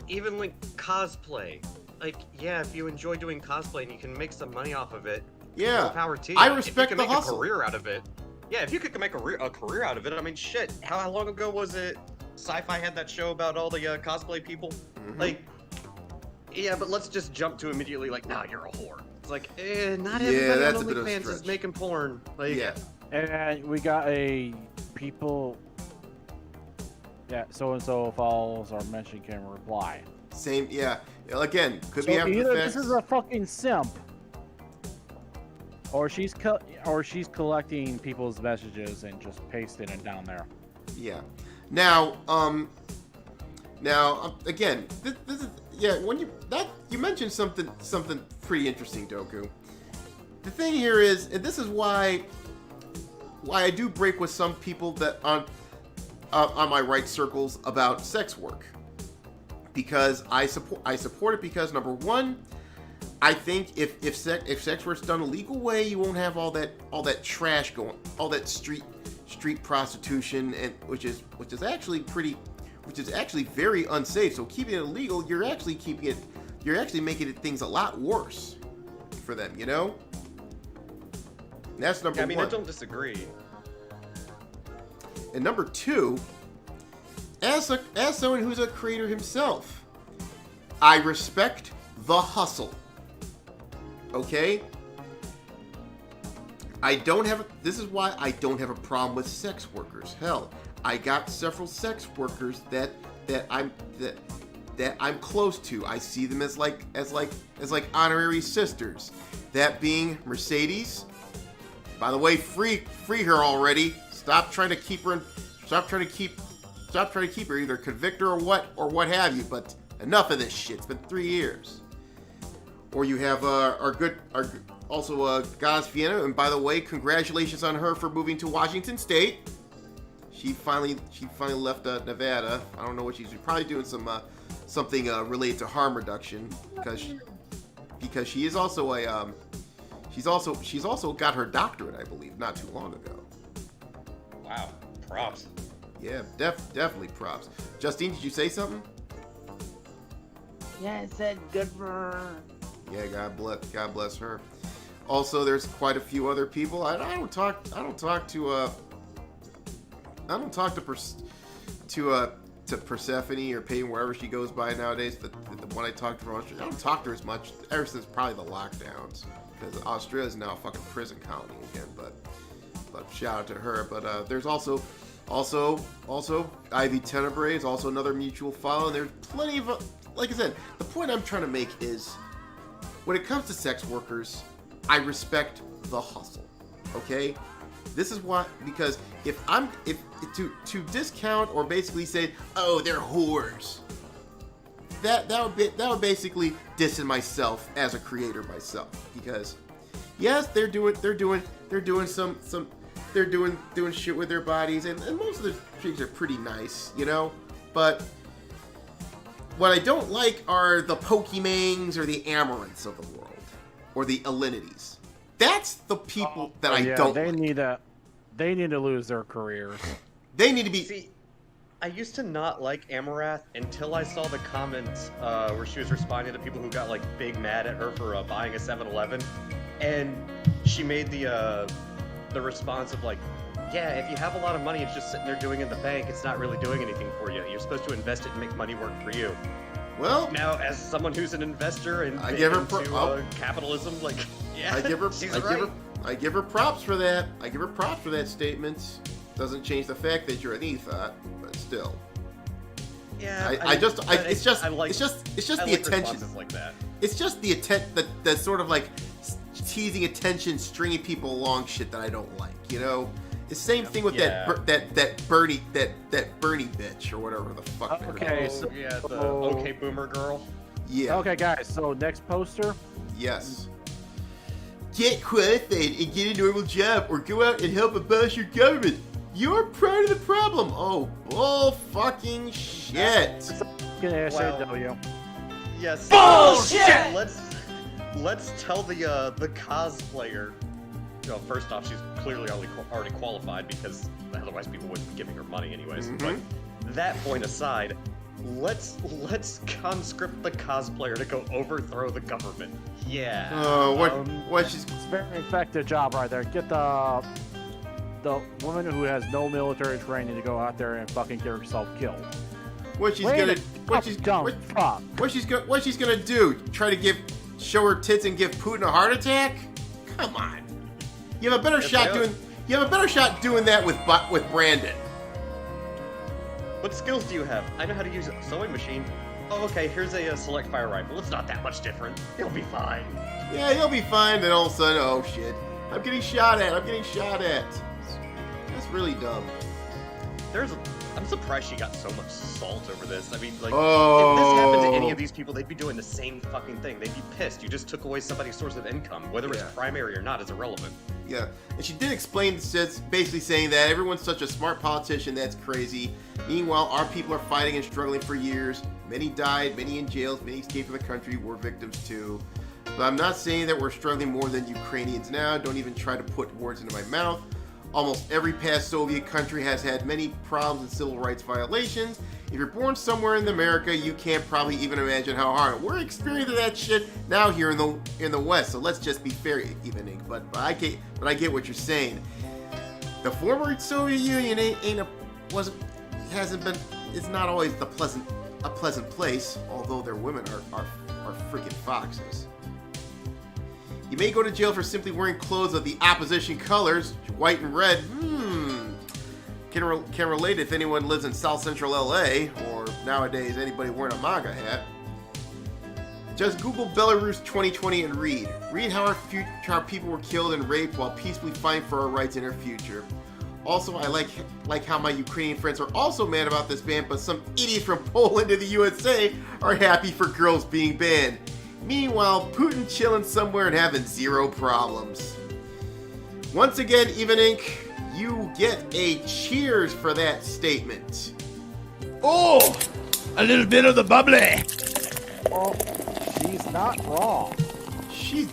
even like cosplay. Like, yeah, if you enjoy doing cosplay and you can make some money off of it,
Yeah.
more power to you.
I respect
if you
the
can make
hustle.
a career out of it. Yeah, if you could make a career out of it, I mean, shit. How long ago was it? Sci-Fi had that show about all the cosplay people.
Mm-hmm.
Like, yeah, but let's just jump to immediately like, nah, you're a whore. It's like, not
Yeah,
everybody
that's
on
a bit of a
OnlyFans is
stretch.
making porn. Like,
Yeah.
And we got a people. Yeah, so and so follows or mention can reply.
Same. Yeah. Again, could
So
be after
either
the fact.
this is a fucking simp, or she's collecting people's messages and just pasting it down there.
Yeah. Now, again, this is when you mentioned something pretty interesting, Doku. The thing here is, and this is why I do break with some people that on my right circles about sex work, because I support it because number one, I think if sex work's done a legal way, you won't have all that trash going, all that street prostitution, and which is actually very unsafe. So keeping it illegal, you're actually making things a lot worse for them, you know? And that's number
I mean,
one.
I don't disagree.
And number two, as someone who's a creator himself, I respect the hustle. Okay? This is why I don't have a problem with sex workers. Hell, I got several sex workers that I'm close to. I see them as like honorary sisters. That being Mercedes. By the way, free her already. Stop trying to keep her. Either convict her or what have you. But enough of this shit. It's been 3 years. Or you have our Gaz Vienna, and by the way, congratulations on her for moving to Washington State. She finally left Nevada. I don't know what she's probably doing something related to harm reduction because she is also a she's also got her doctorate, I believe, not too long ago.
Wow, props.
Yeah, definitely props. Justine, did you say something?
Yeah, I said good for her.
Yeah, God bless her. Also, there's quite a few other people. I don't talk to Persephone or Peyton, wherever she goes by nowadays. The one I talked to her, I don't talk to her as much ever since probably the lockdowns. because Australia is now a fucking prison colony again. But shout out to her. But there's also Ivy Tenebrae is also another mutual follow. And there's plenty of, like I said, the point I'm trying to make is, when it comes to sex workers, I respect the hustle. Okay, this is why, because if to discount or basically say, oh, they're whores, that would basically dissing myself as a creator myself. Because yes, they're doing shit with their bodies, and most of the chicks are pretty nice, you know. But what I don't like are the Pokemongs or the Amaranths of the world, or the Alinities. That's the people that I don't like.
They need to lose their careers.
They need to be...
See, I used to not like Amaranth until I saw the comments where she was responding to people who got, like, big mad at her for buying a 7-Eleven. And she made the response of, like, yeah, if you have a lot of money, it's just sitting there doing in the bank. It's not really doing anything for you. You're supposed to invest it and make money work for you.
Well,
now, as someone who's an investor and
I give her
capitalism, like, yeah,
I give her props for that. I give her props for that statement. Doesn't change the fact that you're an ETHOT, but still.
Yeah,
it's just the attention.
Like that.
It's just the the sort of like teasing attention, stringing people along shit that I don't like. You know, the same thing with that Bernie bitch or whatever the fuck.
Okay,
so yeah, the okay boomer girl.
Yeah.
Okay, guys. So next poster.
Yes. Get qualified and get a normal job, or go out and help abolish your government. You're part of the problem. Oh, bull fucking shit.
SAW.
Yes.
Bullshit.
Let's tell the cosplayer. Well, first off, she's clearly already qualified, because otherwise people wouldn't be giving her money anyways.
Mm-hmm.
But that point aside, let's conscript the cosplayer to go overthrow the government. Yeah.
What she's...
It's a very effective job right there. Get the woman who has no military training to go out there and fucking get herself killed.
What she's gonna do? Try to show her tits and give Putin a heart attack? Come on. You have a better shot doing that with Brandon.
What skills do you have? I know how to use a sewing machine. Oh, okay, here's a select fire rifle. It's not that much different. He'll be fine.
Yeah, he'll be fine. Then all of a sudden, oh shit, I'm getting shot at. That's really dumb.
I'm surprised she got so much salt over this. I mean, like, if this happened to any of these people, they'd be doing the same fucking thing. They'd be pissed. You just took away somebody's source of income. Whether it's primary or not is irrelevant.
Yeah, and she did explain this, basically saying that everyone's such a smart politician, that's crazy. Meanwhile, our people are fighting and struggling for years. Many died, many in jails, many escaped from the country, war victims too. But I'm not saying that we're struggling more than Ukrainians now. Don't even try to put words into my mouth. Almost every past Soviet country has had many problems and civil rights violations. If you're born somewhere in America, you can't probably even imagine how hard. We're experiencing that shit now here in the West. So let's just be fair, evening. But I get what you're saying. The former Soviet Union it's not always a pleasant place. Although their women are freaking foxes. You may go to jail for simply wearing clothes of the opposition colors, white and red. Can relate if anyone lives in South Central LA, or nowadays anybody wearing a MAGA hat. Just Google Belarus 2020 and read. Read how our people were killed and raped while peacefully fighting for our rights in our future. Also, I like how my Ukrainian friends are also mad about this ban, but some idiots from Poland and the USA are happy for girls being banned. Meanwhile, Putin chilling somewhere and having zero problems. Once again, Even Inc., you get a cheers for that statement.
Oh, a little bit of the bubbly.
Well, she's not wrong.
She's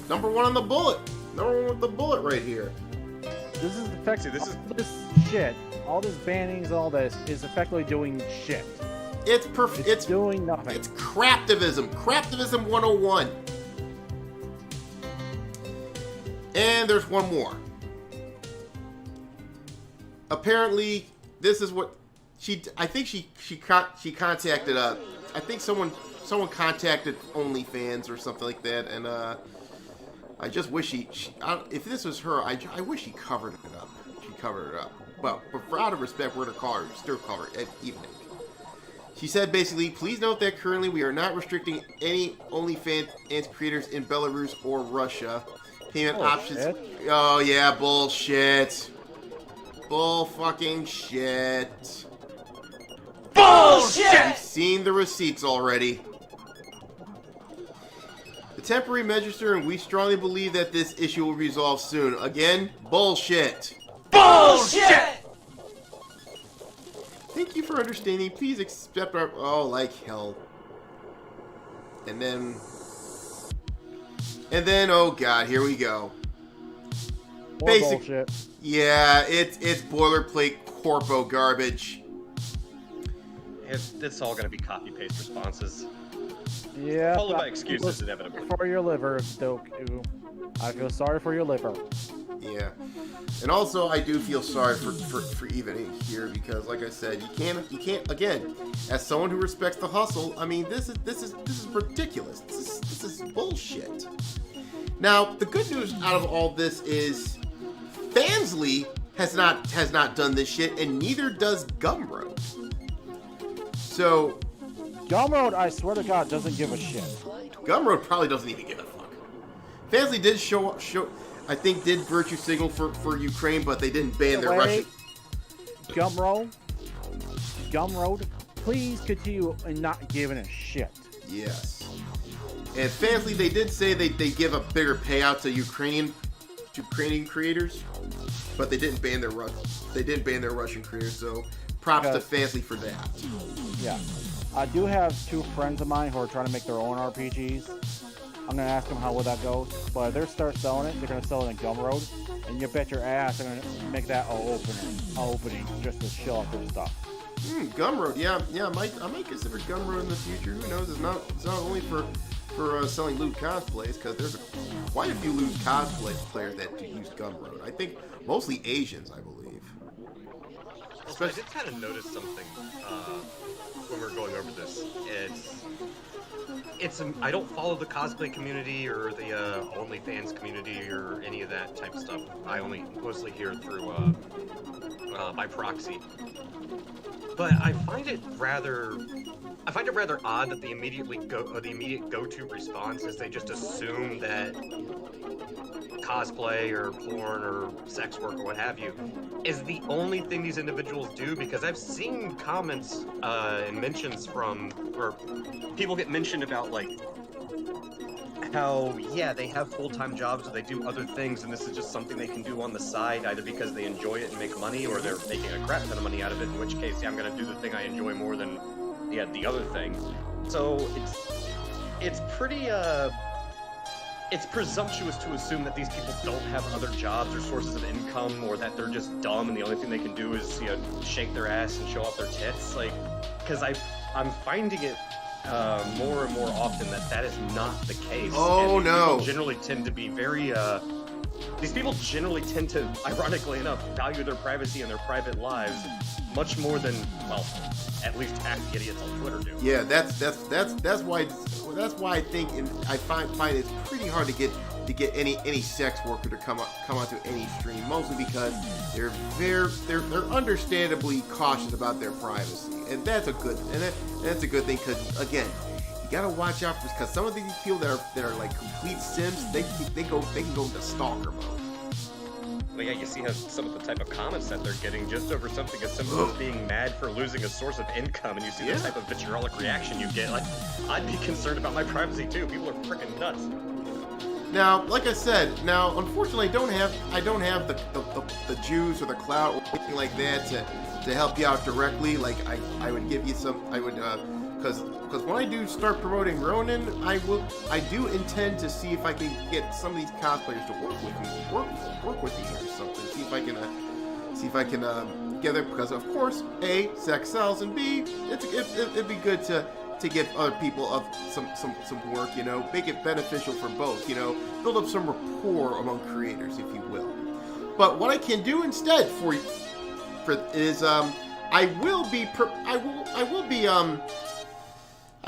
number one on the bullet. Number one with the bullet right here.
This is effectively this shit. All this bannings, all this is effectively doing shit.
It's
doing nothing.
It's craptivism. Craptivism 101. And there's one more. Apparently, this is what I think she contacted. I think someone contacted OnlyFans or something like that, and I just wish if this was her, I wish she covered it up. She covered it up. Well, but for out of respect, we're going to still call her Evening. She said basically, please note that currently we are not restricting any OnlyFans creators in Belarus or Russia. Payment options. Oh yeah, bullshit. Bull fucking shit.
Bullshit!
I've seen the receipts already. The temporary measure, and we strongly believe that this issue will resolve soon. Again, bullshit.
Bullshit!
Thank you for understanding. Please accept our... Oh, like hell. And then, oh god, here we go.
More bullshit.
Yeah, it's boilerplate corpo garbage.
It's all gonna be copy-paste responses.
Yeah.
Followed by excuses, inevitably.
For your liver, Doku. I feel sorry for your liver.
Yeah. And also, I do feel sorry for Evening here because, like I said, you can't. Again, as someone who respects the hustle, I mean, this is ridiculous. This is bullshit. Now, the good news out of all this is, Fansly has not done this shit, and neither does Gumroad. So,
Gumroad, I swear to God, doesn't give a shit.
Gumroad probably doesn't even give a fuck. Fansly did show. I think did virtue signal for Ukraine, but they didn't ban their Russian.
Gumroad, please continue and not giving a shit.
Yes. And Fansly, they did say they give a bigger payout to Ukrainian creators, but they didn't ban their Russian creators. So props to Fansly for that.
Yeah, I do have two friends of mine who are trying to make their own RPGs. I'm gonna ask them how well that goes, but if they start selling it, they're gonna sell it in Gumroad, and you bet your ass they're gonna make that opening just to show off their stuff.
Gumroad, yeah, I might consider Gumroad in the future. Who knows? It's not only for selling loot cosplays, because there's quite a few loot cosplay players that use Gumroad. I think mostly Asians, I believe.
I did kind of notice something when we were going over this. I don't follow the cosplay community or the OnlyFans community or any of that type of stuff. I only mostly hear through by proxy. But I find it rather odd that the immediate go-to response is they just assume that cosplay or porn or sex work or what have you is the only thing these individuals do, because I've seen comments and mentions or people get mentioned about like how they have full-time jobs or they do other things and this is just something they can do on the side, either because they enjoy it and make money or they're making a crap ton of money out of it, in which case I'm going to do the thing I enjoy more than the other thing. So it's pretty it's presumptuous to assume that these people don't have other jobs or sources of income, or that they're just dumb and the only thing they can do is shake their ass and show off their tits. Like, because I'm finding it more and more often that is not the case.
Oh, no.
People generally tend to be very these people generally tend to, ironically enough, value their privacy and their private lives much more than, well, at least half the idiots on Twitter do.
Yeah, that's why I think I find it's pretty hard to get any sex worker to come onto any stream, mostly because they're understandably cautious about their privacy, and that's a good thing, because again, you gotta watch out because some of these people that are like complete sims, they can go into stalker mode.
Well, yeah, you see how some of the type of comments that they're getting just over something as simple as being mad for losing a source of income, and you see the type of vitriolic reaction you get. Like, I'd be concerned about my privacy too. People are freaking nuts.
Now, like I said, unfortunately, I don't have the juice or the clout or anything like that to help you out directly. Like I would give you some. I would because when I do start promoting Ronin, I do intend to see if I can get some of these cosplayers to work with me or something. See if I can get it, because of course, A, sex sells, and B, it'd be good to give other people some work, make it beneficial for both, build up some rapport among creators, if you will. But what I can do instead is I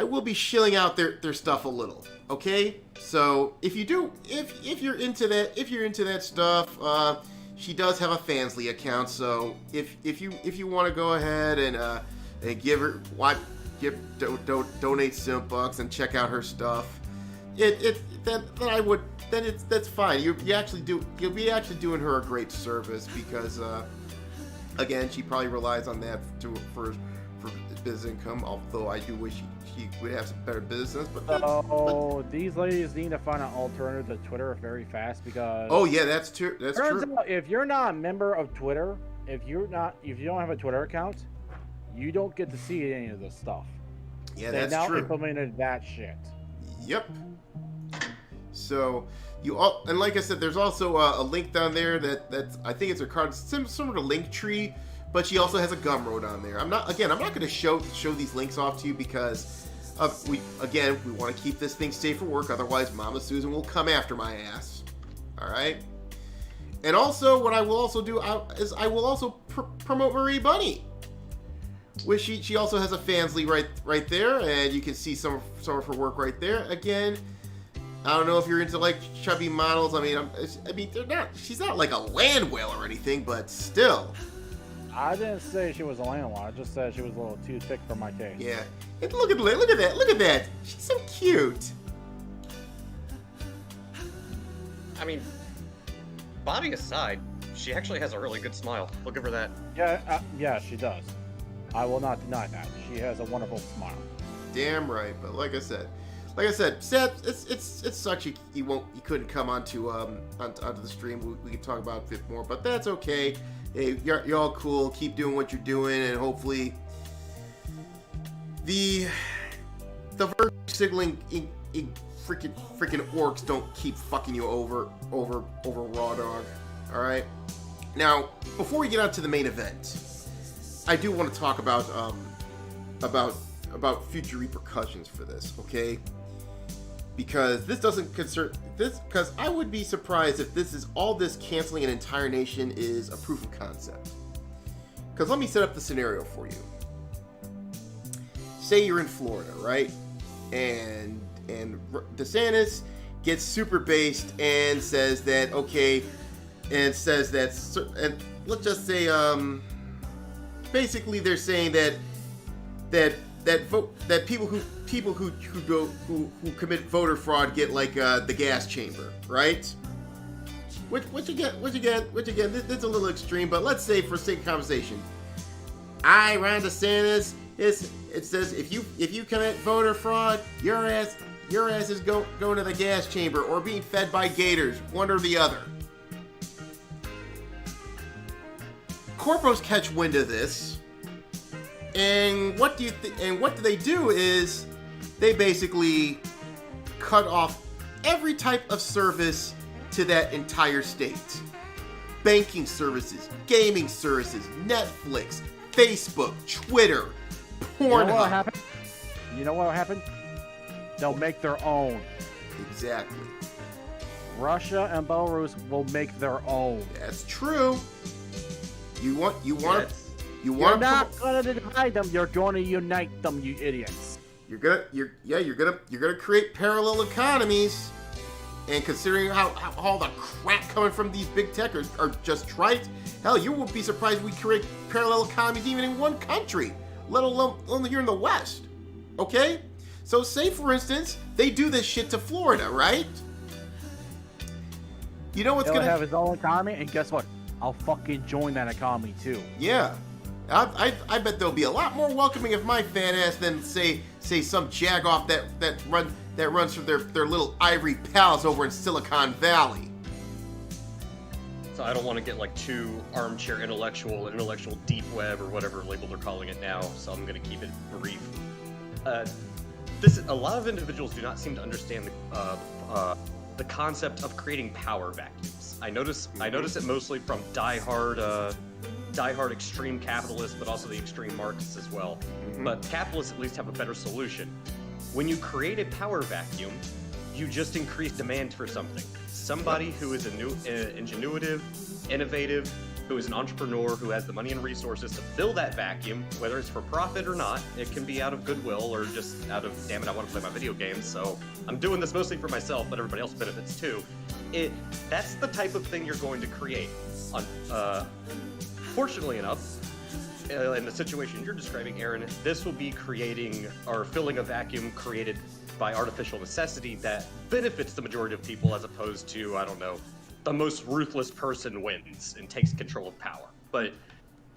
will be shilling out their stuff a little. Okay, so if you're into that stuff, she does have a Fansly account. So if you want to go ahead and give her donate $5 and check out her stuff, that's fine. You'll be actually doing her a great service because again, she probably relies on that for business income. Although I do wish she would have some better business. But
these ladies need to find an alternative to Twitter very fast because.
Oh yeah, that's true. That's true.
Out, if you're not a member of Twitter, if you don't have a Twitter account, you don't get to see any of this stuff.
Yeah,
they
that's
now
true.
Implemented that shit.
Yep. So and like I said, there's also a link down there that's I think it's a card similar to Linktree, but she also has a Gumroad on there. I'm not going to show these links off to you because we want to keep this thing safe for work. Otherwise, Mama Susan will come after my ass. All right. And also, what I will also do is I will also promote Marie Bunny, which she also has a Fansly right there, and you can see some of her work right there. Again, I don't know if you're into like chubby models. I mean, they're not. She's not like a land whale or anything, but still.
I didn't say she was a land whale. I just said she was a little too thick for my taste.
Yeah. And look at that. Look at that. She's so cute.
I mean, body aside, she actually has a really good smile. Look at her that.
Yeah, she does. I will not deny that. She has a wonderful smile.
Damn right. But like I said, Seth, it sucks you couldn't come onto the stream. We could talk about it a bit more, but that's okay. Hey, you're all cool. Keep doing what you're doing, and hopefully the virtue signaling freaking orcs don't keep fucking you over Raw Dog. All right. Now, before we get on to the main event, I do want to talk about future repercussions for this. Okay. Because this doesn't concern this, because I would be surprised if all this canceling an entire nation is a proof of concept. Because let me set up the scenario for you. Say you're in Florida, right? And DeSantis gets super based and says that and let's just say basically they're saying that people who commit voter fraud get like the gas chamber, right? Which again, this is a little extreme, but let's say for sake of conversation, Ron DeSantis, it says if you commit voter fraud, your ass is going to the gas chamber or being fed by gators, one or the other. Corpos catch wind of this. And what do they do is they basically cut off every type of service to that entire state. Banking services, gaming services, Netflix, Facebook, Twitter, Pornhub.
You know what will happen? They'll make their own.
Exactly.
Russia and Belarus will make their own.
That's true. You're
not gonna divide them. You're gonna unite them, you idiots.
You're gonna create parallel economies, and considering how all the crap coming from these big techers are just trite, hell, you won't be surprised we create parallel economies even in one country, let alone only here in the West. Okay, so say for instance they do this shit to Florida, right? You know what's
He'll
gonna
have his own economy, and guess what? I'll fucking join that economy too.
Yeah. I bet they'll be a lot more welcoming of my fat ass than say some jagoff that runs from their little ivory palace over in Silicon Valley.
So I don't want to get like too armchair intellectual deep web or whatever label they're calling it now. So I'm going to keep it brief. A lot of individuals do not seem to understand the concept of creating power vacuums. I notice it mostly from diehard extreme capitalists, but also the extreme Marxists as well. Mm-hmm. But capitalists at least have a better solution. When you create a power vacuum, you just increase demand for something. Somebody who is ingenuitive, innovative, who is an entrepreneur who has the money and resources to fill that vacuum, whether it's for profit or not. It can be out of goodwill or just out of, damn it, I want to play my video games, so I'm doing this mostly for myself, but everybody else benefits too. That's the type of thing you're going to create. Fortunately enough, in the situation you're describing, Aaron, this will be creating or filling a vacuum created by artificial necessity that benefits the majority of people, as opposed to, I don't know, the most ruthless person wins and takes control of power. But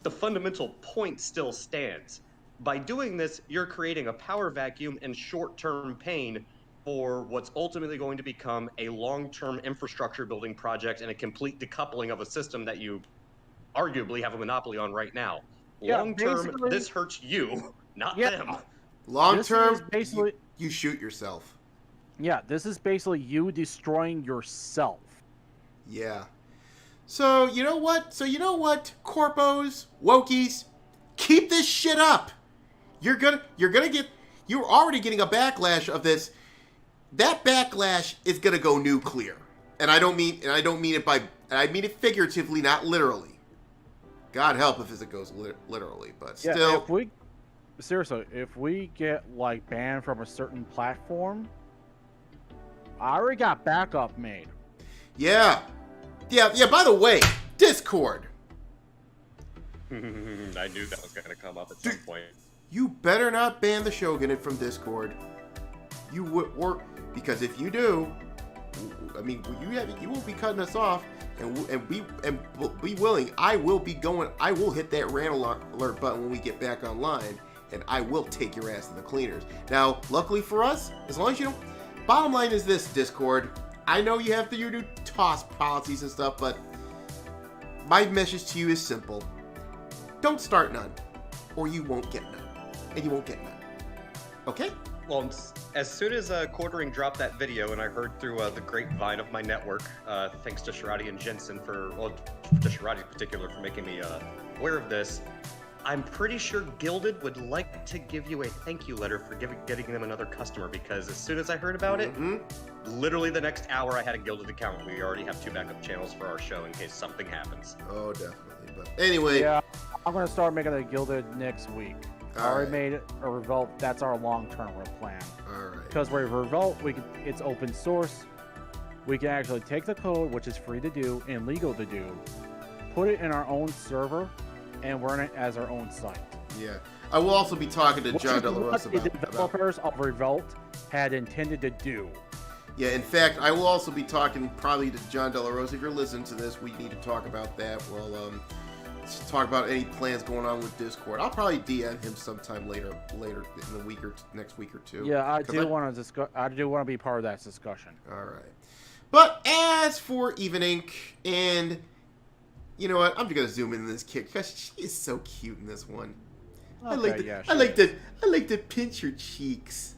the fundamental point still stands. By doing this, you're creating a power vacuum and short-term pain for what's ultimately going to become a long-term infrastructure building project and a complete decoupling of a system that you arguably have a monopoly on right now.
Yeah,
long-term, this hurts you, not them.
Long-term,
basically,
you shoot yourself.
Yeah, this is basically you destroying yourself.
Yeah. So, you know what? Corpos, wokies, keep this shit up. You're already getting a backlash of this. That backlash is gonna go nuclear. And I mean it figuratively, not literally. God help if it goes literally, but still.
Yeah, if we get like banned from a certain platform, I already got backup made.
Yeah. By the way, Discord.
I knew that was gonna come up at some point.
You better not ban the Shogun from Discord. Because if you do, I mean, you won't be cutting us off, and be willing. I will hit that rant alert button when we get back online, and I will take your ass to the cleaners. Now, luckily for us, as long as you don't. Bottom line is this, Discord. I know you have your new toss policies and stuff, but my message to you is simple: don't start none, or you won't get none, and you won't get none. Okay?
Well, as soon as Quartering dropped that video, and I heard through the grapevine of my network, thanks to Sharadi and Jensen to Sharadi in particular for making me aware of this, I'm pretty sure Gilded would like to give you a thank you letter for getting them another customer, because as soon as I heard about it, literally the next hour I had a Gilded account. We already have 2 backup channels for our show in case something happens.
Oh, definitely. But anyway.
Yeah, I'm going to start making a Gilded next week. I already made a Revolt. That's our long-term plan.
Alright.
Because with Revolt, it's open source. We can actually take the code, which is free to do and legal to do, put it in our own server, and run it as our own site.
Yeah. I will also be talking to John Delarosa
about what the developers of Revolt had intended to do.
Yeah, in fact, I will also be talking probably to John Delarosa. If you're listening to this, we need to talk about that. Well, let's talk about any plans going on with Discord. I'll probably DM him sometime later in the week or next week or two.
Yeah, I do want to discuss. I do want to be part of that discussion.
All right. But as for Even Inc., and you know what? I'm just gonna zoom in this kid because she is so cute in this one.
Okay,
I like to pinch her cheeks.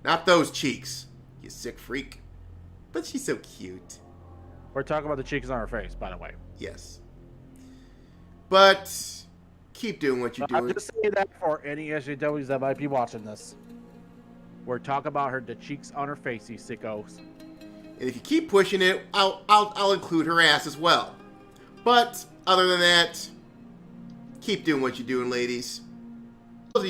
Not those cheeks, you sick freak. But she's so cute.
We're talking about the cheeks on her face, by the way.
Yes. But keep doing what you're doing.
I'm just saying that for any SJWs that might be watching this. We're talking about the cheeks on her face, you sickos.
And if you keep pushing it, I'll include her ass as well. But other than that, keep doing what you're doing, ladies. Those of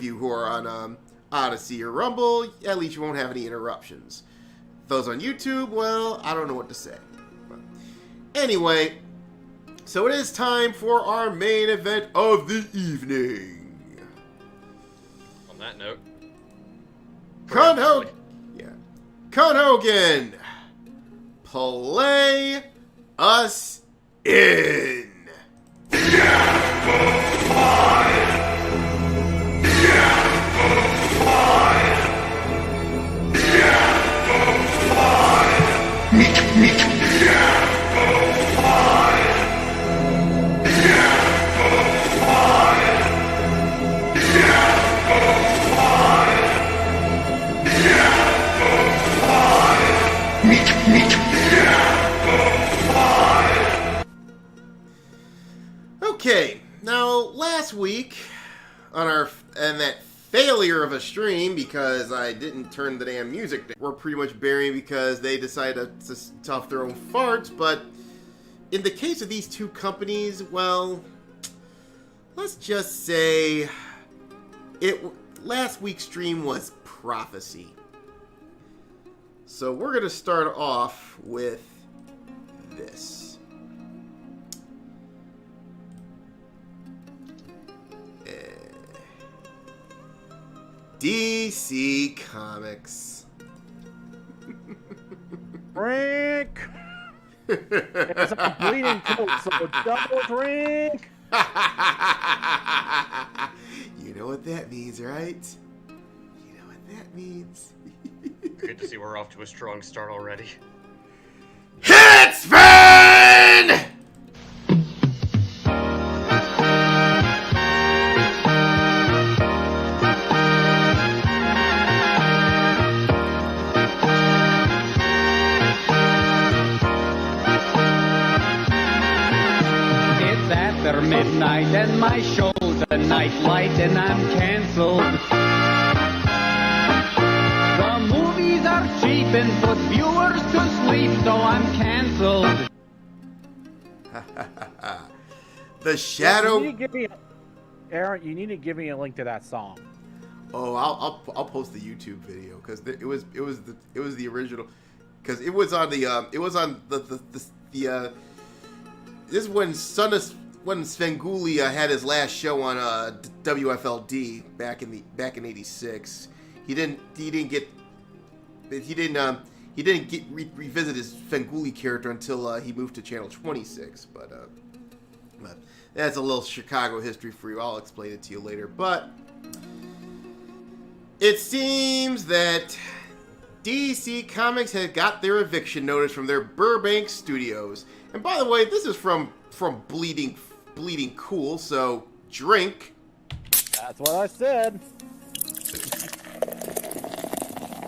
you who are on Odyssey or Rumble, at least you won't have any interruptions. Those on YouTube, well, I don't know what to say. But anyway, so it is time for our main event of the evening.
On that note,
Con Hogan, play us in. Okay, now last week on that failure of a stream because I didn't turn the damn music down, we're pretty much burying because they decided to stuff their own farts, but in the case of these two companies, well, let's just say last week's stream was Prophecy. So we're going to start off with this. DC Comics.
Drink! It's a bleeding coat, so double drink!
You know what that means, right? You know what that means.
Good to see we're off to a strong start already.
Hit spin!
After midnight and my show's a nightlight and I'm cancelled. The movies are cheap and put viewers to sleep, so I'm cancelled.
The Shadow.
You need to give me Aaron, you need to give me a link to that song.
Oh, I'll post the YouTube video because it was the original, because it was on the this is when Svengoolie had his last show on WFLD back in '86. He didn't revisit his Svengoolie character until he moved to Channel 26. But that's a little Chicago history for you. I'll explain it to you later. But it seems that DC Comics has got their eviction notice from their Burbank studios. And by the way, this is from Bleeding Cool, so drink.
That's what I said.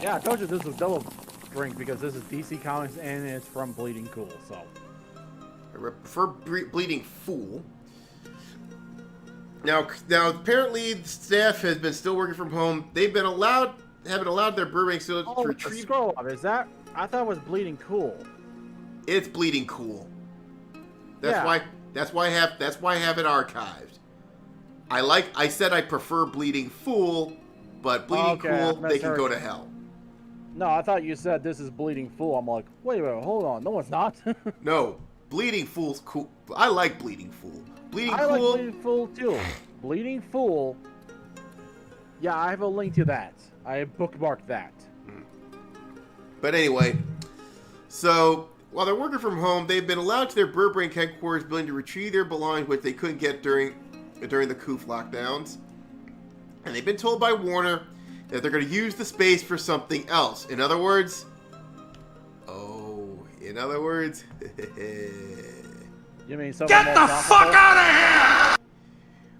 Yeah, I told you this was double drink because this is DC Comics and it's from Bleeding Cool, so.
I prefer Bleeding Fool. Now, apparently the staff has been still working from home. Haven't allowed their Burbank studios to retrieve.
Scroll up, is that? I thought it was Bleeding Cool.
It's Bleeding Cool. That's why I have it archived. I said I prefer Bleeding Fool, but Bleeding Cool, they can go to hell.
No, I thought you said this is Bleeding Fool. I'm like, wait a minute, hold on. No, it's not.
No, Bleeding Fool's cool. I like Bleeding Fool.
I like Bleeding Fool too. Bleeding Fool. Yeah, I have a link to that. I bookmarked that.
But anyway, so while they're working from home, they've been allowed to their Burbank headquarters building to retrieve their belongings, which they couldn't get during the COOF lockdowns. And they've been told by Warner that they're going to use the space for something else. In other words,
you mean something
Get the fuck out of here!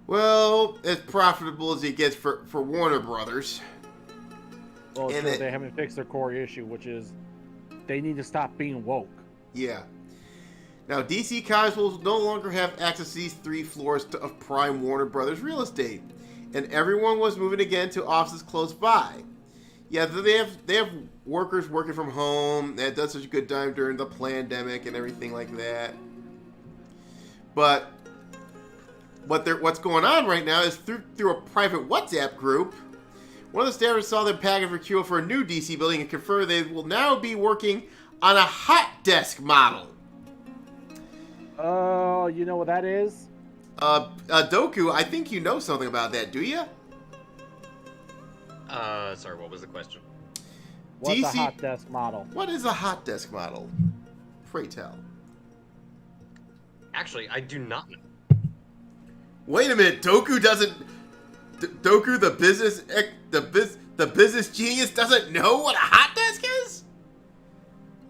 Well, as profitable as it gets for Warner Brothers.
Well, it's true, they haven't fixed their core issue, which is they need to stop being woke.
Yeah. Now, DC Comics will no longer have access to these 3 floors of prime Warner Brothers real estate, and everyone was moving again to offices close by. Yeah, they have workers working from home. That does such a good time during the pandemic and everything like that. But what's going on right now is through a private WhatsApp group. One of the staffers saw their package for for a new DC building and confirmed they will now be working on a hot desk model.
Oh, you know what that is?
Doku, I think you know something about that, do you?
Sorry, what was the question?
What's a hot desk model?
What is a hot desk model? Pray tell.
Actually, I do not know.
Wait a minute, Doku doesn't. Doku, the business genius, doesn't know what a hot desk is?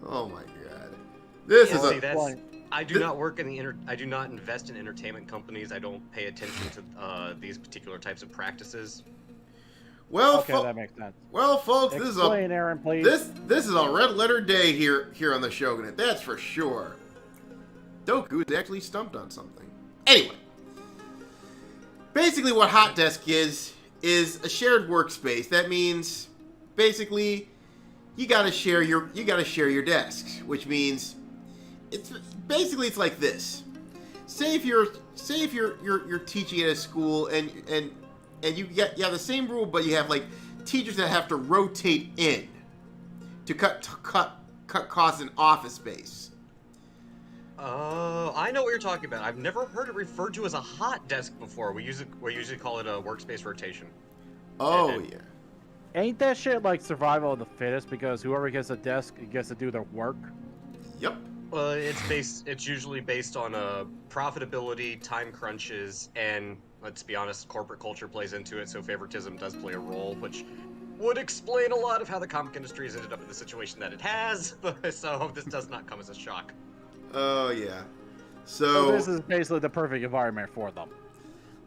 Oh my god, this is a.
I do not work in I do not invest in entertainment companies. I don't pay attention to these particular types of practices.
Well,
okay, that makes sense.
Well, folks,
Explain, Aaron, please.
This is a red letter day here on the Shogun. That's for sure. Doku is actually stumped on something. Anyway, basically, what hot desk is a shared workspace. That means basically you gotta share your desks, which means it's basically it's like this. Say if you're teaching at a school and you have the same rule, but you have like teachers that have to rotate in to cut costs in office space.
I know what you're talking about. I've never heard it referred to as a hot desk before. We usually call it a workspace rotation.
Oh, yeah.
Ain't that shit like survival of the fittest? Because whoever gets a desk gets to do their work.
Yep.
Well, it's usually based on profitability, time crunches, and let's be honest, corporate culture plays into it. So favoritism does play a role, which would explain a lot of how the comic industry has ended up in the situation that it has. So this does not come as a shock.
Oh yeah.
So this is basically the perfect environment for them.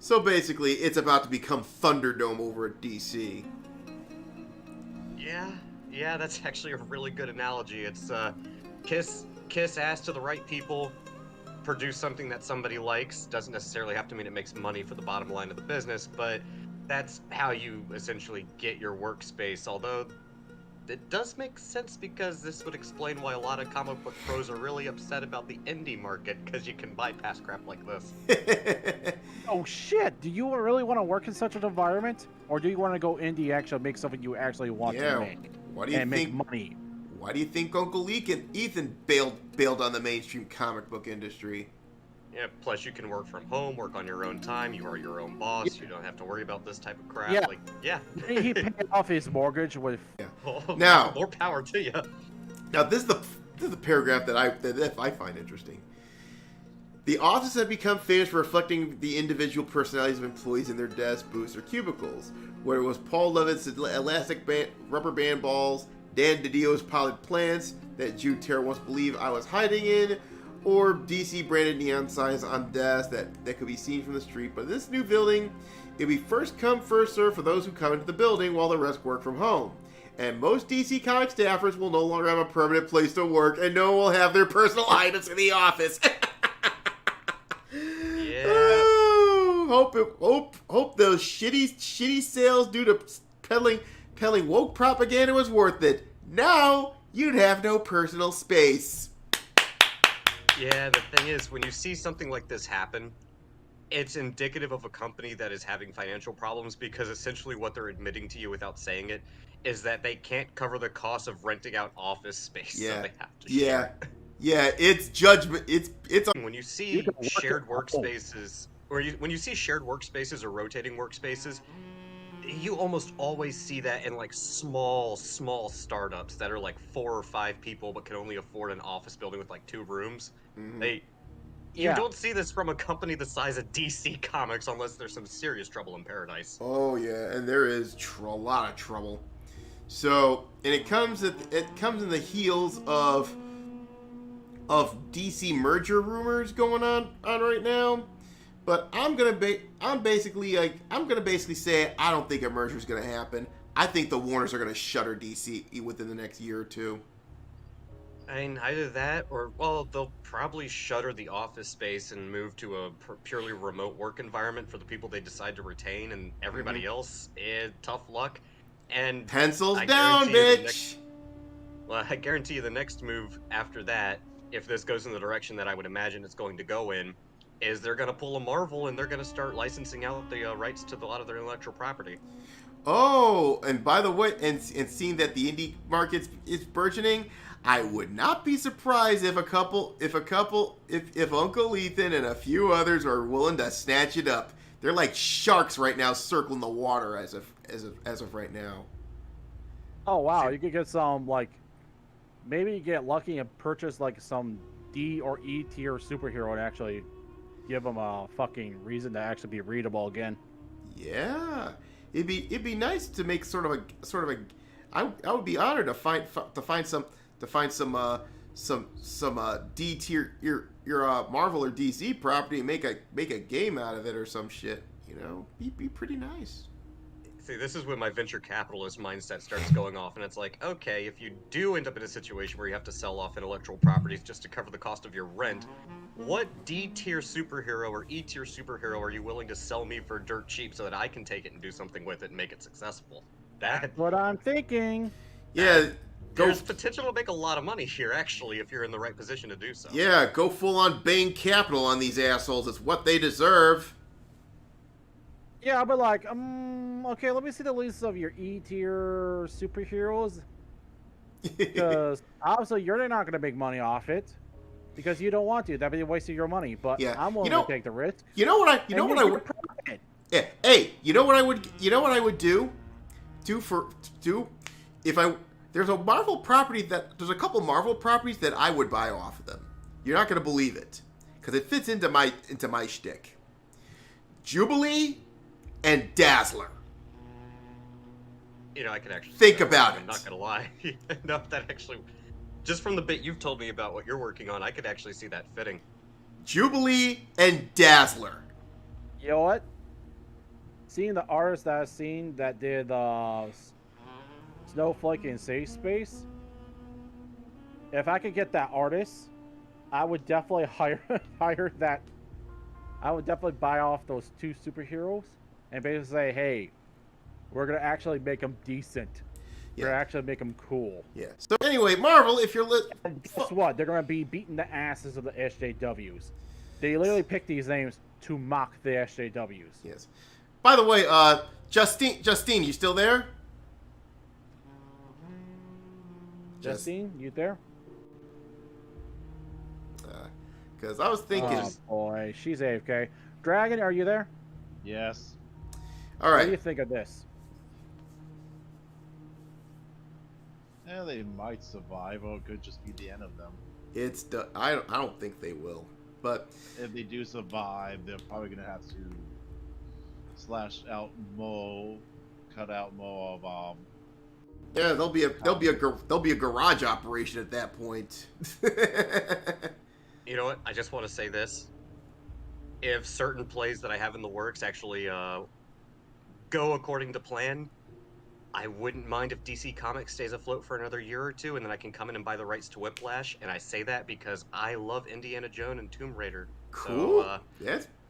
So basically, it's about to become Thunderdome over at DC.
Yeah, that's actually a really good analogy. It's kiss ass to the right people, produce something that somebody likes. Doesn't necessarily have to mean it makes money for the bottom line of the business, but that's how you essentially get your workspace. Although it does make sense because this would explain why a lot of comic book pros are really upset about the indie market, because you can bypass crap like this.
Oh shit! Do you really want to work in such an environment, or do you want to go indie, actually make something you actually want to make?
What do you think?
Make money.
Why do you think Uncle Ethan bailed on the mainstream comic book industry?
Yeah, plus you can work from home, work on your own time, you are your own boss, you don't have to worry about this type of crap.
Yeah.
Like, yeah.
He paid off his mortgage with...
Oh,
now,
more power to you.
Now, this is the paragraph that I find interesting. The offices have become famous for reflecting the individual personalities of employees in their desks, booths, or cubicles. Whether it was Paul Levitt's elastic rubber band balls, Dan DiDio's potted plants that Jude Terra once believed I was hiding in, or DC branded neon signs on desks that could be seen from the street. But in this new building, it'll be first come, first serve for those who come into the building while the rest work from home. And most DC Comics staffers will no longer have a permanent place to work, and no one will have their personal items in the office.
Yeah.
Oh, hope those shitty sales due to peddling woke propaganda was worth it. Now you'd have no personal space.
Yeah, the thing is, when you see something like this happen, it's indicative of a company that is having financial problems, because essentially what they're admitting to you without saying it is that they can't cover the cost of renting out office space.
Yeah.
So they have to share.
Yeah, it's judgment. It's
when you see shared workspaces, when you see shared workspaces or rotating workspaces, you almost always see that in like small startups that are like 4 or 5 people but can only afford an office building with like 2 rooms.
Mm-hmm.
You don't see this from a company the size of DC Comics unless there's some serious trouble in paradise.
Oh yeah, and there is a lot of trouble. So, and it comes in the heels of DC merger rumors going on right now. But I'm gonna basically say I don't think a merger is gonna happen. I think the Warners are gonna shutter DC within the next year or 2.
I mean, either that or, well, they'll probably shutter the office space and move to a purely remote work environment for the people they decide to retain, and everybody else, tough luck. And
pencils down, bitch.
I guarantee you the next move after that, if this goes in the direction that I would imagine it's going to go in, is they're going to pull a Marvel and they're going to start licensing out the rights to a lot of their intellectual property.
Oh, and by the way, and seeing that the indie market is burgeoning, I would not be surprised if if Uncle Ethan and a few others are willing to snatch it up. They're like sharks right now, circling the water as of right now.
Oh wow, you could get some maybe you get lucky and purchase like some D or E tier superhero and actually give them a fucking reason to actually be readable again.
Yeah, it'd be nice to make sort of a. I would be honored to find some D tier your Marvel or DC property and make a game out of it or some shit. You know, be pretty nice.
See, this is when my venture capitalist mindset starts going off, and it's like, okay, if you do end up in a situation where you have to sell off intellectual properties just to cover the cost of your rent, what D-tier superhero or E-tier superhero are you willing to sell me for dirt cheap so that I can take it and do something with it and make it successful?
That's what I'm thinking.
Yeah,
There's potential to make a lot of money here, actually, if you're in the right position to do so.
Yeah, go full-on Bane Capital on these assholes. It's what they deserve.
Yeah, but like, okay, let me see the list of your E-tier superheroes. Because obviously you're not going to make money off it because you don't want to. That'd be a waste of your money. But
Yeah.
I'm willing to take the risk.
You know what I would. Yeah. Hey, you know what I would do if there's a Marvel property there's a couple Marvel properties that I would buy off of them. You're not going to believe it because it fits into my shtick. Jubilee and Dazzler.
You know, I could actually
think about it.
I'm not gonna lie. No, that actually, just from the bit you've told me about what you're working on, I could actually see that fitting.
Jubilee and Dazzler.
You know what? Seeing the artist that I've seen that did Snowflake in Safe Space, if I could get that artist, I would definitely hire that. I would definitely buy off those two superheroes and basically say, hey, we're going to actually make them decent. We're going to actually make them cool.
Yeah. So anyway, Marvel, if you're...
Guess what? They're going to be beating the asses of the SJWs. They literally picked these names to mock the SJWs.
Yes. By the way, Justine, you still there?
Justine, you there?
Because I was thinking...
Oh, boy. She's AFK. Dragon, are you there?
Yes.
All right.
What do you think of this?
Yeah, they might survive, or it could just be the end of them.
I don't think they will, but
if they do survive, they're probably gonna have to cut out more of
Yeah, there'll be a garage operation at that point.
You know what? I just want to say this: if certain plays that I have in the works actually go according to plan, I wouldn't mind if DC Comics stays afloat for another year or two, and then I can come in and buy the rights to Whiplash. And I say that because I love Indiana Jones and Tomb Raider.
Cool.
So,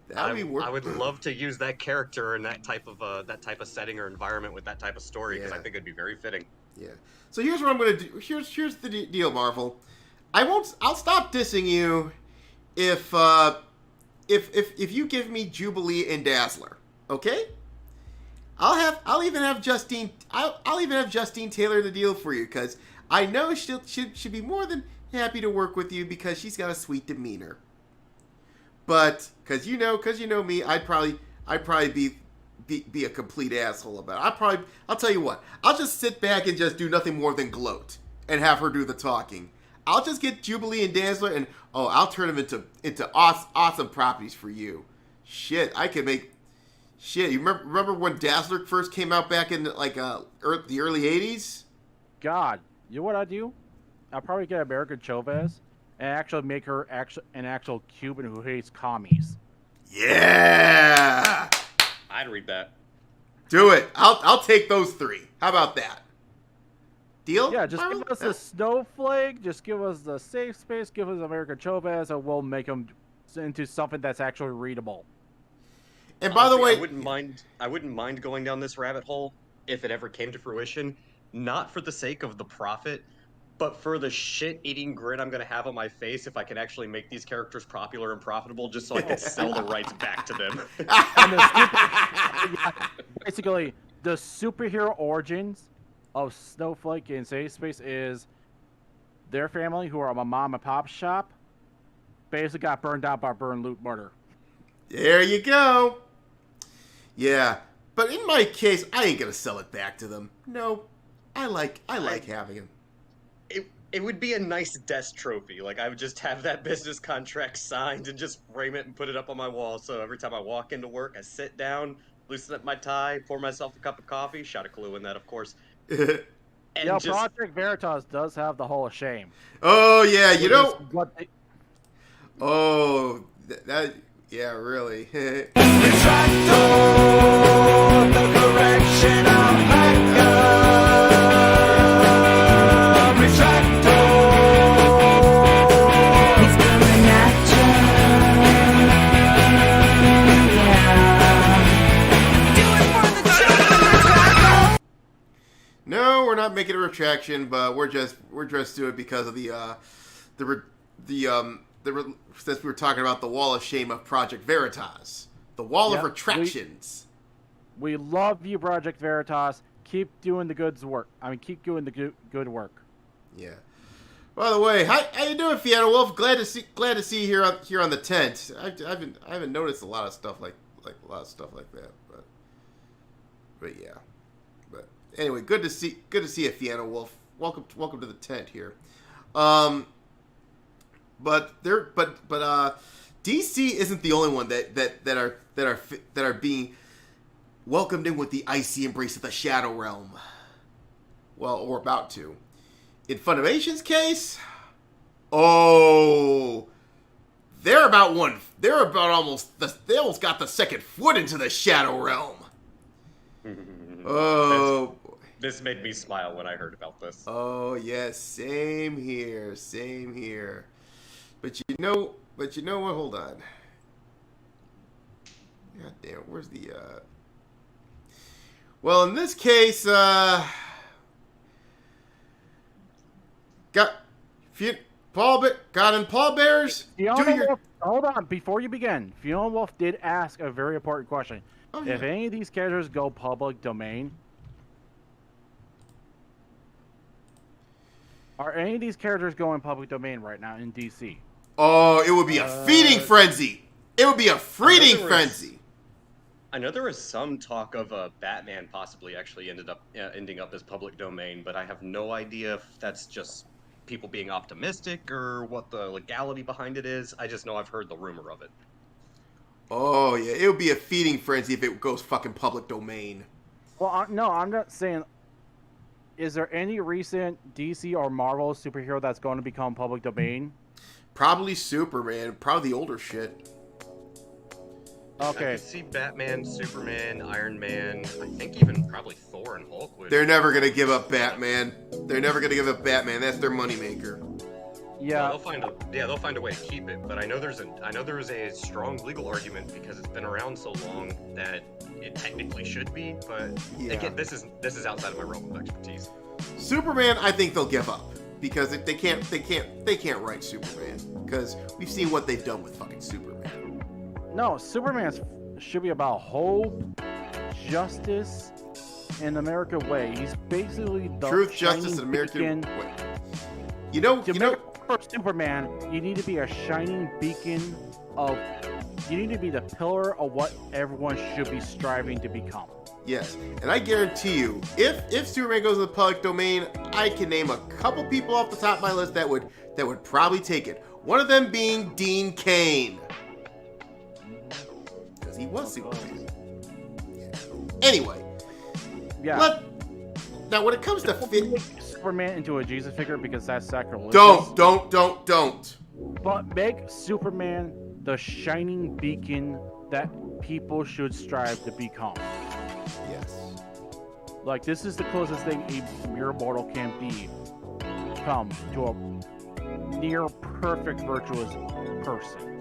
that'd be worth.
I would love to use that character in that type of setting or environment with that type of story because I think it'd be very fitting.
Yeah. So here's what I'm gonna do. Here's the deal, Marvel. I'll stop dissing you if you give me Jubilee and Dazzler. Okay. I'll even have Justine tailor the deal for you because I know she'd be more than happy to work with you because she's got a sweet demeanor. But because you know me, I'd probably be a complete asshole about it. I'll tell you what, I'll just sit back and just do nothing more than gloat and have her do the talking. I'll just get Jubilee and Dazzler and I'll turn them into awesome properties for you. Shit, I could make. Shit, you remember when Dazzler first came out back in like the early 80s?
God, you know what I'd do? I'd probably get American Chavez and actually make her an actual Cuban who hates commies.
Yeah!
I'd read that.
Do it. I'll take those three. How about that? Deal?
Yeah, just give us a Snowflake, just give us the Safe Space, give us American Chavez, and we'll make them into something that's actually readable.
And by the way,
I wouldn't mind going down this rabbit hole if it ever came to fruition, not for the sake of the profit, but for the shit-eating grin I'm going to have on my face if I can actually make these characters popular and profitable just so I can sell the rights back to them.
Basically, the superhero origins of Snowflake in Safe Space is their family, who are a mom and pop shop, basically got burned out by burn, loot, murder.
There you go. Yeah, but in my case, I ain't gonna sell it back to them. No, I like having him.
It would be a nice desk trophy. Like, I would just have that business contract signed and just frame it and put it up on my wall. So every time I walk into work, I sit down, loosen up my tie, pour myself a cup of coffee, shot a clue in that, of course.
And Project Veritas does have the Hall of Shame.
Oh yeah, you know. That. Yeah, really. No, we're not making a retraction, but we're just doing it because of since we were talking about the Wall of Shame of Project Veritas, the Wall of Retractions.
We love you, Project Veritas. Keep doing the good work. Keep doing the good work.
Yeah. By the way, how you doing, Fiona Wolf? Glad to see you here on the tent. I haven't noticed a lot of stuff like that, but yeah. But anyway, good to see you, Fiona Wolf. Welcome to the tent here. But DC isn't the only one that are being welcomed in with the icy embrace of the Shadow Realm. Well, or about to. In Funimation's case, they almost got the second foot into the Shadow Realm. Oh,
this made me smile when I heard about this.
Oh yes, same here. But you know what? Hold on. God damn, where's the? Well, in this case, pallbearers.
Hold on, before you begin, Fiona Wolf did ask a very important question.
Oh, yeah.
If any of these characters go public domain, are any of these characters going public domain right now in DC?
Oh, it would be a feeding frenzy. It would be a feeding frenzy.
I know there was some talk of Batman possibly actually ending up as public domain, but I have no idea if that's just people being optimistic or what the legality behind it is. I just know I've heard the rumor of it.
Oh yeah, it would be a feeding frenzy if it goes fucking public domain.
Well, no, I'm not saying. Is there any recent DC or Marvel superhero that's going to become public domain?
Probably Superman. Probably the older shit.
Okay.
I could see Batman, Superman, Iron Man. I think even probably Thor and Hulk would.
They're never gonna give up Batman. That's their moneymaker.
Yeah.
Well, they'll find a way to keep it. But I know there is a strong legal argument because it's been around so long that it technically should be. But again, this is outside of my realm of expertise.
Superman, I think they'll give up because they can't write Superman because we've seen what they've done with fucking Superman.
No, Superman should be about hope, justice, and American way. He's basically the
truth, justice, and American way.
For Superman, you need to be a shining beacon of. You need to be the pillar of what everyone should be striving to become.
Yes, and I guarantee you, if Superman goes to the public domain, I can name a couple people off the top of my list that would probably take it. One of them being Dean Cain. He was Superman. Yeah. Anyway.
Yeah.
Now, when it comes to
Superman into a Jesus figure because that's sacrilegious.
Don't.
But make Superman the shining beacon that people should strive to become.
Yes.
Like, this is the closest thing a mere mortal can come to a near perfect virtuous person.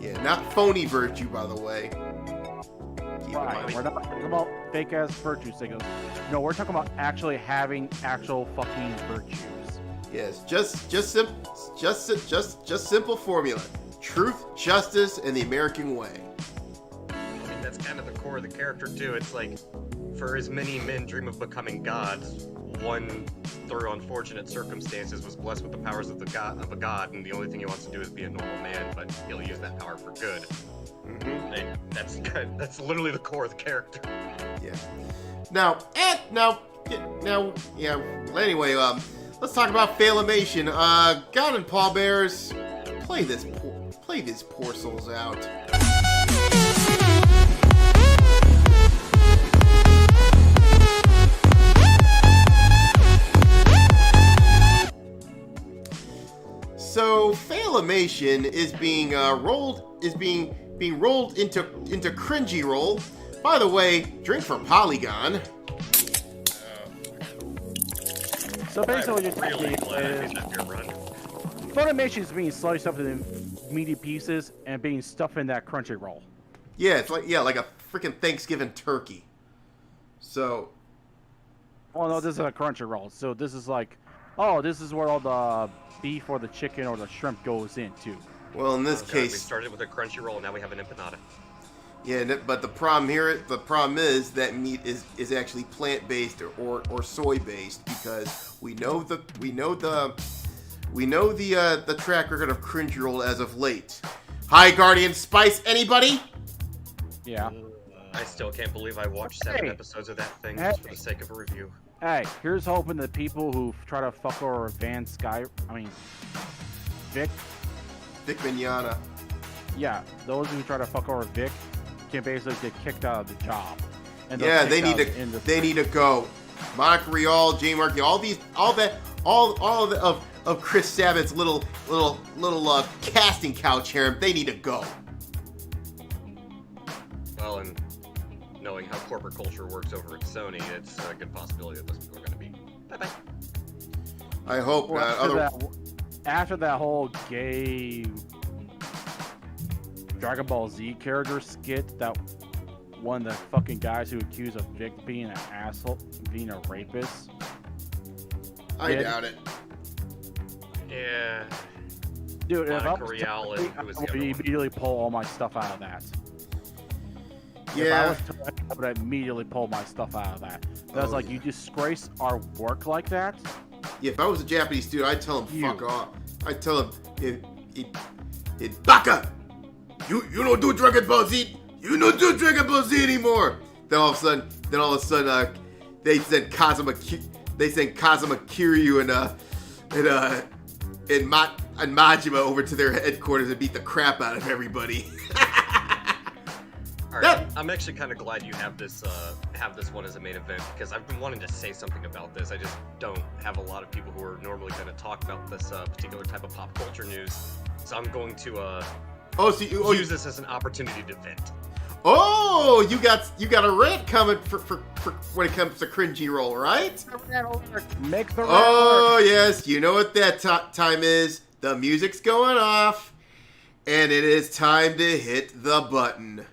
Yeah, not phony virtue, by the way.
Right. We're not talking about fake ass virtue signals. No, we're talking about actually having actual fucking virtues.
Yes, just simple formula: truth, justice, and the American way.
I mean, that's kind of the core of the character too. It's like, for as many men dream of becoming gods, one, through unfortunate circumstances, was blessed with the powers of a god, and the only thing he wants to do is be a normal man, but he'll use that power for good. Mm-hmm. That's literally the core of the character.
Yeah. Now. Anyway, let's talk about Failamation. God and pallbearers, play these poor souls out. So Failamation is being rolled into cringy roll. By the way, drink for Polygon.
So basically, just Funimation is being sliced up into meaty pieces and being stuffed in that crunchy roll.
Yeah, it's like a freaking Thanksgiving turkey. So.
Oh no, this is a Crunchyroll. So this is like, oh, this is where all the beef or the chicken or the shrimp goes into.
Well, in this
God,
case,
we started with a Crunchyroll, and now we have an empanada.
yeah, but the problem is that meat is actually plant-based or soy-based, because we know the track record of Crunchyroll as of late. Hi, Guardian Spice, anybody?
Yeah.
I still can't believe I watched 7 episodes of that thing just for the sake of a review.
Hey, here's hoping the people who try to fuck over Vic
Mignogna.
Yeah, those who try to fuck over Vic can basically get kicked out of the job. And
Yeah, they need to go. Monica Rial, Jay Markey, all of Chris Sabat's little casting couch here. They need to go.
Well, and knowing how corporate culture works over at Sony, it's a good possibility that those people are going to be. Bye-bye.
I hope not.
After that whole gay Dragon Ball Z character skit, that one of the fucking guys who accused of Vic being an asshole, being a rapist.
I doubt it.
Yeah.
Dude, if I
Monica
was
Rial and who was the
I would
other one?
immediately pull all my stuff out of that.
Yeah.
I would immediately pull my stuff out of that. That's like, you disgrace our work like that?
Yeah, if I was a Japanese student, I'd tell him fuck off. I'd tell him, Baka! You don't do Dragon Ball Z! You don't do Dragon Ball Z anymore! Then all of a sudden, they sent Kazuma Kiryu and Majima over to their headquarters and beat the crap out of everybody.
Alright, I'm actually kind of glad you have this one as a main event, because I've been wanting to say something about this. I just don't have a lot of people who are normally going to talk about this particular type of pop culture news. So I'm going to use this as an opportunity to vent.
Oh, you got a rant coming for when it comes to Crunchyroll, right?
Make the
Oh yes, you know what that time is. The music's going off, and it is time to hit the button.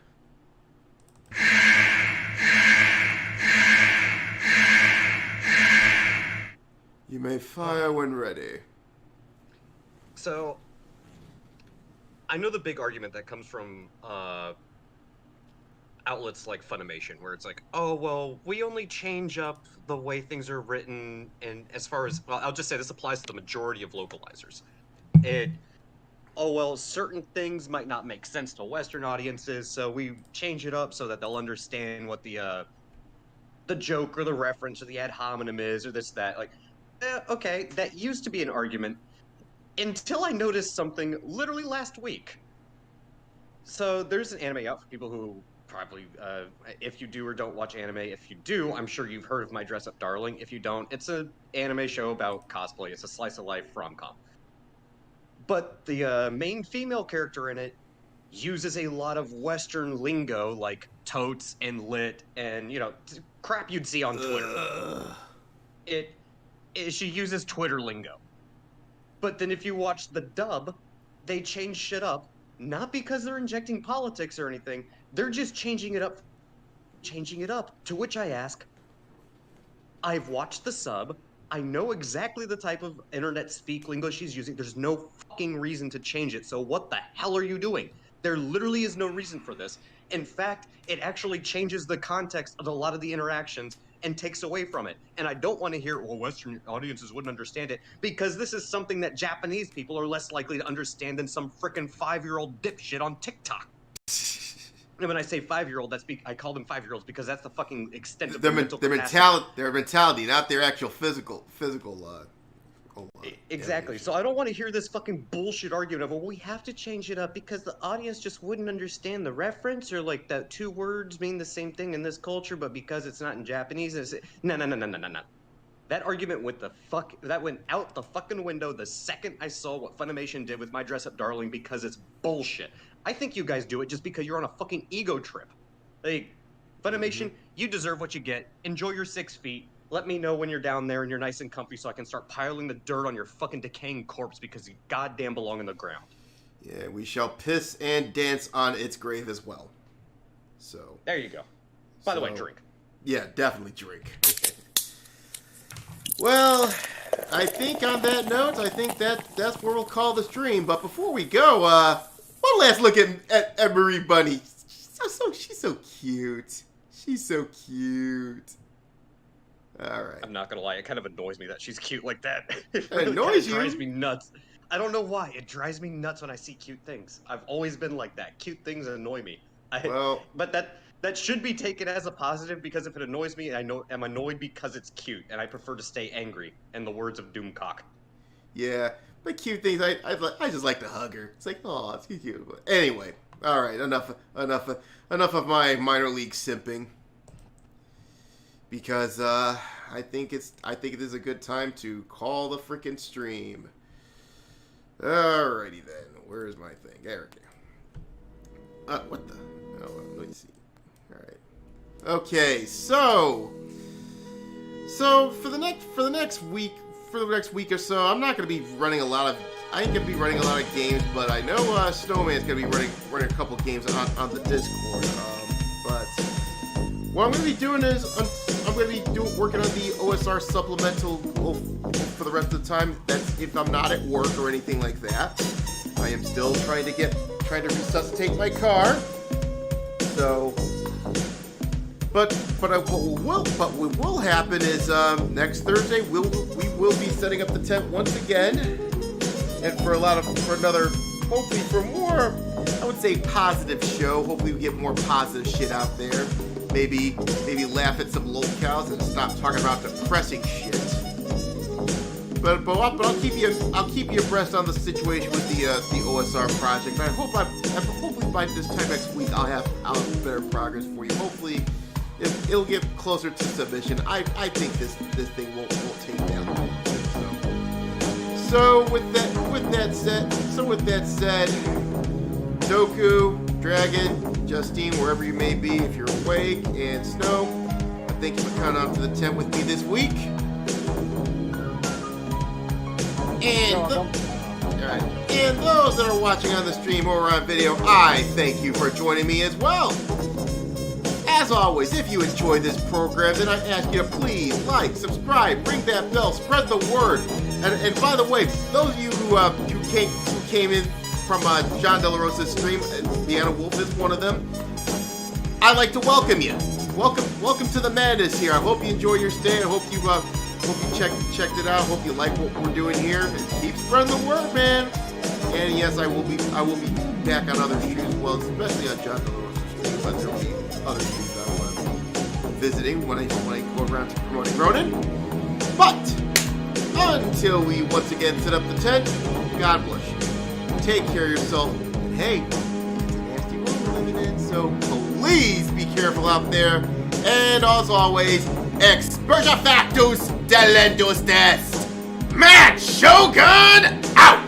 You may fire when ready.
So, I know the big argument that comes from outlets like Funimation, where it's like, oh, well, we only change up the way things are written, and as far as, well, I'll just say this applies to the majority of localizers. Certain things might not make sense to Western audiences, so we change it up so that they'll understand what the joke or the reference or the ad hominem is, or this, that. Like, okay, that used to be an argument until I noticed something literally last week. So there's an anime out for people who probably, if you do or don't watch anime. If you do, I'm sure you've heard of My Dress Up Darling. If you don't, it's an anime show about cosplay. It's a slice of life rom-com. But the main female character in it uses a lot of Western lingo, like totes and lit and, crap you'd see on Twitter. She uses Twitter lingo. But then if you watch the dub, they change shit up, not because they're injecting politics or anything, they're just changing it up, to which I ask, I've watched the sub, I know exactly the type of internet speak lingo she's using. There's no fucking reason to change it. So what the hell are you doing? There literally is no reason for this. In fact, it actually changes the context of a lot of the interactions and takes away from it. And I don't want to hear, well, Western audiences wouldn't understand it, because this is something that Japanese people are less likely to understand than some frickin' 5-year-old dipshit on TikTok. And when I say 5-year-old, I call them 5-year-olds because that's the fucking extent of their mental capacity.
Their mentality, not their actual physical.
Exactly. So I don't want to hear this fucking bullshit argument of, well, we have to change it up because the audience just wouldn't understand the reference, or like that 2 words mean the same thing in this culture, but because it's not in Japanese, no. That argument went out the fucking window the second I saw what Funimation did with My Dress Up Darling, because it's bullshit. I think you guys do it just because you're on a fucking ego trip. Like, Funimation, you deserve what you get. Enjoy your 6 feet. Let me know when you're down there and you're nice and comfy so I can start piling the dirt on your fucking decaying corpse, because you goddamn belong in the ground.
Yeah, we shall piss and dance on its grave as well. So.
There you go. By the way, drink.
Yeah, definitely drink. Well, I think on that note, I think that's where we'll call the stream. But before we go, one last look at Marie Bunny. She's so cute. She's so cute. All right.
I'm not gonna lie, it kind of annoys me that she's cute like that.
It annoys you?
It drives me nuts. I don't know why. It drives me nuts when I see cute things. I've always been like that. Cute things annoy me. But that should be taken as a positive, because if it annoys me, I'm annoyed because it's cute, and I prefer to stay angry. In the words of Doomcock.
Yeah, but cute things. I just like to hug her. It's like, oh, it's cute. But anyway, all right. Enough of my minor league simping. Because I think it is a good time to call the freaking stream. Alrighty then. Where is my thing? There we go. What the? Oh, let me see. All right. Okay, so for the next week or so, I'm not gonna be running a lot of. I ain't gonna be running a lot of games, but I know Snowman's gonna be running a couple games on the Discord. But what I'm gonna be doing is I'm gonna be working on the OSR supplemental for the rest of the time. That's if I'm not at work or anything like that. I am still trying to resuscitate my car. So, but what will happen is next Thursday we will be setting up the tent once again, and for more, I would say, positive show. Hopefully we get more positive shit out there. Maybe laugh at some locals and stop talking about depressing shit. But I'll keep you abreast on the situation with the OSR project. I hopefully by this time next week I'll have better progress for you. Hopefully it'll get closer to submission. I think this thing won't take that long. So with that said, Doku, Dragon, Justine, wherever you may be, if you're awake, and Snow, I thank you for coming out to the tent with me this week. And those that are watching on the stream or on video, I thank you for joining me as well. As always, if you enjoy this program, then I ask you to please like, subscribe, ring that bell, spread the word. And by the way, those of you who came in from John De La Rosa's stream, Deanna Wolf is one of them, I'd like to welcome you. Welcome to the madness here. I hope you enjoy your stay. I hope you checked it out. Hope you like what we're doing here. And keep spreading the word, man. And yes, I will be back on other streams as well, especially on John De La Rosa's stream. But there will be other streams I will be visiting when I go around to promoting Ronin. But until we once again set up the tent, God bless you. Take care of yourself. And hey, it's a nasty world we're living in, so please be careful out there. And as always, Experta Factus Delendus Dest. Mad Shogun out!